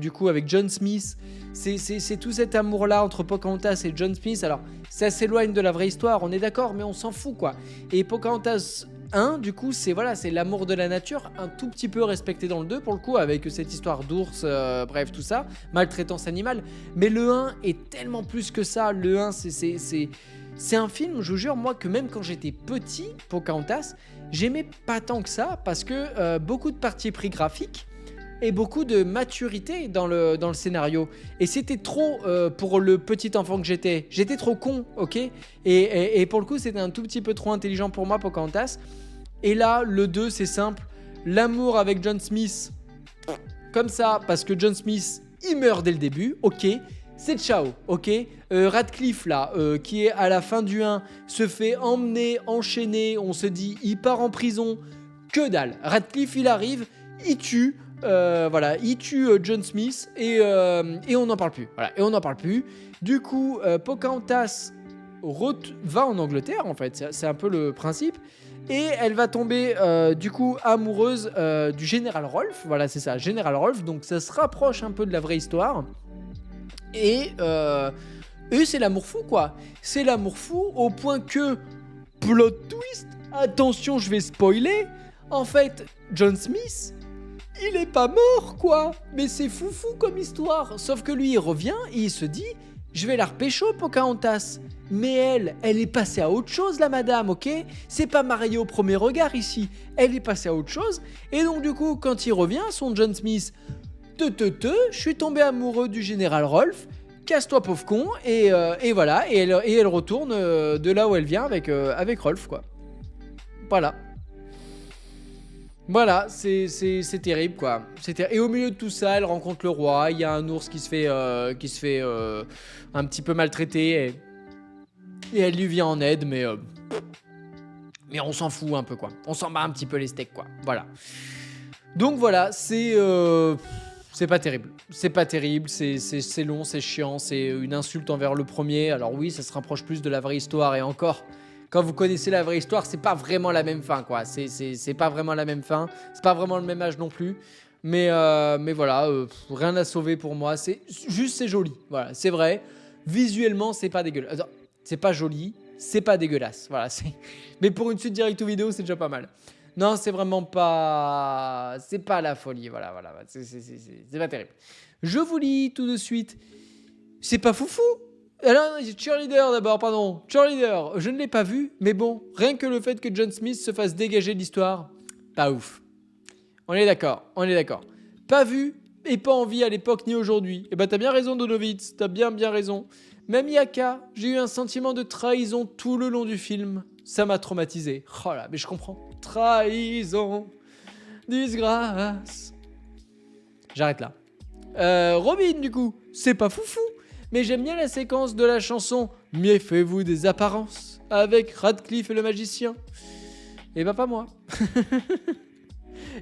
John Smith. C'est tout cet amour-là entre Pocahontas et John Smith. Alors, ça s'éloigne de la vraie histoire, on est d'accord, mais on s'en fout quoi. Et Pocahontas 1, du coup, c'est l'amour de la nature, un tout petit peu respecté dans le 2 pour le coup, avec cette histoire d'ours, bref, tout ça, maltraitance animale. Mais le 1 est tellement plus que ça. Le 1, c'est un film, je vous jure, moi, que même quand j'étais petit, Pocahontas, j'aimais pas tant que ça, parce que beaucoup de parti pris graphiques et beaucoup de maturité dans le scénario. Et c'était trop pour le petit enfant que j'étais. J'étais trop con, ok ? Et pour le coup, c'était un tout petit peu trop intelligent pour moi, Pocahontas. Et là, le 2, c'est simple. L'amour avec John Smith, comme ça, parce que John Smith, il meurt dès le début, ok ? C'est ciao, ok ? Radcliffe, là, qui est à la fin du 1, se fait emmener, enchaîner, on se dit, il part en prison, que dalle. Radcliffe, il arrive, il tue John Smith, et on n'en parle plus. Voilà, et on n'en parle plus. Du coup, Pocahontas va en Angleterre, en fait, c'est un peu le principe, et elle va tomber, du coup, amoureuse du Général Rolfe. Voilà, c'est ça, Général Rolfe, donc ça se rapproche un peu de la vraie histoire. Et c'est l'amour fou quoi. C'est l'amour fou au point que, plot twist, attention je vais spoiler, en fait John Smith, il est pas mort quoi. Mais c'est foufou comme histoire. Sauf que lui il revient et il se dit, je vais la repécho Pocahontas. Mais elle est passée à autre chose la madame, ok ? C'est pas mariée au premier regard ici. Elle est passée à autre chose. Et donc du coup quand il revient, son John Smith... je suis tombé amoureux du Général Rolfe, casse-toi pauvre con, et voilà, et elle retourne de là où elle vient avec Rolfe, quoi. Voilà, c'est terrible, quoi. Et au milieu de tout ça, elle rencontre le roi, il y a un ours qui se fait un petit peu maltraiter, et elle lui vient en aide, mais Mais on s'en fout un peu, quoi. On s'en bat un petit peu les steaks, quoi. Voilà. Donc voilà, c'est pas terrible. C'est pas terrible, c'est long, c'est chiant, c'est une insulte envers le premier. Alors oui, ça se rapproche plus de la vraie histoire, et encore, quand vous connaissez la vraie histoire, c'est pas vraiment la même fin, quoi. C'est pas vraiment la même fin, c'est pas vraiment le même âge non plus. Mais voilà, rien à sauver pour moi. C'est juste, c'est joli. Voilà, c'est vrai. Visuellement, c'est pas dégueulasse. Attends, c'est pas joli, c'est pas dégueulasse. Voilà, mais pour une suite direct ou vidéo, c'est déjà pas mal. Non, c'est vraiment pas... C'est pas la folie, voilà. C'est pas terrible. Je vous lis tout de suite. C'est pas foufou. Alors, Cheerleader d'abord, pardon. Cheerleader, je ne l'ai pas vu, mais bon, rien que le fait que John Smith se fasse dégager de l'histoire, pas ouf. On est d'accord. Pas vu et pas envie à l'époque ni aujourd'hui. Et bah t'as bien raison, Donowitz, t'as bien raison. Même Yaka, j'ai eu un sentiment de trahison tout le long du film. Ça m'a traumatisé. Oh là, mais je comprends. Trahison, disgrâce. J'arrête là. Robin, du coup, c'est pas foufou, mais j'aime bien la séquence de la chanson « Méfiez-vous des apparences » avec Radcliffe et le magicien. Et bah pas moi.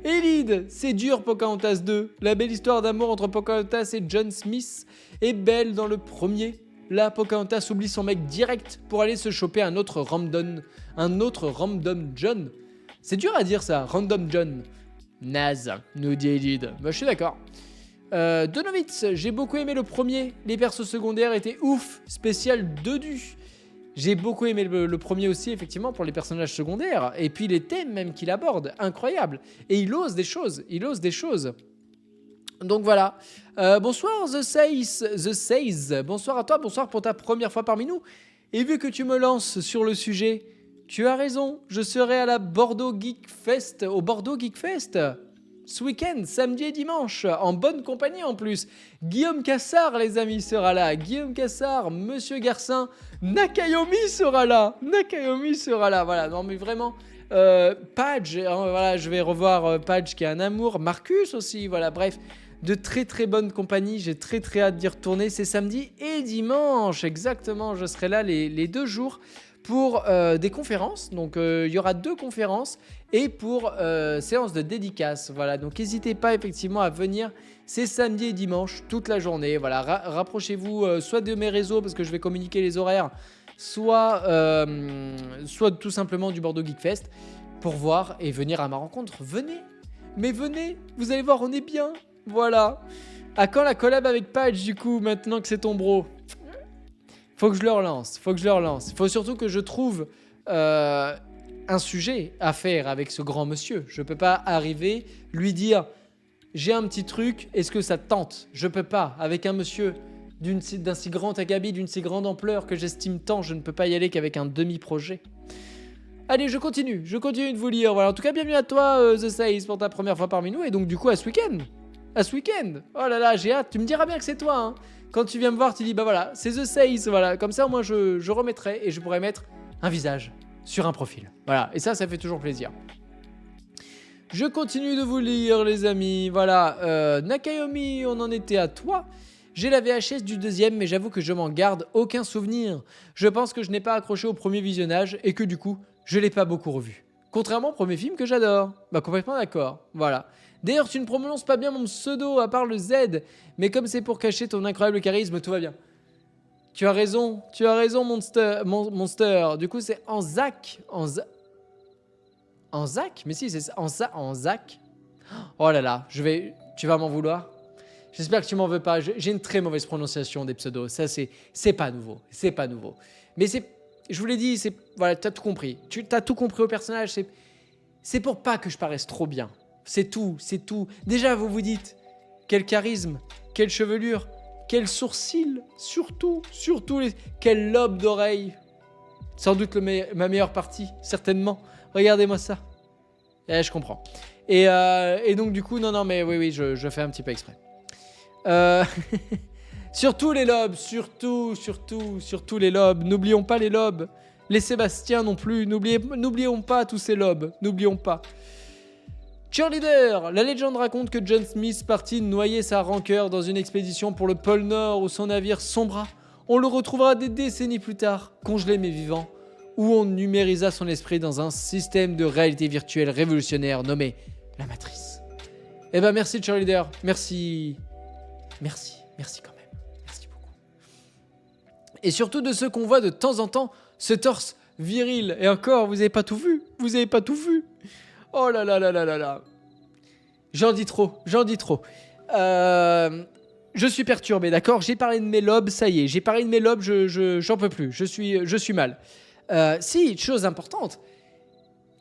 Elide, c'est dur Pocahontas 2. La belle histoire d'amour entre Pocahontas et John Smith est belle dans le premier. Là, Pocahontas oublie son mec direct pour aller se choper un autre random John. C'est dur à dire ça, random John. Naze, nous dit Elide. Bah, je suis d'accord. Donowitz, j'ai beaucoup aimé le premier. Les persos secondaires étaient ouf. Spécial Dodu. J'ai beaucoup aimé le premier aussi, effectivement, pour les personnages secondaires. Et puis les thèmes même qu'il aborde, incroyable. Et il ose des choses. Donc voilà. Bonsoir The Says. Bonsoir à toi, bonsoir pour ta première fois parmi nous. Et vu que tu me lances sur le sujet, tu as raison. Je serai à la Bordeaux Geek Fest, au Bordeaux Geek Fest, ce week-end, samedi et dimanche, en bonne compagnie en plus. Guillaume Cassard, les amis, sera là. Guillaume Cassard, Monsieur Garcin, Nakayomi sera là. Voilà, non mais vraiment, Page, hein, voilà, je vais revoir Page qui est un amour. Marcus aussi, voilà, bref. De très très bonne compagnie, j'ai très très hâte d'y retourner. C'est samedi et dimanche, exactement. Je serai là les 2 jours pour des conférences. Donc il y aura 2 conférences et pour séance de dédicace. Voilà, donc n'hésitez pas effectivement à venir. C'est samedi et dimanche toute la journée. Voilà, rapprochez-vous soit de mes réseaux parce que je vais communiquer les horaires, soit tout simplement du Bordeaux Geek Fest pour voir et venir à ma rencontre. Venez, vous allez voir, on est bien. Voilà. À quand la collab avec Page du coup, maintenant que c'est ton bro? Faut que je le relance. Faut surtout que je trouve un sujet à faire avec ce grand monsieur. Je peux pas arriver, lui dire j'ai un petit truc, est-ce que ça te tente? Je peux pas. Avec un monsieur d'un si grand acabit, d'une si grande ampleur que j'estime tant, je ne peux pas y aller qu'avec un demi-projet. Allez, je continue de vous lire. Voilà. En tout cas, bienvenue à toi, The Says, pour ta première fois parmi nous. Et donc, du coup, à ce week-end. Oh là là, j'ai hâte. Tu me diras bien que c'est toi, hein. Quand tu viens me voir, tu dis, bah voilà, c'est The Says. Voilà. Comme ça, moi, je remettrai et je pourrai mettre un visage sur un profil. Voilà. Et ça fait toujours plaisir. Je continue de vous lire, les amis. Voilà. Nakayomi, on en était à toi. J'ai la VHS du 2e, mais j'avoue que je m'en garde aucun souvenir. Je pense que je n'ai pas accroché au premier visionnage et que du coup, je l'ai pas beaucoup revu. Contrairement au premier film que j'adore. Bah complètement d'accord. Voilà. D'ailleurs, tu ne prononces pas bien mon pseudo à part le Z, mais comme c'est pour cacher ton incroyable charisme, tout va bien. Tu as raison, Monster. Du coup, c'est Anzac. Anzac? Mais si, c'est ça. Anzac. Oh là là, tu vas m'en vouloir. J'espère que tu m'en veux pas. J'ai une très mauvaise prononciation des pseudos. Ça, c'est pas nouveau. Mais je vous l'ai dit, voilà, t'as tout compris. T'as tout compris au personnage. C'est pour pas que je paraisse trop bien. C'est tout. Déjà, vous vous dites, quel charisme, quelle chevelure, quel sourcil, surtout quel lobe d'oreille. Sans doute ma meilleure partie, certainement. Regardez-moi ça. Je comprends. Et donc, du coup, non, mais oui, je fais un petit peu exprès. Surtout les lobes, surtout les lobes. N'oublions pas les lobes. Les Sébastien non plus. N'oublions pas tous ces lobes. N'oublions pas. Cheerleader. La légende raconte que John Smith partit noyer sa rancœur dans une expédition pour le pôle Nord où son navire sombra. On le retrouvera des décennies plus tard, congelé mais vivant, où on numérisa son esprit dans un système de réalité virtuelle révolutionnaire nommé la Matrice. Eh ben merci Cheerleader, merci quand même, merci beaucoup. Et surtout de ceux qu'on voit de temps en temps, ce torse viril, et encore, vous avez pas tout vu, oh là là là là là là. J'en dis trop. Je suis perturbé, d'accord. J'ai parlé de mes lobes, ça y est. J'ai parlé de mes lobes, j'en peux plus. Je suis mal. Si, chose importante.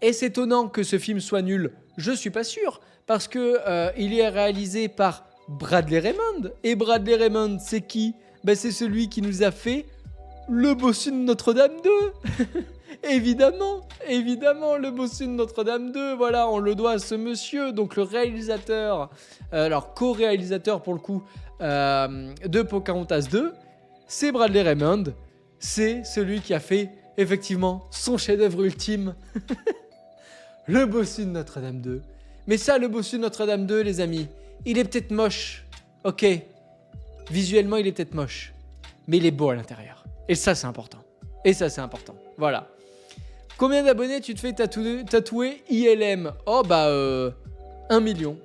Est-ce étonnant que ce film soit nul? Je suis pas sûr. Parce que il est réalisé par Bradley Raymond. Et Bradley Raymond, c'est qui? C'est celui qui nous a fait le bossu de Notre-Dame 2. Évidemment, le bossu de Notre-Dame 2, voilà, on le doit à ce monsieur, donc le réalisateur, alors co-réalisateur pour le coup, de Pocahontas 2, c'est Bradley Raymond, c'est celui qui a fait, effectivement, son chef-d'œuvre ultime, le bossu de Notre-Dame 2. Mais ça, le bossu de Notre-Dame 2, les amis, il est peut-être moche, ok, visuellement il est peut-être moche, mais il est beau à l'intérieur, et ça c'est important, voilà. Combien d'abonnés tu te fais tatouer ILM? Oh 1 million.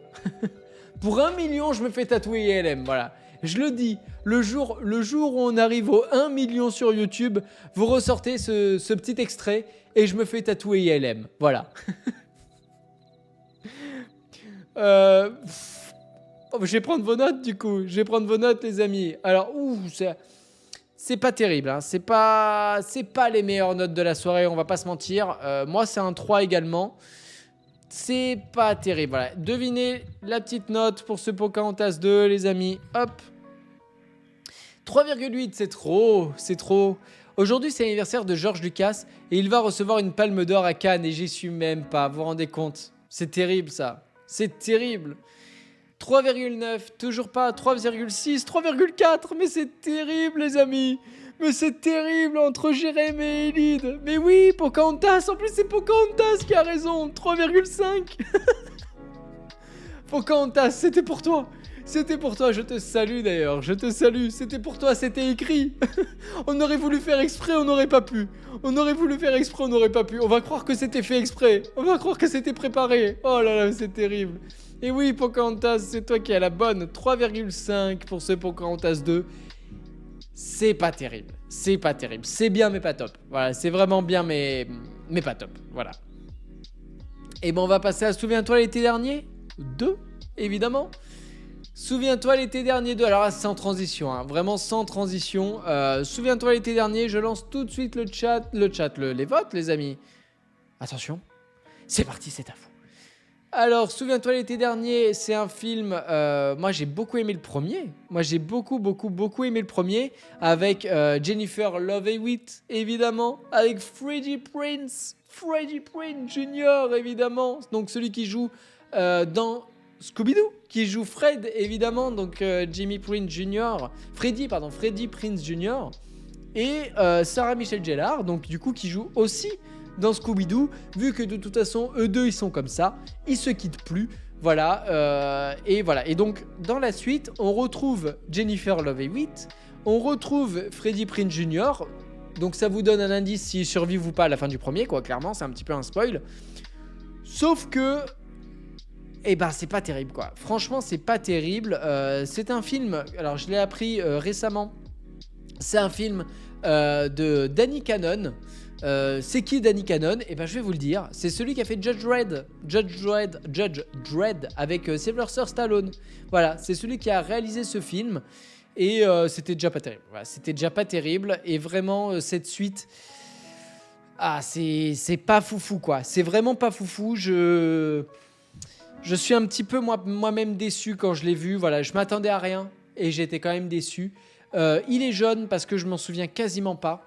Pour 1 million, je me fais tatouer ILM, voilà. Je le dis, le jour où on arrive au 1 million sur YouTube, vous ressortez ce petit extrait et je me fais tatouer ILM, voilà. Je vais prendre vos notes du coup, les amis. Alors, c'est pas terrible, hein. C'est pas les meilleures notes de la soirée, on va pas se mentir. Moi, c'est un 3 également. C'est pas terrible, voilà. Devinez la petite note pour ce Pocahontas 2, les amis. Hop. 3,8, c'est trop. Aujourd'hui, c'est l'anniversaire de George Lucas et il va recevoir une palme d'or à Cannes et j'y suis même pas. Vous vous rendez compte? C'est terrible, ça. C'est terrible. 3,9, toujours pas, 3,6, 3,4, mais c'est terrible les amis, mais c'est terrible entre Jérémy et Elide, mais oui, Pocahontas, en plus c'est Pocahontas qui a raison, 3,5. Pocahontas, c'était pour toi, je te salue d'ailleurs, c'était pour toi, c'était écrit. On aurait voulu faire exprès, on n'aurait pas pu, on va croire que c'était fait exprès, on va croire que c'était préparé, oh là là, c'est terrible. Et oui, Pocahontas, c'est toi qui as la bonne. 3,5 pour ce Pocahontas 2. C'est pas terrible. C'est bien, mais pas top. Voilà, c'est vraiment bien, mais pas top. Voilà. Et on va passer à Souviens-toi l'été dernier 2, évidemment. Souviens-toi l'été dernier 2. Alors là, sans transition, hein, vraiment sans transition. Souviens-toi l'été dernier, je lance tout de suite les votes, les amis. Attention, c'est parti, c'est à vous. Alors, Souviens-toi l'été dernier, c'est un film, moi j'ai beaucoup aimé le premier. Moi j'ai beaucoup aimé le premier avec Jennifer Love Hewitt, évidemment, avec Freddie Prinze Jr., évidemment, donc celui qui joue dans Scooby-Doo, qui joue Fred, évidemment, donc Freddie Prinze Jr. et Sarah Michelle Gellar, donc du coup qui joue aussi dans Scooby-Doo, vu que de toute façon eux deux ils sont comme ça, ils se quittent plus, voilà, et voilà. Et donc dans la suite on retrouve Jennifer Love Hewitt, on retrouve Freddie Prinze Jr. Donc ça vous donne un indice s'ils survivent ou pas à la fin du premier, quoi, clairement c'est un petit peu un spoil. Sauf que c'est pas terrible, quoi. Franchement c'est pas terrible. C'est un film, alors je l'ai appris récemment, c'est un film de Danny Cannon. C'est qui Danny Cannon? Je vais vous le dire, c'est celui qui a fait Judge Dredd avec Sylvester Stallone. Voilà, c'est celui qui a réalisé ce film et c'était déjà pas terrible. Voilà, c'était déjà pas terrible et vraiment cette suite, c'est pas foufou, quoi. C'est vraiment pas foufou. Je suis un petit peu moi-même déçu quand je l'ai vu. Voilà, je m'attendais à rien et j'étais quand même déçu. Il est jaune parce que je m'en souviens quasiment pas.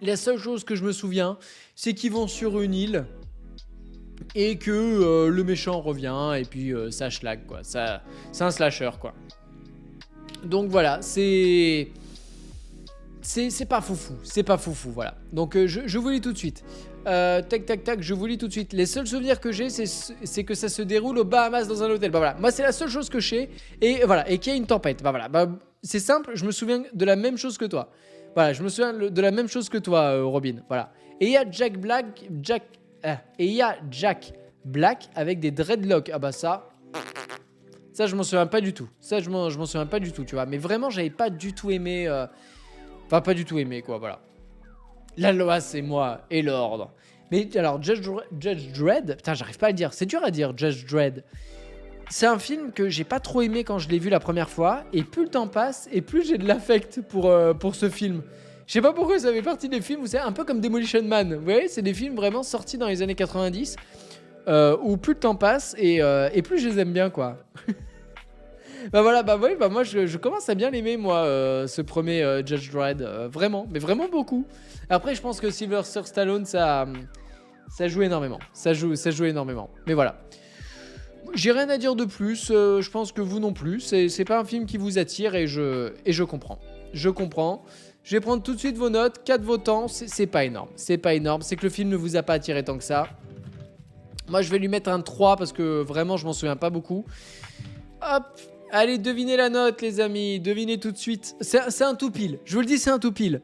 La seule chose que je me souviens, c'est qu'ils vont sur une île et que le méchant revient et puis ça schlag, quoi. C'est un slasher, quoi. Donc voilà, c'est pas foufou, voilà. Donc je vous lis tout de suite. Tac, je vous lis tout de suite. Les seuls souvenirs que j'ai, c'est que ça se déroule aux Bahamas dans un hôtel. Voilà, moi c'est la seule chose que je sais et voilà, et qu'il y a une tempête. C'est simple, je me souviens de la même chose que toi. Voilà, je me souviens de la même chose que toi, Robin. Voilà. Et il y a Jack Black avec des dreadlocks. Ah bah ça je m'en souviens pas du tout. Je m'en souviens pas du tout, tu vois. Mais vraiment, j'avais pas du tout aimé. Enfin, pas du tout aimé, quoi, voilà. La loi, c'est moi et l'ordre. Mais alors, Judge Dredd, putain, j'arrive pas à le dire. C'est dur à dire, Judge Dredd. C'est un film que j'ai pas trop aimé quand je l'ai vu la première fois. Et plus le temps passe, et plus j'ai de l'affect pour ce film. Je sais pas pourquoi ça fait partie des films où c'est un peu comme Demolition Man. Vous voyez, c'est des films vraiment sortis dans les années 90. Où plus le temps passe et plus je les aime bien, quoi. Moi je commence à bien l'aimer, moi, ce premier Judge Dredd, vraiment, mais vraiment beaucoup. Après, je pense que Sylvester Stallone, ça joue énormément. Ça joue énormément. Mais voilà. J'ai rien à dire de plus, je pense que vous non plus. C'est pas un film qui vous attire et je comprends. Je comprends. Je vais prendre tout de suite vos notes, 4 votants, c'est pas énorme. C'est pas énorme, c'est que le film ne vous a pas attiré tant que ça. Moi, je vais lui mettre un 3 parce que vraiment, je m'en souviens pas beaucoup. Hop, allez, devinez la note, les amis. Devinez tout de suite. C'est un tout pile. Je vous le dis, c'est un tout pile.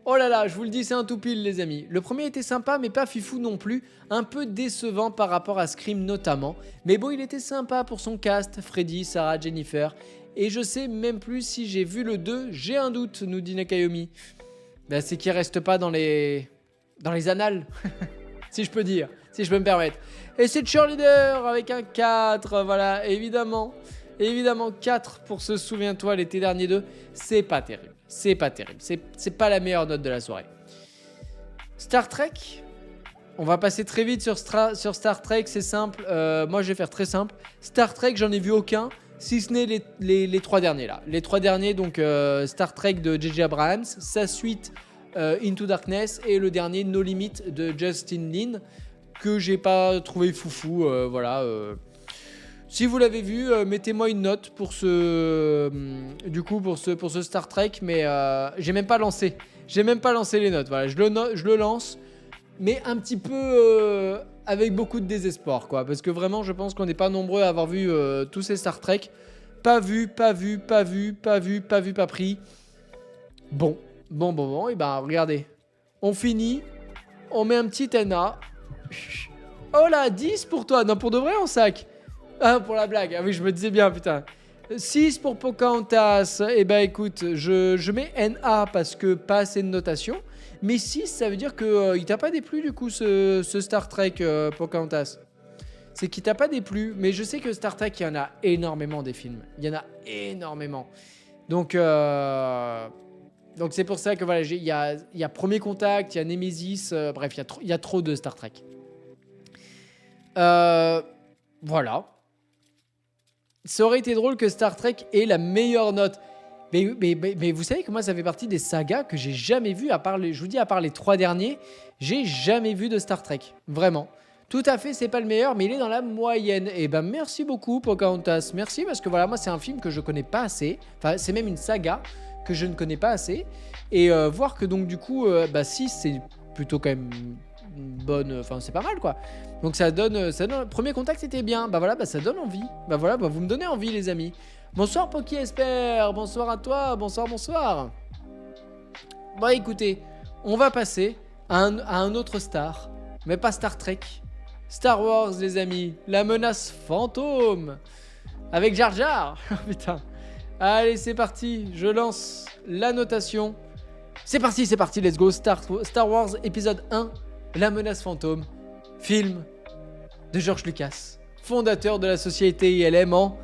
Oh là là, je vous le dis, c'est un tout pile, les amis. Le premier était sympa, mais pas fifou non plus. Un peu décevant par rapport à Scream notamment. Mais bon, il était sympa pour son cast. Freddy, Sarah, Jennifer. Et je sais même plus si j'ai vu le 2. J'ai un doute, nous dit Nakayomi. Ben, c'est qu'il reste pas dans les annales. Si je peux dire. Si je peux me permettre. Et c'est Cheerleader avec un 4, voilà, évidemment. Évidemment, 4 pour ce Souviens-toi l'été dernier 2. C'est pas terrible. C'est pas terrible. C'est pas la meilleure note de la soirée. Star Trek. On va passer très vite sur Star Trek, c'est simple. Moi, je vais faire très simple. Star Trek, j'en ai vu aucun, si ce n'est les 3 derniers là. Les 3 derniers, donc Star Trek de J.J. Abrams, sa suite Into Darkness et le dernier No Limit de Justin Lin, que j'ai pas trouvé foufou, voilà. Si vous l'avez vu, mettez-moi une note pour ce Star Trek, mais j'ai même pas lancé les notes. Voilà, je le lance, mais un petit peu avec beaucoup de désespoir, quoi, parce que vraiment, je pense qu'on n'est pas nombreux à avoir vu tous ces Star Trek. Pas pris. Bon, et ben regardez, on finit, on met un petit NA. Oh là, 10 pour toi. Non, pour de vrai, en sac. Ah, pour la blague. Ah oui, je me disais bien, putain. 6 pour Pocahontas. Eh ben, écoute, je mets NA parce que pas assez de notation. Mais 6, ça veut dire que il t'a pas déplu, du coup, ce Star Trek Pocahontas. C'est qu'il t'a pas déplu. Mais je sais que Star Trek, il y en a énormément des films. Il y en a énormément. Donc c'est pour ça que voilà, il y a Premier Contact, il y a Nemesis. Bref, il y a trop de Star Trek. Voilà. Ça aurait été drôle que Star Trek ait la meilleure note. Mais vous savez que moi, ça fait partie des sagas que j'ai jamais vues, à part les 3 derniers, j'ai jamais vu de Star Trek. Vraiment. Tout à fait, c'est pas le meilleur, mais il est dans la moyenne. Et ben, merci beaucoup, Pocahontas. Merci, parce que voilà, moi, c'est un film que je connais pas assez. Enfin, c'est même une saga que je ne connais pas assez. Et voir que donc, du coup, 6, c'est plutôt quand même bonne. Enfin, c'est pas mal, quoi. Donc, ça donne. Premier Contact, c'était bien. Bah voilà, ça donne envie. Bah voilà, vous me donnez envie, les amis. Bonsoir, Poki Esper. Bonsoir à toi. Bonsoir. Bon, écoutez, on va passer à un autre star. Mais pas Star Trek. Star Wars, les amis. La menace fantôme. Avec Jar Jar. Putain. Allez, c'est parti. Je lance la notation. C'est parti, let's go. Star Wars épisode 1. La menace fantôme. Film de George Lucas, fondateur de la société ILM en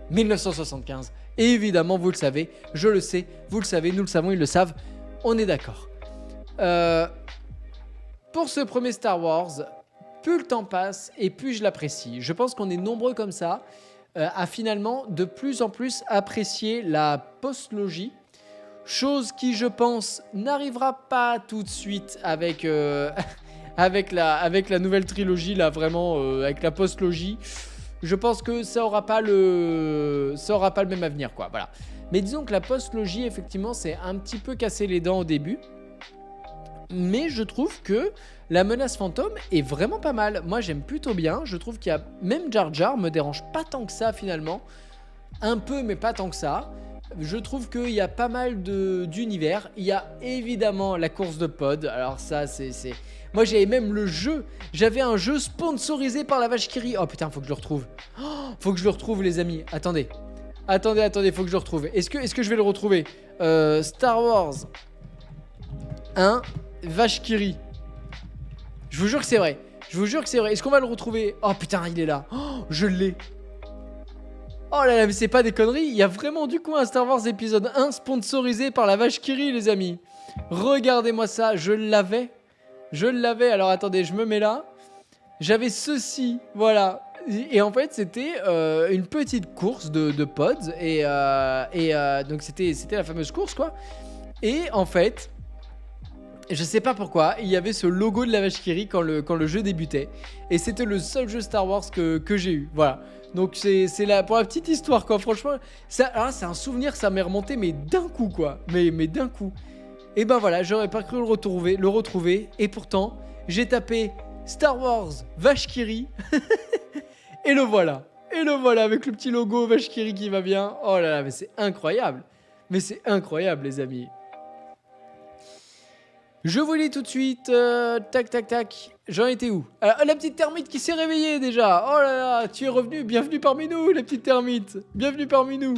1975. Et évidemment, vous le savez, je le sais, vous le savez, nous le savons, ils le savent. On est d'accord. Pour ce premier Star Wars, plus le temps passe et plus je l'apprécie. Je pense qu'on est nombreux comme ça à finalement de plus en plus apprécier la postlogie. Chose qui, je pense, n'arrivera pas tout de suite avec la nouvelle trilogie, là, vraiment, avec la postlogie. Je pense que ça aura pas le même avenir, quoi. Voilà. Mais disons que la postlogie, effectivement, c'est un petit peu cassé les dents au début. Mais je trouve que la menace fantôme est vraiment pas mal. Moi, j'aime plutôt bien. Je trouve qu'il y a... Même Jar Jar me dérange pas tant que ça, finalement. Un peu, mais pas tant que ça. je trouve qu'il y a pas mal d'univers. Il y a évidemment la course de pod. Alors ça, c'est... Moi, j'avais même le jeu. J'avais un jeu sponsorisé par la vache qui rit. Oh putain, faut que je le retrouve. Faut que je le retrouve, les amis. Attendez, faut que je le retrouve. Est-ce que je vais le retrouver? Star Wars 1, vache qui rit. Je vous jure que c'est vrai. Est-ce qu'on va le retrouver? Oh putain, il est là. Oh, je l'ai. Oh là là, mais c'est pas des conneries. Il y a vraiment du coup un Star Wars épisode 1 sponsorisé par la vache qui rit, les amis. Regardez-moi ça, je l'avais. Alors attendez, je me mets là. J'avais ceci, voilà. Et en fait, c'était une petite course de pods. Et donc, c'était la fameuse course, quoi. Et en fait, je sais pas pourquoi, il y avait ce logo de la vache qui rit quand le jeu débutait. Et c'était le seul jeu Star Wars que j'ai eu. Voilà. Donc, c'est pour la petite histoire, quoi. Franchement, c'est un souvenir, ça m'est remonté, mais d'un coup, quoi. Mais d'un coup. Et ben voilà, j'aurais pas cru le retrouver. Et pourtant, j'ai tapé Star Wars vache qui rit. Et le voilà avec le petit logo vache qui rit qui va bien. Oh là là, mais c'est incroyable, les amis. Je vous lis tout de suite. Tac. J'en étais où? La petite termite qui s'est réveillée déjà. Oh là là, tu es revenu. Bienvenue parmi nous, la petite termite. Bienvenue parmi nous.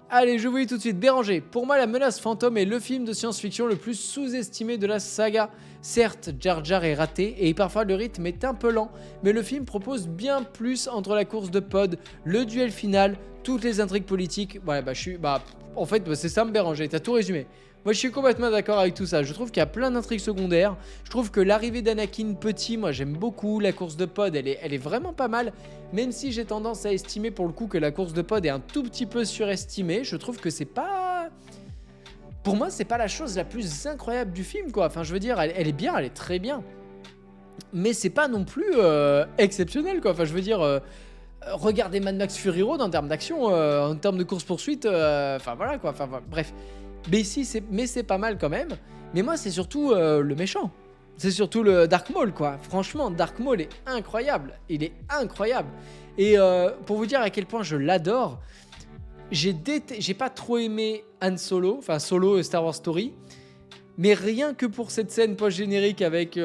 Allez, je vous lis tout de suite. Béranger. Pour moi, La Menace Fantôme est le film de science-fiction le plus sous-estimé de la saga. Certes, Jar Jar est raté et parfois le rythme est un peu lent, mais le film propose bien plus entre la course de pod, le duel final, toutes les intrigues politiques. Ouais, en fait, c'est ça, Béranger. T'as tout résumé. Moi, je suis complètement d'accord avec tout ça. Je trouve qu'il y a plein d'intrigues secondaires. Je trouve que l'arrivée d'Anakin petit, moi, j'aime beaucoup. La course de pod, elle est vraiment pas mal. Même si j'ai tendance à estimer pour le coup que la course de pod est un tout petit peu surestimée, je trouve que c'est pas... Pour moi, c'est pas la chose la plus incroyable du film, quoi. Enfin, je veux dire, elle est bien, elle est très bien. Mais c'est pas non plus exceptionnel, quoi. Enfin, je veux dire... regardez Mad Max Fury Road en termes d'action, en termes de course-poursuite, enfin voilà quoi, bref. Mais c'est pas mal quand même. Mais moi, c'est surtout le méchant. C'est surtout le Dark Maul, quoi. Franchement, Dark Maul est incroyable. Il est incroyable. Et pour vous dire à quel point je l'adore, j'ai pas trop aimé Han Solo, enfin Solo Star Wars Story. Mais rien que pour cette scène post-générique avec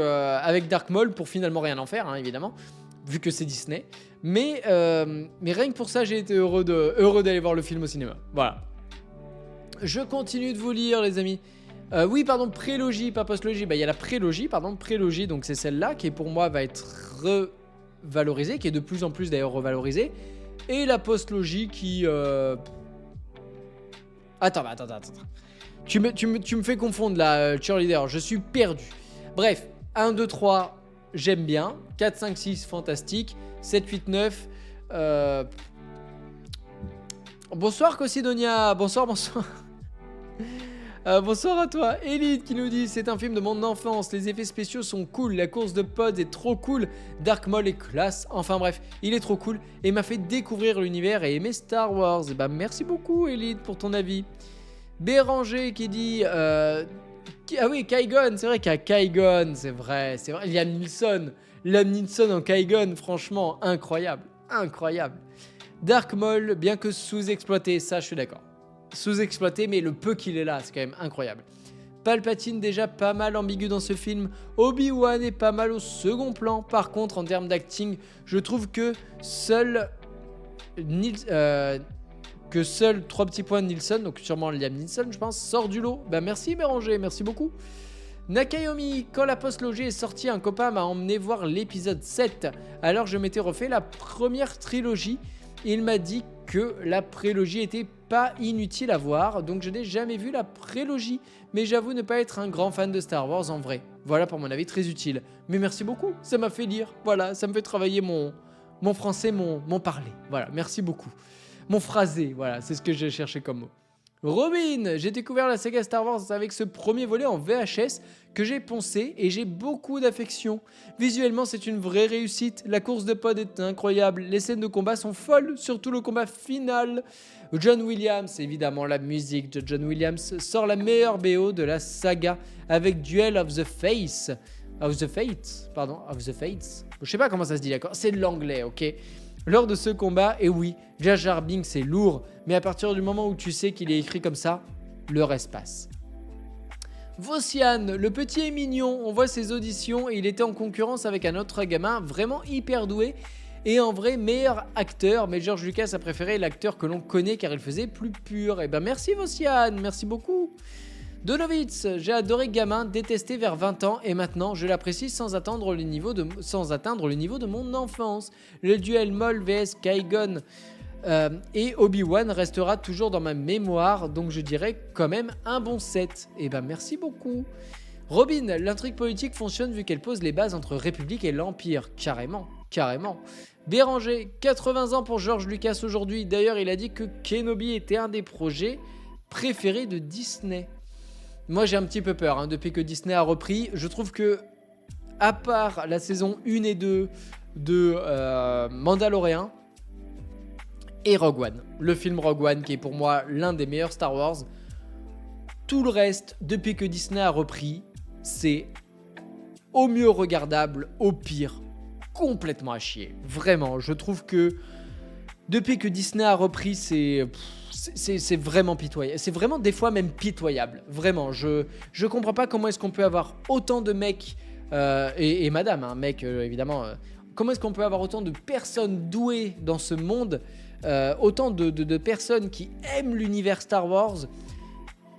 Dark Maul, pour finalement rien en faire, hein, évidemment, vu que c'est Disney. Mais rien que pour ça, j'ai été heureux d'aller voir le film au cinéma. Voilà. Je continue de vous lire, les amis. Oui, pardon, prélogie, pas postlogie. Il y a la prélogie, donc c'est celle-là qui, pour moi, va être revalorisée, qui est de plus en plus d'ailleurs revalorisée. Et la postlogie qui... Attends. Tu me fais confondre, là, cheerleader. Je suis perdu. Bref, 1, 2, 3, j'aime bien. 4, 5, 6, fantastique. 7, 8, 9... Bonsoir Cosidonia, bonsoir. Bonsoir à toi. Elite qui nous dit: c'est un film de mon enfance, les effets spéciaux sont cool, la course de pods est trop cool, Dark Maul est classe, enfin bref, il est trop cool et m'a fait découvrir l'univers et aimer Star Wars. Et merci beaucoup Elite pour ton avis. Béranger qui dit ah oui, Qui-Gon, c'est vrai qu'il y a Qui-Gon, c'est vrai. Liam Neeson en Qui-Gon, franchement incroyable. Dark Maul, bien que sous-exploité, ça je suis d'accord. Sous-exploité, mais le peu qu'il est là, c'est quand même incroyable. Palpatine déjà pas mal ambigu dans ce film. Obi-Wan est pas mal au second plan. Par contre, en termes d'acting, je trouve que seul 3 petits points de Nielsen, donc sûrement Liam Neeson, je pense, sort du lot. Merci Béranger, merci beaucoup. Nakayomi, quand la postlogie est sortie, un copain m'a emmené voir l'épisode 7. Alors je m'étais refait la première trilogie. Il m'a dit que la prélogie était pas inutile à voir, donc je n'ai jamais vu la prélogie, mais j'avoue ne pas être un grand fan de Star Wars en vrai. Voilà pour mon avis très utile. Mais merci beaucoup, ça m'a fait lire, voilà, ça me fait travailler mon français, mon parler. Voilà, merci beaucoup. Mon phrasé, voilà, c'est ce que j'ai cherché comme mot. Robin, j'ai découvert la saga Star Wars avec ce premier volet en VHS que j'ai poncé et j'ai beaucoup d'affection. Visuellement, c'est une vraie réussite. La course de pod est incroyable. Les scènes de combat sont folles, surtout le combat final. John Williams, évidemment, la musique de John Williams sort la meilleure BO de la saga avec Duel of the Fates. Je sais pas comment ça se dit, d'accord. C'est de l'anglais, ok. lors de ce combat. Et oui, Jar Jar Binks c'est lourd, mais à partir du moment où tu sais qu'il est écrit comme ça, le reste passe. Vossian, le petit est mignon, on voit ses auditions et il était en concurrence avec un autre gamin vraiment hyper doué et en vrai meilleur acteur, mais George Lucas a préféré l'acteur que l'on connaît car il faisait plus pur. Et ben merci Vossian, merci beaucoup. Donovitz, j'ai adoré gamin, détesté vers 20 ans et maintenant je l'apprécie sans atteindre le niveau de mon enfance. Le duel Maul vs Qui-Gon et Obi-Wan restera toujours dans ma mémoire, donc je dirais quand même un bon 7. Et ben merci beaucoup. Robin, l'intrigue politique fonctionne vu qu'elle pose les bases entre République et l'Empire. Carrément. Béranger, 80 ans pour George Lucas aujourd'hui. D'ailleurs, il a dit que Kenobi était un des projets préférés de Disney. Moi, j'ai un petit peu peur depuis que Disney a repris. Je trouve que, à part la saison 1 et 2 de Mandalorian et Rogue One, le film Rogue One qui est pour moi l'un des meilleurs Star Wars, tout le reste, depuis que Disney a repris, c'est au mieux regardable, au pire complètement à chier. Vraiment, je trouve que depuis que Disney a repris, c'est vraiment pitoyable. C'est vraiment des fois même pitoyable. Vraiment, je comprends pas comment est-ce qu'on peut avoir autant de mecs et madame, mec évidemment. Comment est-ce qu'on peut avoir autant de personnes douées dans ce monde, autant de personnes qui aiment l'univers Star Wars,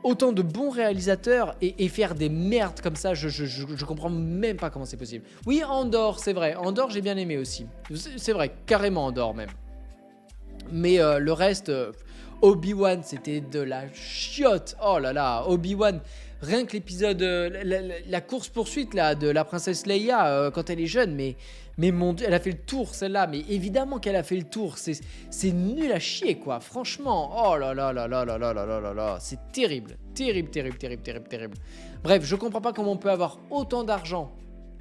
autant de bons réalisateurs et faire des merdes comme ça, je comprends même pas comment c'est possible. Oui, Andor, c'est vrai. Andor, j'ai bien aimé aussi. C'est vrai, carrément Andor même. Mais le reste, Obi-Wan, c'était de la chiotte. Oh là là, Obi-Wan. Rien que l'épisode, la course-poursuite là, de la princesse Leia quand elle est jeune, mais mon Dieu, elle a fait le tour celle-là, mais évidemment qu'elle a fait le tour, c'est nul à chier quoi, franchement, oh là là là là là là là là là là, c'est terrible. Bref, je comprends pas comment on peut avoir autant d'argent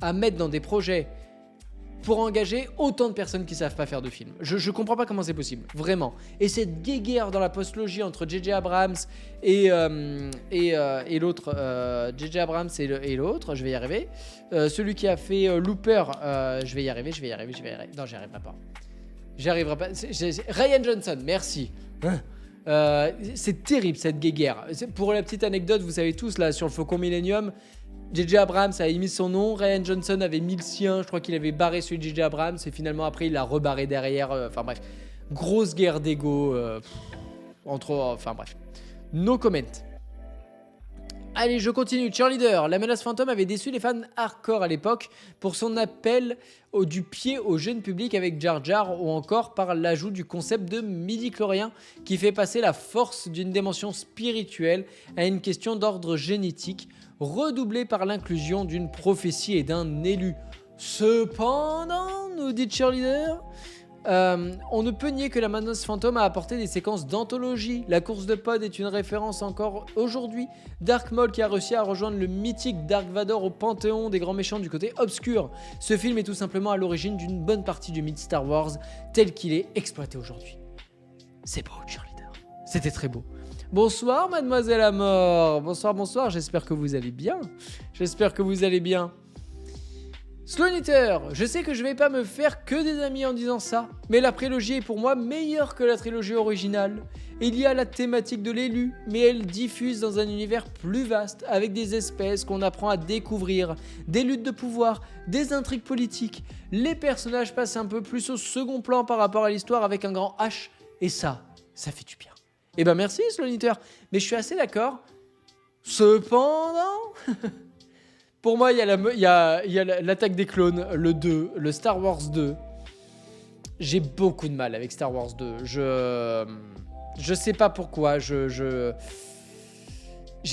à mettre dans des projets pour engager autant de personnes qui savent pas faire de films. Je comprends pas comment c'est possible, vraiment. Et cette guéguerre dans la postlogie entre J.J. Abrams et l'autre, J.J. Abrams et l'autre, je vais y arriver. Celui qui a fait Looper, je vais y arriver. Non, j'y arriverai pas. Rian Johnson, merci. C'est terrible cette guéguerre. Pour la petite anecdote, vous savez tous là sur le Faucon Millennium, J.J. Abrams avait mis son nom, Rian Johnson avait mis le sien, je crois qu'il avait barré celui de J.J. Abrams et finalement après il l'a rebarré derrière, enfin bref, grosse guerre d'ego enfin bref, no comment. Allez, je continue. Cheerleader, la menace fantôme avait déçu les fans hardcore à l'époque pour son appel du pied au jeune public avec Jar Jar ou encore par l'ajout du concept de midi-chlorien qui fait passer la force d'une dimension spirituelle à une question d'ordre génétique, redoublée par l'inclusion d'une prophétie et d'un élu. Cependant, nous dit Cheerleader, on ne peut nier que la menace fantôme a apporté des séquences d'anthologie. La course de pod est une référence encore aujourd'hui. Dark Maul qui a réussi à rejoindre le mythique Dark Vador au panthéon des grands méchants du côté obscur. Ce film est tout simplement à l'origine d'une bonne partie du mythe Star Wars tel qu'il est exploité aujourd'hui. C'est beau, Cheerleader. C'était très beau. Bonsoir, mademoiselle Amor. Bonsoir, j'espère que vous allez bien. Sloan Eater, je sais que je vais pas me faire que des amis en disant ça, mais la prélogie est pour moi meilleure que la trilogie originale. Il y a la thématique de l'élu, mais elle diffuse dans un univers plus vaste, avec des espèces qu'on apprend à découvrir, des luttes de pouvoir, des intrigues politiques. Les personnages passent un peu plus au second plan par rapport à l'histoire avec un grand H, et ça fait du bien. Eh ben merci Sloan Eater, mais je suis assez d'accord. Cependant... Pour moi, il y a l'attaque des clones, le 2, le Star Wars 2. J'ai beaucoup de mal avec Star Wars 2. Je sais pas pourquoi. J'ai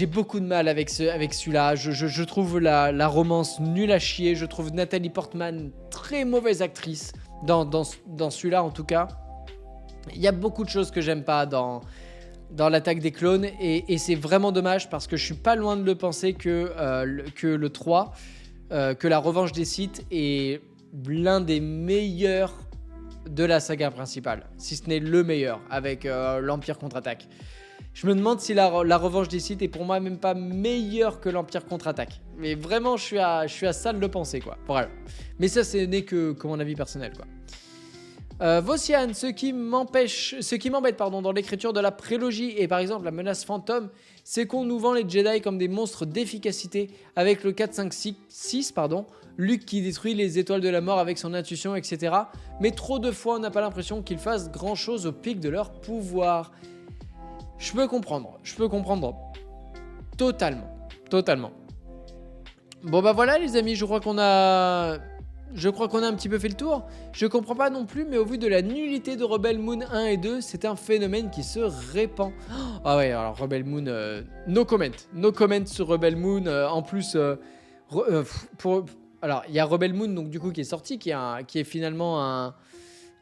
beaucoup de mal avec celui-là. Je trouve la romance nulle à chier. Je trouve Nathalie Portman très mauvaise actrice dans celui-là en tout cas. Il y a beaucoup de choses que j'aime pas dans l'attaque des clones et c'est vraiment dommage parce que je suis pas loin de le penser que le 3, que la revanche des Sith est l'un des meilleurs de la saga principale, si ce n'est le meilleur avec l'Empire contre-attaque. Je me demande si la revanche des Sith est pour moi même pas meilleure que l'Empire contre-attaque. Mais vraiment, je suis à ça de le penser quoi. Voilà. Mais ça, ce n'est que mon avis personnel quoi. Vossian, ce qui m'embête dans l'écriture de la prélogie et par exemple la menace fantôme, c'est qu'on nous vend les Jedi comme des monstres d'efficacité avec le 4, 5, 6, Luke qui détruit les étoiles de la mort avec son intuition, etc. Mais trop de fois, on n'a pas l'impression qu'ils fassent grand chose au pic de leur pouvoir. Je peux comprendre totalement. Bon bah voilà les amis, je crois qu'on a un petit peu fait le tour. Je comprends pas non plus, mais au vu de la nullité de Rebel Moon 1 et 2, c'est un phénomène qui se répand. Ah ouais, alors Rebel Moon, no comment sur Rebel Moon. En plus, alors il y a Rebel Moon donc du coup qui est sorti, qui est finalement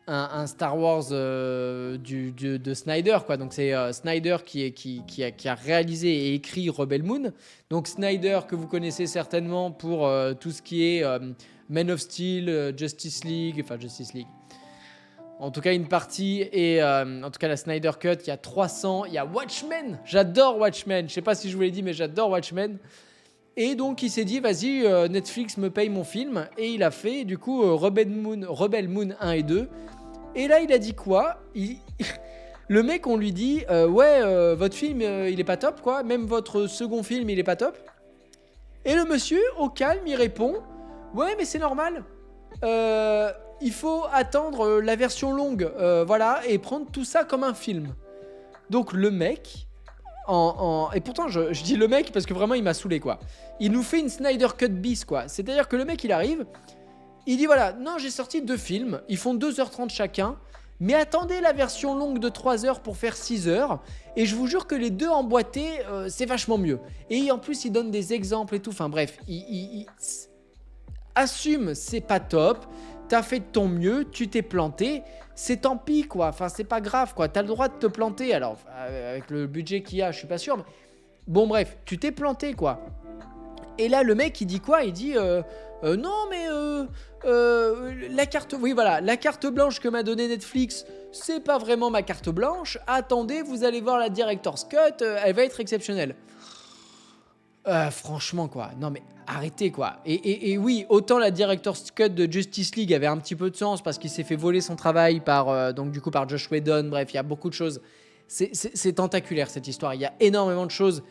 un Star Wars de Snyder, quoi. Donc c'est Snyder qui a réalisé et écrit Rebel Moon. Donc Snyder que vous connaissez certainement pour tout ce qui est Man of Steel, Justice League. En tout cas une partie et en tout cas la Snyder Cut, il y a 300, il y a Watchmen. J'adore Watchmen. Je sais pas si je vous l'ai dit, mais j'adore Watchmen. Et donc il s'est dit vas-y, Netflix me paye mon film, et il a fait du coup Rebel Moon 1 et 2. Et là il a dit quoi? Le mec, on lui dit votre film il est pas top, quoi, même votre second film il est pas top. Et le monsieur au calme il répond ouais mais c'est normal, il faut attendre la version longue, voilà, et prendre tout ça comme un film. Donc le mec et pourtant je dis le mec parce que vraiment il m'a saoulé, quoi. Il nous fait une Snyder Cut bis, quoi. C'est-à-dire que le mec il arrive, il dit voilà, non j'ai sorti 2 films, ils font 2h30 chacun, mais attendez la version longue de 3h pour faire 6h, et je vous jure que les 2 emboîtés c'est vachement mieux. Et en plus il donne des exemples et tout, enfin bref, il assume, c'est pas top, t'as fait de ton mieux, tu t'es planté, c'est tant pis, quoi, enfin c'est pas grave, quoi, t'as le droit de te planter, alors avec le budget qu'il y a je suis pas sûr, mais bon bref, tu t'es planté, quoi. Et là le mec il dit quoi? Il dit non mais la carte, oui voilà, la carte blanche que m'a donnée Netflix, c'est pas vraiment ma carte blanche, attendez, vous allez voir la Director's Cut, elle va être exceptionnelle. Franchement, quoi, non mais arrêtez, quoi. Et oui, autant la Director's Cut de Justice League avait un petit peu de sens parce qu'il s'est fait voler son travail par Josh Whedon. Bref, il y a beaucoup de choses. C'est tentaculaire cette histoire. Il y a énormément de choses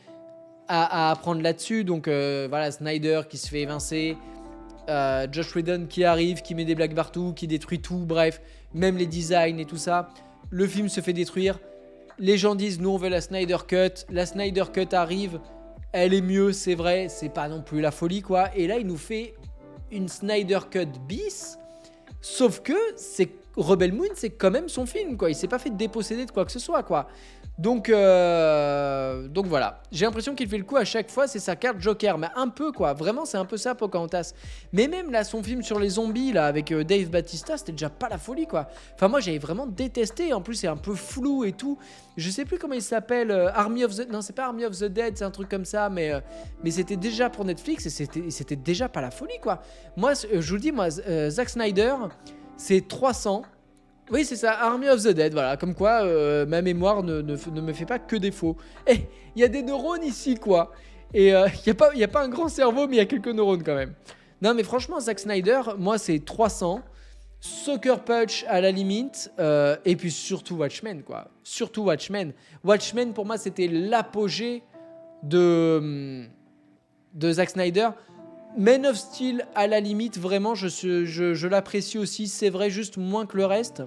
à apprendre là-dessus. Donc voilà, Snyder qui se fait évincer, Josh Whedon qui arrive, qui met des blagues partout, qui détruit tout. Bref, même les designs et tout ça. Le film se fait détruire. Les gens disent nous on veut la Snyder Cut. La Snyder Cut arrive. Elle est mieux, c'est vrai, c'est pas non plus la folie, quoi. Et là, il nous fait une Snyder Cut bis. Sauf que Rebel Moon, c'est quand même son film, quoi. Il s'est pas fait déposséder de quoi que ce soit, quoi. Donc voilà. J'ai l'impression qu'il fait le coup à chaque fois, c'est sa carte Joker. Mais un peu, quoi. Vraiment, c'est un peu ça, Pocahontas. Mais même là, son film sur les zombies, là, avec Dave Bautista, c'était déjà pas la folie, quoi. Enfin, moi, j'avais vraiment détesté. En plus, c'est un peu flou et tout. Je sais plus comment il s'appelle. Non, c'est pas Army of the Dead, c'est un truc comme ça. Mais c'était déjà pour Netflix et c'était déjà pas la folie, quoi. Moi, je vous le dis, moi, Zack Snyder, c'est 300. Oui, c'est ça, Army of the Dead, voilà. Comme quoi, ma mémoire ne me fait pas que défaut. Eh, il y a des neurones ici, quoi. Et il n'y a pas un grand cerveau, mais il y a quelques neurones quand même. Non, mais franchement, Zack Snyder, moi, c'est 300. Sucker Punch à la limite. Et puis surtout Watchmen, quoi. Surtout Watchmen. Watchmen, pour moi, c'était l'apogée de Zack Snyder. Man of Steel, à la limite, vraiment, je l'apprécie aussi. C'est vrai, juste moins que le reste.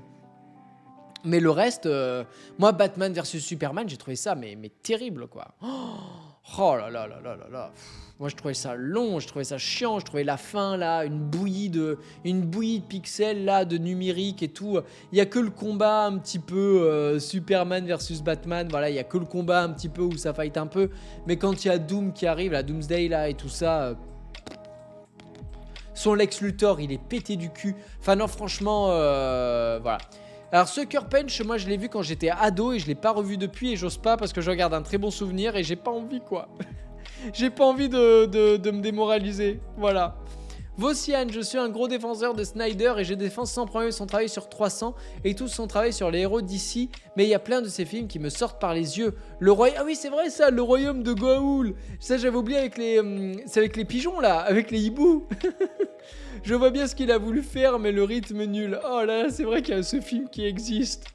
Mais le reste, moi, Batman vs Superman, j'ai trouvé ça mais terrible, quoi. Oh là là là là là là. Moi, je trouvais ça long, je trouvais ça chiant, je trouvais la fin, là, une bouillie de pixels, là, de numérique et tout. Il y a que le combat un petit peu Superman versus Batman, voilà, il y a que le combat un petit peu où ça fight un peu. Mais quand il y a Doom qui arrive, la Doomsday, là, et tout ça... son Lex Luthor, il est pété du cul. Enfin non, franchement, voilà. Alors Sucker Punch, moi je l'ai vu quand j'étais ado et je l'ai pas revu depuis et j'ose pas parce que je regarde un très bon souvenir et j'ai pas envie, quoi. J'ai pas envie de me démoraliser, voilà. Vossian, je suis un gros défenseur de Snyder et je défends sans problème son travail sur 300 et tout son travail sur les héros d'ici, mais il y a plein de ces films qui me sortent par les yeux. Ah oui, c'est vrai ça, le royaume de Goa'uld. Ça, j'avais oublié c'est avec les pigeons là, avec les hiboux. Je vois bien ce qu'il a voulu faire, mais le rythme nul. Oh là là, c'est vrai qu'il y a ce film qui existe.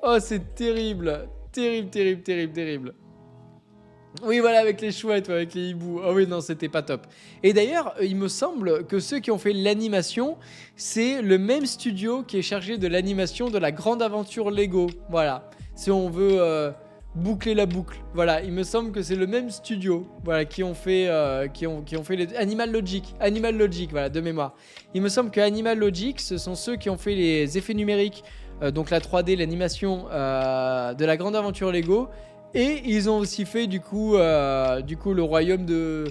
Oh, c'est terrible. Terrible, terrible, terrible, terrible. Oui, voilà, avec les chouettes, ouais, avec les hiboux. Oh oui, non, c'était pas top. Et d'ailleurs, il me semble que ceux qui ont fait l'animation, c'est le même studio qui est chargé de l'animation de la grande aventure Lego. Voilà, si on veut boucler la boucle. Voilà, il me semble que c'est le même studio, voilà, qui ont fait les Animal Logic, voilà, de mémoire. Il me semble que Animal Logic, ce sont ceux qui ont fait les effets numériques, donc la 3D, l'animation de la grande aventure Lego. Et ils ont aussi fait du coup le royaume de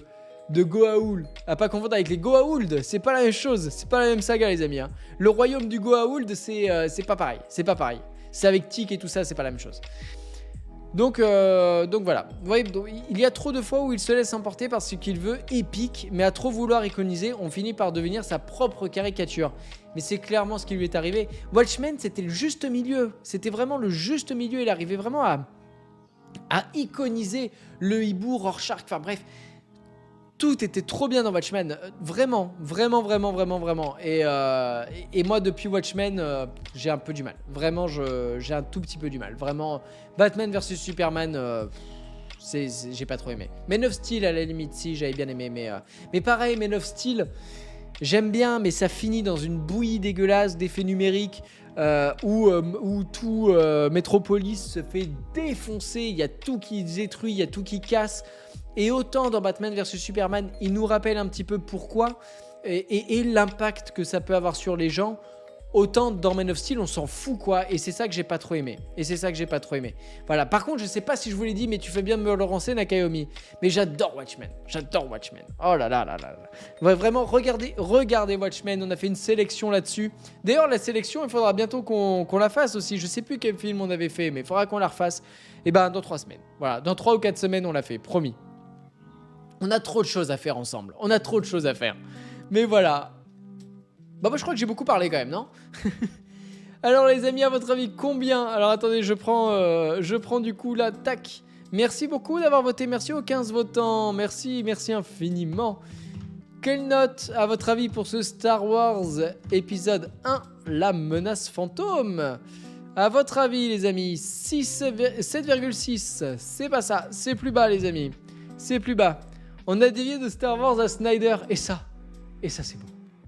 Goa'uld. À pas confondre avec les Goa'uld, c'est pas la même chose, c'est pas la même saga les amis. Hein. Le royaume du Goa'uld, c'est pas pareil, c'est pas pareil. C'est avec Tic et tout ça, c'est pas la même chose. Donc voilà, vous voyez, donc, il y a trop de fois où il se laisse emporter par ce qu'il veut, épique, mais à trop vouloir iconiser, on finit par devenir sa propre caricature. Mais c'est clairement ce qui lui est arrivé. Watchmen, c'était le juste milieu, c'était vraiment le juste milieu, il arrivait vraiment à iconiser le hibou, Rorschach, enfin bref, tout était trop bien dans Watchmen, vraiment. Et moi depuis Watchmen, j'ai un peu du mal, vraiment, j'ai un tout petit peu du mal, vraiment. Batman vs Superman, j'ai pas trop aimé. Man of Steel à la limite si, j'avais bien aimé, mais pareil, Man of Steel, j'aime bien, mais ça finit dans une bouillie dégueulasse d'effets numériques. Où tout Metropolis se fait défoncer, il y a tout qui détruit, il y a tout qui casse. Et autant dans Batman vs Superman, il nous rappelle un petit peu pourquoi et l'impact que ça peut avoir sur les gens. Autant dans Man of Steel, on s'en fout quoi. Et c'est ça que j'ai pas trop aimé. Voilà. Par contre, je sais pas si je vous l'ai dit, mais tu fais bien de me le relancer, Nakayomi. Mais j'adore Watchmen. Oh là là là là. Ouais, vraiment, regardez Watchmen. On a fait une sélection là-dessus. D'ailleurs, la sélection, il faudra bientôt qu'on la fasse aussi. Je sais plus quel film on avait fait, mais il faudra qu'on la refasse. Et ben, dans 3 semaines. Voilà. Dans 3 ou 4 semaines, on l'a fait. Promis. On a trop de choses à faire ensemble. Mais voilà. Bah moi je crois que j'ai beaucoup parlé quand même, non? Alors les amis, à votre avis, combien? Alors attendez, je prends du coup là, tac. Merci beaucoup d'avoir voté, merci aux 15 votants, merci infiniment. Quelle note, à votre avis, pour ce Star Wars épisode 1, la menace fantôme? À votre avis, les amis, 7,6, c'est pas ça, c'est plus bas les amis, c'est plus bas. On a dévié de Star Wars à Snyder, et ça c'est beau.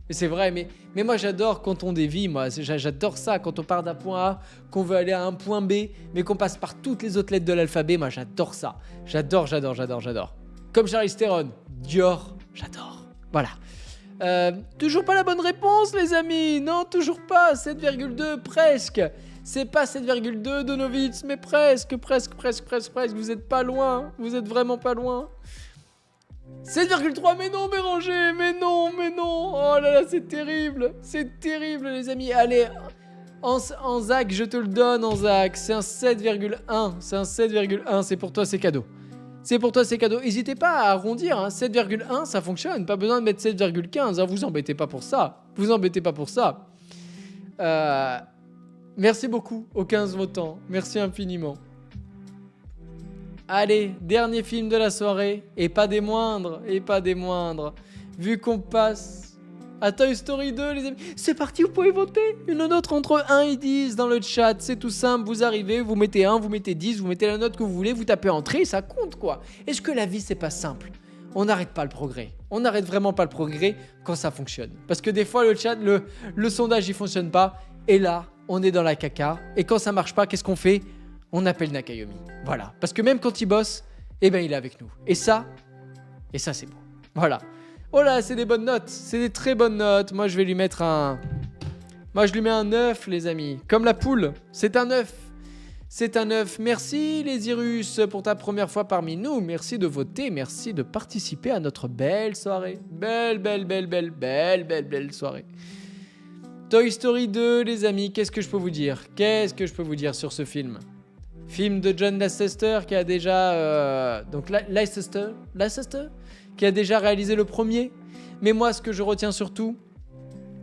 Et c'est vrai, mais moi j'adore quand on dévie, moi j'adore ça, quand on part d'un point A, qu'on veut aller à un point B, mais qu'on passe par toutes les autres lettres de l'alphabet, moi j'adore ça. J'adore. Comme Charlize Theron, Dior, j'adore. Voilà. Toujours pas la bonne réponse les amis, non toujours pas, 7,2 presque. C'est pas 7,2 Donovitz, mais presque, vous êtes pas loin, vous êtes vraiment pas loin. 7,3, mais non Béranger, mais non, oh là là, c'est terrible les amis, allez, en Zach, je te le donne en Zach, c'est un 7,1, c'est pour toi, c'est cadeau, n'hésitez pas à arrondir, hein. 7,1, ça fonctionne, pas besoin de mettre 7,15, hein. Vous embêtez pas pour ça, merci beaucoup aux 15 votants, merci infiniment. Allez, dernier film de la soirée, et pas des moindres, vu qu'on passe à Toy Story 2, les amis. C'est parti, vous pouvez voter une note entre 1 et 10 dans le chat, c'est tout simple, vous arrivez, vous mettez 1, vous mettez 10, vous mettez la note que vous voulez, vous tapez entrée, ça compte quoi. Est-ce que la vie c'est pas simple? On n'arrête pas le progrès, on n'arrête vraiment pas le progrès quand ça fonctionne. Parce que des fois le chat, le sondage il fonctionne pas, et là, on est dans la caca, et quand ça marche pas, qu'est-ce qu'on fait? On appelle Nakayomi, voilà. Parce que même quand il bosse, eh ben il est avec nous. Et ça c'est beau. Voilà. Oh là, c'est des bonnes notes, c'est des très bonnes notes. Moi je lui mets un 9 les amis. Comme la poule, c'est un 9. Merci les Irus pour ta première fois parmi nous. Merci de voter, merci de participer à notre belle soirée. Belle soirée. Toy Story 2 les amis, qu'est-ce que je peux vous dire sur ce film? Film de John Lasseter qui a déjà Leicester qui a déjà réalisé le premier. Mais moi ce que je retiens surtout,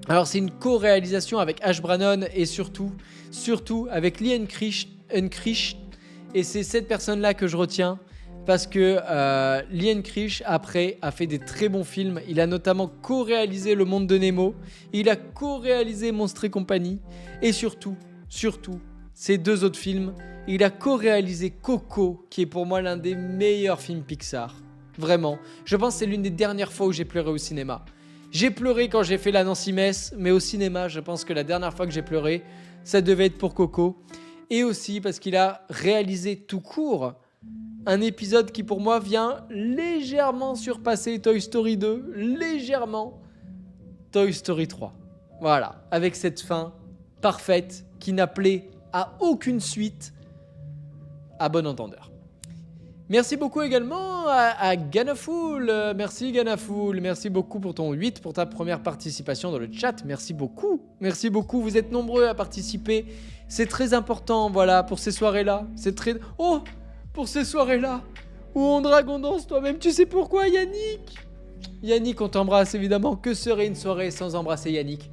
alors c'est une co-réalisation avec Ash Brannon et surtout avec Lee Unkrich, et c'est cette personne là que je retiens. parce que Lee Enkrich, après, a fait des très bons films. Il a notamment co-réalisé Le Monde de Nemo. Il a co-réalisé Monstres et compagnie. Et surtout, ces 2 autres films, il a co-réalisé Coco, qui est pour moi l'un des meilleurs films Pixar. Vraiment. Je pense que c'est l'une des dernières fois où j'ai pleuré au cinéma. J'ai pleuré quand j'ai fait la Nancy Mess, mais au cinéma, je pense que la dernière fois que j'ai pleuré, ça devait être pour Coco. Et aussi parce qu'il a réalisé tout court un épisode qui pour moi vient légèrement surpasser Toy Story 2, légèrement, Toy Story 3. Voilà, avec cette fin parfaite qui n'appelait à aucune suite, à bon entendeur. Merci beaucoup également à Ganafoul. Merci Ganafoul. Merci beaucoup pour ton 8, pour ta première participation dans le chat. Merci beaucoup. Merci beaucoup. Vous êtes nombreux à participer. C'est très important, voilà, pour ces soirées-là. C'est très... Oh, pour ces soirées-là où on dragon danse toi-même. Tu sais pourquoi, Yannick? Yannick, on t'embrasse évidemment. Que serait une soirée sans embrasser Yannick?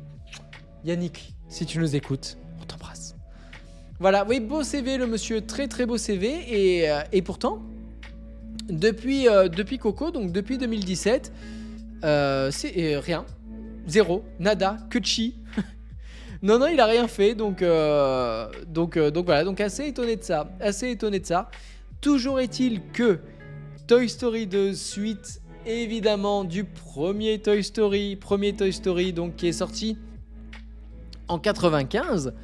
Yannick, si tu nous écoutes, on t'embrasse. Voilà, oui, beau CV, le monsieur. Très très beau CV. Et pourtant... Depuis Coco, donc depuis 2017, c'est rien, zéro, nada, que chi. non, il a rien fait, donc voilà, donc assez étonné de ça. Toujours est-il que Toy Story 2 suite, évidemment, du premier Toy Story, donc qui est sorti en 95.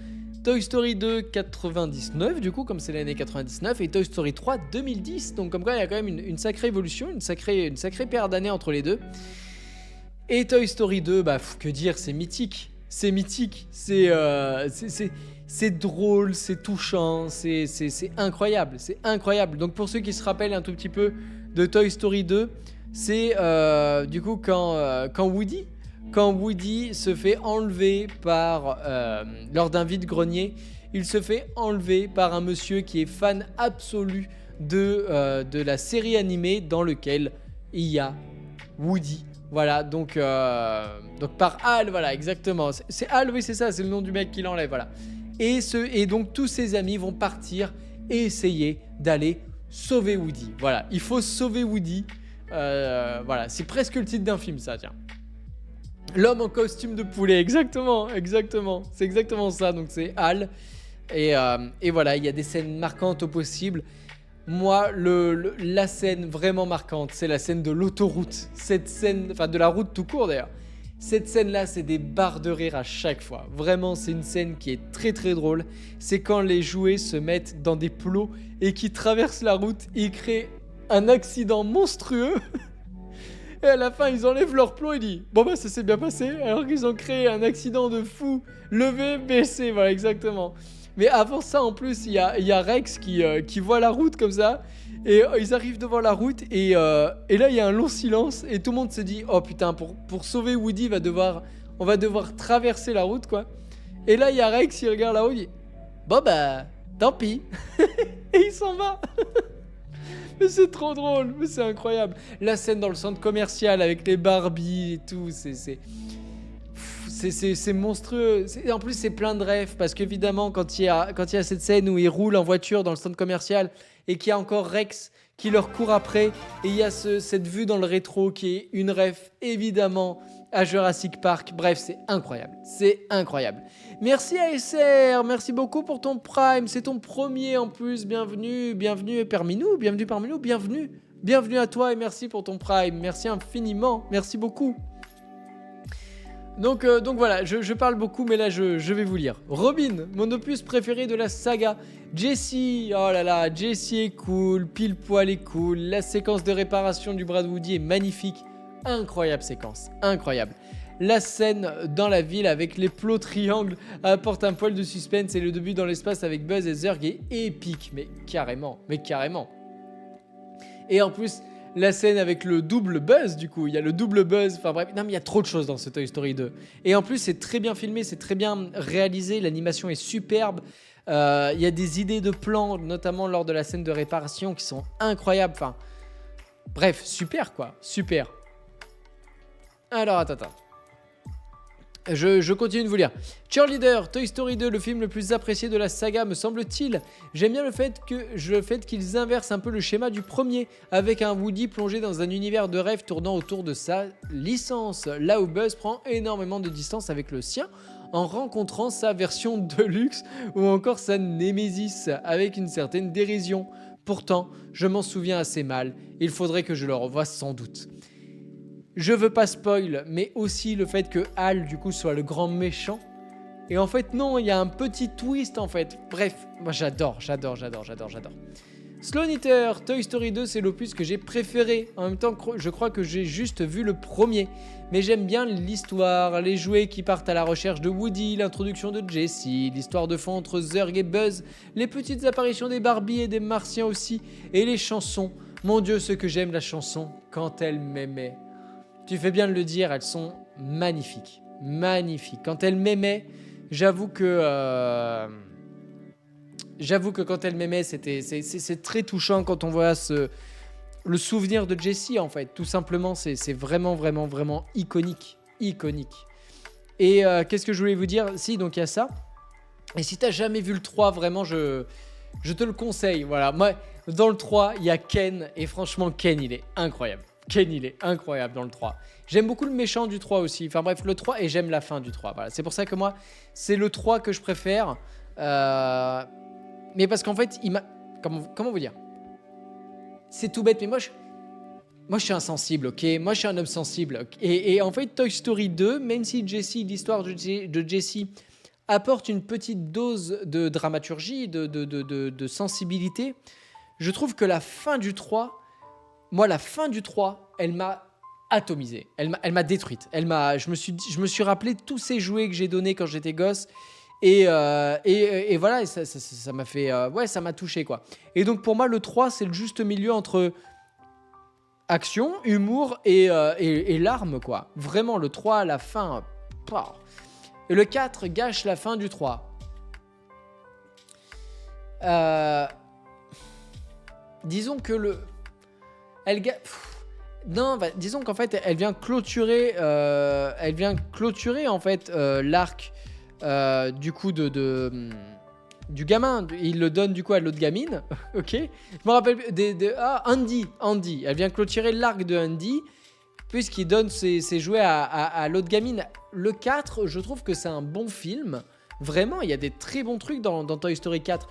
Toy Story 2 99 du coup comme c'est l'année 99 et Toy Story 3 2010, donc comme quoi il y a quand même une sacrée évolution, une sacrée paire d'années entre les deux. Et Toy Story 2, bah que dire, c'est mythique, c'est drôle, c'est touchant, c'est incroyable, Donc pour ceux qui se rappellent un tout petit peu de Toy Story 2, c'est du coup quand Woody se fait enlever lors d'un vide-grenier, il se fait enlever par un monsieur qui est fan absolu de la série animée dans lequel il y a Woody. Voilà, donc par Hal, voilà, exactement. C'est Hal, oui, c'est ça, c'est le nom du mec qui l'enlève, voilà. Et donc tous ses amis vont partir et essayer d'aller sauver Woody. Voilà, il faut sauver Woody. Voilà, c'est presque le titre d'un film, ça, tiens. L'homme en costume de poulet, exactement. C'est exactement ça, donc c'est Hal. Et voilà, il y a des scènes marquantes au possible. Moi, la scène vraiment marquante, c'est la scène de l'autoroute. Cette scène, enfin de la route tout court d'ailleurs. Cette scène-là, c'est des barres de rire à chaque fois. Vraiment, c'est une scène qui est très très drôle. C'est quand les jouets se mettent dans des plots et qui traversent la route et créent un accident monstrueux. Et à la fin, ils enlèvent leur plot et disent bon bah ça s'est bien passé, alors qu'ils ont créé un accident de fou. Levé, baissé, voilà exactement. Mais avant ça, en plus, il y a Rex qui voit la route comme ça. Et ils arrivent devant la route et là, il y a un long silence. Et tout le monde se dit oh putain, pour sauver Woody, on va devoir traverser la route, quoi. Et là, il y a Rex qui regarde la route et dit bon bah, tant pis. Et il s'en va. Mais c'est trop drôle, mais c'est incroyable. La scène dans le centre commercial avec les Barbie et tout, c'est monstrueux. En plus, c'est plein de rêves parce qu'évidemment, quand il y a cette scène où ils roulent en voiture dans le centre commercial et qu'il y a encore Rex qui leur court après, et il y a cette vue dans le rétro qui est une rêve évidemment à Jurassic Park. Bref, c'est incroyable. Merci ASR, merci beaucoup pour ton Prime, c'est ton premier en plus, bienvenue parmi nous, bienvenue à toi et merci pour ton Prime, merci infiniment, merci beaucoup. Donc voilà, je parle beaucoup, mais là je vais vous lire. Robin, mon opus préféré de la saga. Jessie, oh là là, Jessie est cool, pile poil est cool, la séquence de réparation du bras de Woody est magnifique. Incroyable séquence, incroyable. La scène dans la ville avec les plots triangles apporte un poil de suspense et le début dans l'espace avec Buzz et Zurg est épique, mais carrément. Et en plus, la scène avec le double Buzz, du coup, il y a le double Buzz, enfin bref, non mais il y a trop de choses dans ce Toy Story 2. Et en plus, c'est très bien filmé, c'est très bien réalisé, l'animation est superbe. Il y a des idées de plans, notamment lors de la scène de réparation, qui sont incroyables. Enfin, bref, super quoi, super. Alors, attends. Je continue de vous lire. Cheerleader, Toy Story 2, le film le plus apprécié de la saga, me semble-t-il. J'aime bien le fait qu'ils inversent un peu le schéma du premier, avec un Woody plongé dans un univers de rêve tournant autour de sa licence, là où Buzz prend énormément de distance avec le sien, en rencontrant sa version Deluxe ou encore sa Némésis, avec une certaine dérision. Pourtant, je m'en souviens assez mal, il faudrait que je le revoie sans doute. Je veux pas spoil, mais aussi le fait que Hal, du coup, soit le grand méchant. Et en fait, non, il y a un petit twist, en fait. Bref, moi j'adore. Sloan Eater, Toy Story 2, c'est l'opus que j'ai préféré. En même temps, je crois que j'ai juste vu le premier. Mais j'aime bien l'histoire, les jouets qui partent à la recherche de Woody, l'introduction de Jessie, l'histoire de fond entre Zurg et Buzz, les petites apparitions des Barbie et des Martiens aussi, et les chansons. Mon Dieu, ce que j'aime la chanson, quand elle m'aimait. Tu fais bien de le dire, elles sont magnifiques. Magnifiques. Quand elle m'aimait, j'avoue que quand elle m'aimait, c'est très touchant quand on voit le souvenir de Jessie, en fait. Tout simplement, c'est vraiment iconique. Iconique. Et qu'est-ce que je voulais vous dire? Si, donc il y a ça. Et si t'as jamais vu le 3, vraiment, je te le conseille. Voilà. Moi, dans le 3, il y a Ken. Et franchement, Ken, il est incroyable. Ken, il est incroyable dans le 3. J'aime beaucoup le méchant du 3 aussi. Enfin bref, le 3, et j'aime la fin du 3. Voilà. C'est pour ça que moi, c'est le 3 que je préfère. Mais parce qu'en fait, il m'a... Comment vous dire? C'est tout bête, mais moi, je suis insensible, ok? Moi, je suis un homme sensible. Et en fait, Toy Story 2, même si l'histoire de Jessie apporte une petite dose de dramaturgie, de sensibilité, je trouve que la fin du 3... Moi, la fin du 3, elle m'a atomisé. Elle m'a détruite. Je me suis rappelé tous ces jouets que j'ai donnés quand j'étais gosse. Et voilà, et ça m'a fait... ouais, ça m'a touché, quoi. Et donc, pour moi, le 3, c'est le juste milieu entre action, humour et larmes, quoi. Vraiment, le 3, à la fin... Et le 4 gâche la fin du 3. Disons que le... disons qu'en fait, elle vient clôturer en fait l'arc du coup du gamin. Il le donne du coup à l'autre gamine, ok. Je me rappelle Andy. Elle vient clôturer l'arc de Andy puisqu'il donne ses jouets à l'autre gamine. Le 4, je trouve que c'est un bon film. Vraiment, il y a des très bons trucs dans Toy Story 4.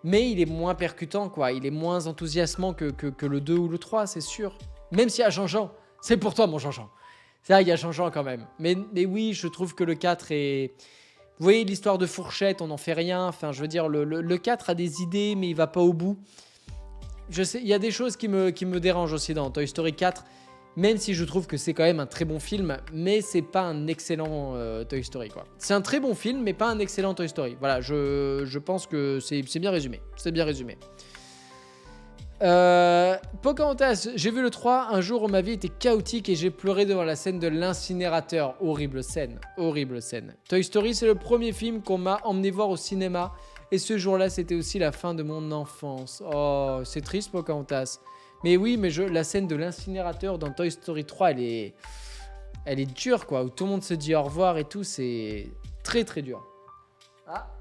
Mais il est moins percutant, quoi. Il est moins enthousiasmant que le 2 ou le 3, c'est sûr. Même s'il y a Jean-Jean. C'est pour toi, mon Jean-Jean. C'est vrai, il y a Jean-Jean quand même. Mais oui, je trouve que le 4 est... Vous voyez, l'histoire de fourchette, on n'en fait rien. Enfin, je veux dire, le 4 a des idées, mais il va pas au bout. Je sais, il y a des choses qui me dérangent aussi dans Toy Story 4. Même si je trouve que c'est quand même un très bon film, mais c'est pas un excellent Toy Story, quoi. C'est un très bon film, mais pas un excellent Toy Story. Voilà, je pense que c'est bien résumé. C'est bien résumé. Pocahontas, j'ai vu le 3, un jour où ma vie était chaotique et j'ai pleuré devant la scène de l'incinérateur. Horrible scène. Toy Story, c'est le premier film qu'on m'a emmené voir au cinéma. Et ce jour-là, c'était aussi la fin de mon enfance. Oh, c'est triste, Pocahontas. Mais oui, mais la scène de l'incinérateur dans Toy Story 3, elle est dure, quoi. Où tout le monde se dit au revoir et tout, c'est très très dur. Ah,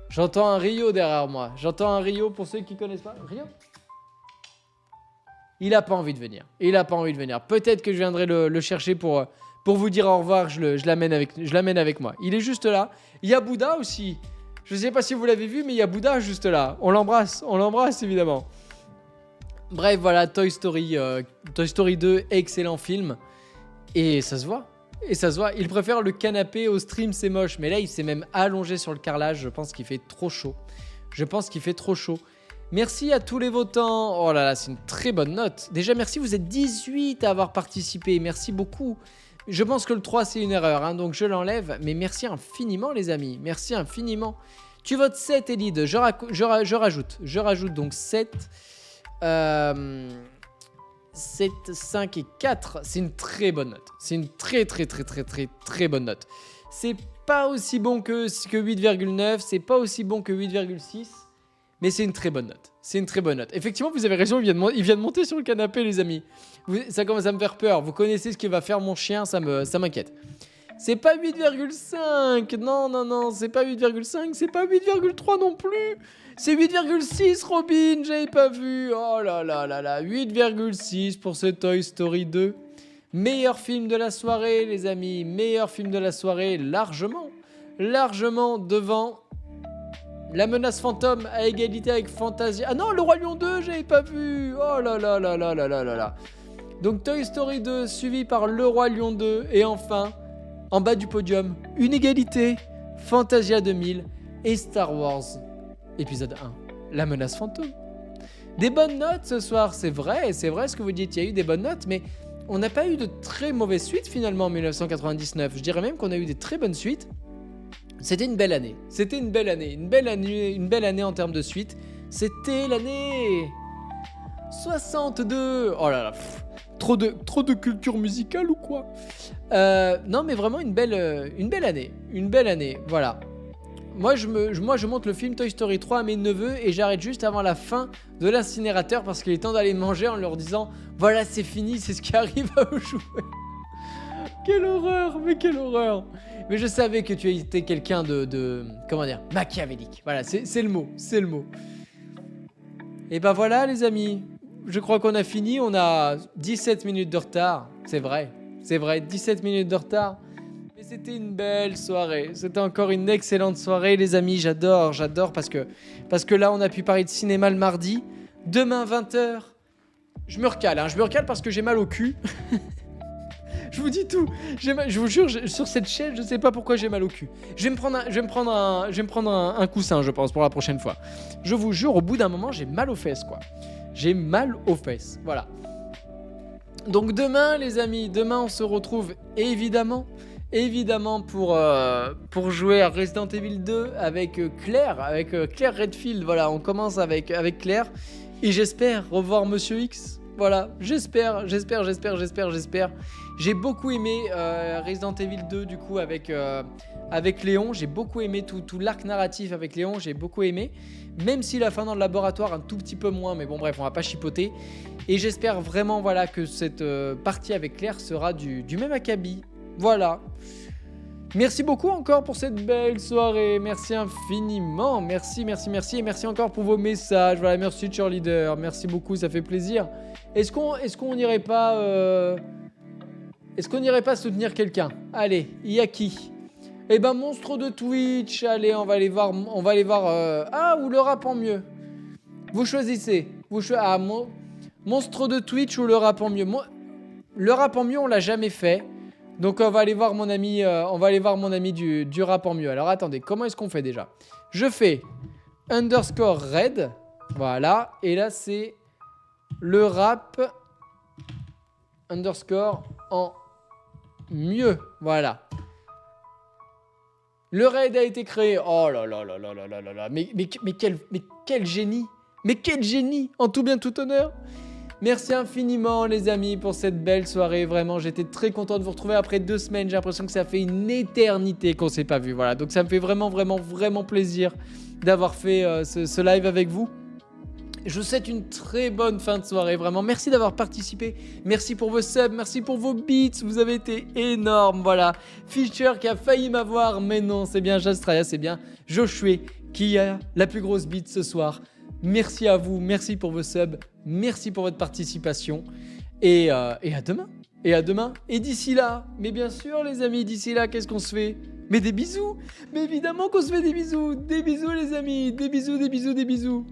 j'entends un Rio derrière moi. J'entends un Rio pour ceux qui connaissent pas. Rio ? Il a pas envie de venir. Peut-être que je viendrai le chercher pour vous dire au revoir. Je l'amène avec moi. Il est juste là. Il y a Bouddha aussi. Je sais pas si vous l'avez vu, mais il y a Bouddha juste là. On l'embrasse évidemment. Bref, voilà, Toy Story 2, excellent film. Et ça se voit. Il préfère le canapé au stream, c'est moche. Mais là, il s'est même allongé sur le carrelage. Je pense qu'il fait trop chaud. Merci à tous les votants. Oh là là, c'est une très bonne note. Déjà, merci, vous êtes 18 à avoir participé. Merci beaucoup. Je pense que le 3, c'est une erreur, hein, donc je l'enlève. Mais merci infiniment, les amis. Merci infiniment. Tu votes 7, Elide. Je rajoute donc 7... 7, 5 et 4, c'est une très bonne note. C'est une très bonne note. C'est pas aussi bon que 8,9, c'est pas aussi bon que 8,6, mais c'est une très bonne note. Effectivement, vous avez raison, il vient de monter sur le canapé, les amis. Ça commence à me faire peur. Vous connaissez ce que va faire mon chien, ça m'inquiète. C'est pas 8,5. Non, non, non, c'est pas 8,5. C'est pas 8,3 non plus. C'est 8,6, Robin. J'avais pas vu. Oh là là là là. 8,6 pour ce Toy Story 2. Meilleur film de la soirée, les amis. Meilleur film de la soirée, largement. Largement devant La Menace Fantôme à égalité avec Fantasia. Ah non, Le Roi Lion 2, j'avais pas vu. Oh là là là là là là là là. Donc Toy Story 2 suivi par Le Roi Lion 2 et enfin, en bas du podium, une égalité, Fantasia 2000 et Star Wars épisode 1, La Menace Fantôme. Des bonnes notes ce soir, c'est vrai ce que vous dites, il y a eu des bonnes notes, mais on n'a pas eu de très mauvaises suites finalement en 1999. Je dirais même qu'on a eu des très bonnes suites. C'était une belle année, une belle année en termes de suites. C'était l'année 62. Oh là là, trop de culture musicale ou quoi? Non mais vraiment une belle année, voilà. Moi je monte le film Toy Story 3 à mes neveux et j'arrête juste avant la fin de l'incinérateur parce qu'il est temps d'aller manger en leur disant voilà c'est fini, c'est ce qui arrive à vous jouer. Quelle horreur, mais quelle horreur. Mais je savais que tu étais quelqu'un de comment dire, machiavélique. Voilà, c'est le mot. Et ben voilà les amis, je crois qu'on a fini, on a 17 minutes de retard. C'est vrai, 17 minutes de retard. Mais c'était une belle soirée, c'était encore une excellente soirée les amis, j'adore parce que là on a pu parler de cinéma le mardi. Demain 20h, je me recale parce que j'ai mal au cul. Je vous dis tout. Je vous jure, sur cette chaîne, je sais pas pourquoi j'ai mal au cul. Je vais me prendre un coussin, je pense, pour la prochaine fois. Je vous jure, au bout d'un moment, j'ai mal aux fesses, quoi. J'ai mal aux fesses, voilà. Donc demain, les amis, on se retrouve évidemment pour jouer à Resident Evil 2 avec Claire Redfield. Voilà, on commence avec Claire et j'espère revoir Monsieur X. Voilà, j'espère. J'ai beaucoup aimé Resident Evil 2 du coup avec Léon. J'ai beaucoup aimé tout l'arc narratif avec Léon, j'ai beaucoup aimé. Même si la fin dans le laboratoire un tout petit peu moins, mais bon bref, on va pas chipoter. Et j'espère vraiment voilà que cette partie avec Claire sera du même acabit. Voilà. Merci beaucoup encore pour cette belle soirée. Merci infiniment. Merci. Et merci encore pour vos messages. Voilà, merci Cheerleader. Merci beaucoup, ça fait plaisir. Est-ce qu'on n'irait pas soutenir quelqu'un? Allez, il y a qui? Eh ben, monstre de Twitch. Allez, on va aller voir. Ou le rap en mieux. Vous choisissez. Monstre de Twitch ou le rap en mieux. Le rap en mieux, on l'a jamais fait. Donc on va aller voir mon ami, du rap en mieux. Alors attendez, comment est-ce qu'on fait déjà? Je fais _red, voilà, et là c'est le rap _ en mieux, voilà. Le raid a été créé. Oh là là là là là là là, mais quel génie, en tout bien tout honneur. Merci infiniment les amis pour cette belle soirée, vraiment j'étais très content de vous retrouver après 2 semaines, j'ai l'impression que ça fait une éternité qu'on s'est pas vu, voilà, donc ça me fait vraiment plaisir d'avoir fait ce live avec vous. Je vous souhaite une très bonne fin de soirée, vraiment merci d'avoir participé, merci pour vos subs, merci pour vos beats, vous avez été énormes, voilà. Fisher qui a failli m'avoir, mais non, c'est bien Jastraya, c'est bien Joshua qui a la plus grosse beat ce soir. Merci à vous, merci pour vos subs, merci pour votre participation et à demain. Et d'ici là, mais bien sûr les amis, d'ici là, qu'est-ce qu'on se fait? Mais des bisous. Mais évidemment qu'on se fait des bisous les amis, des bisous.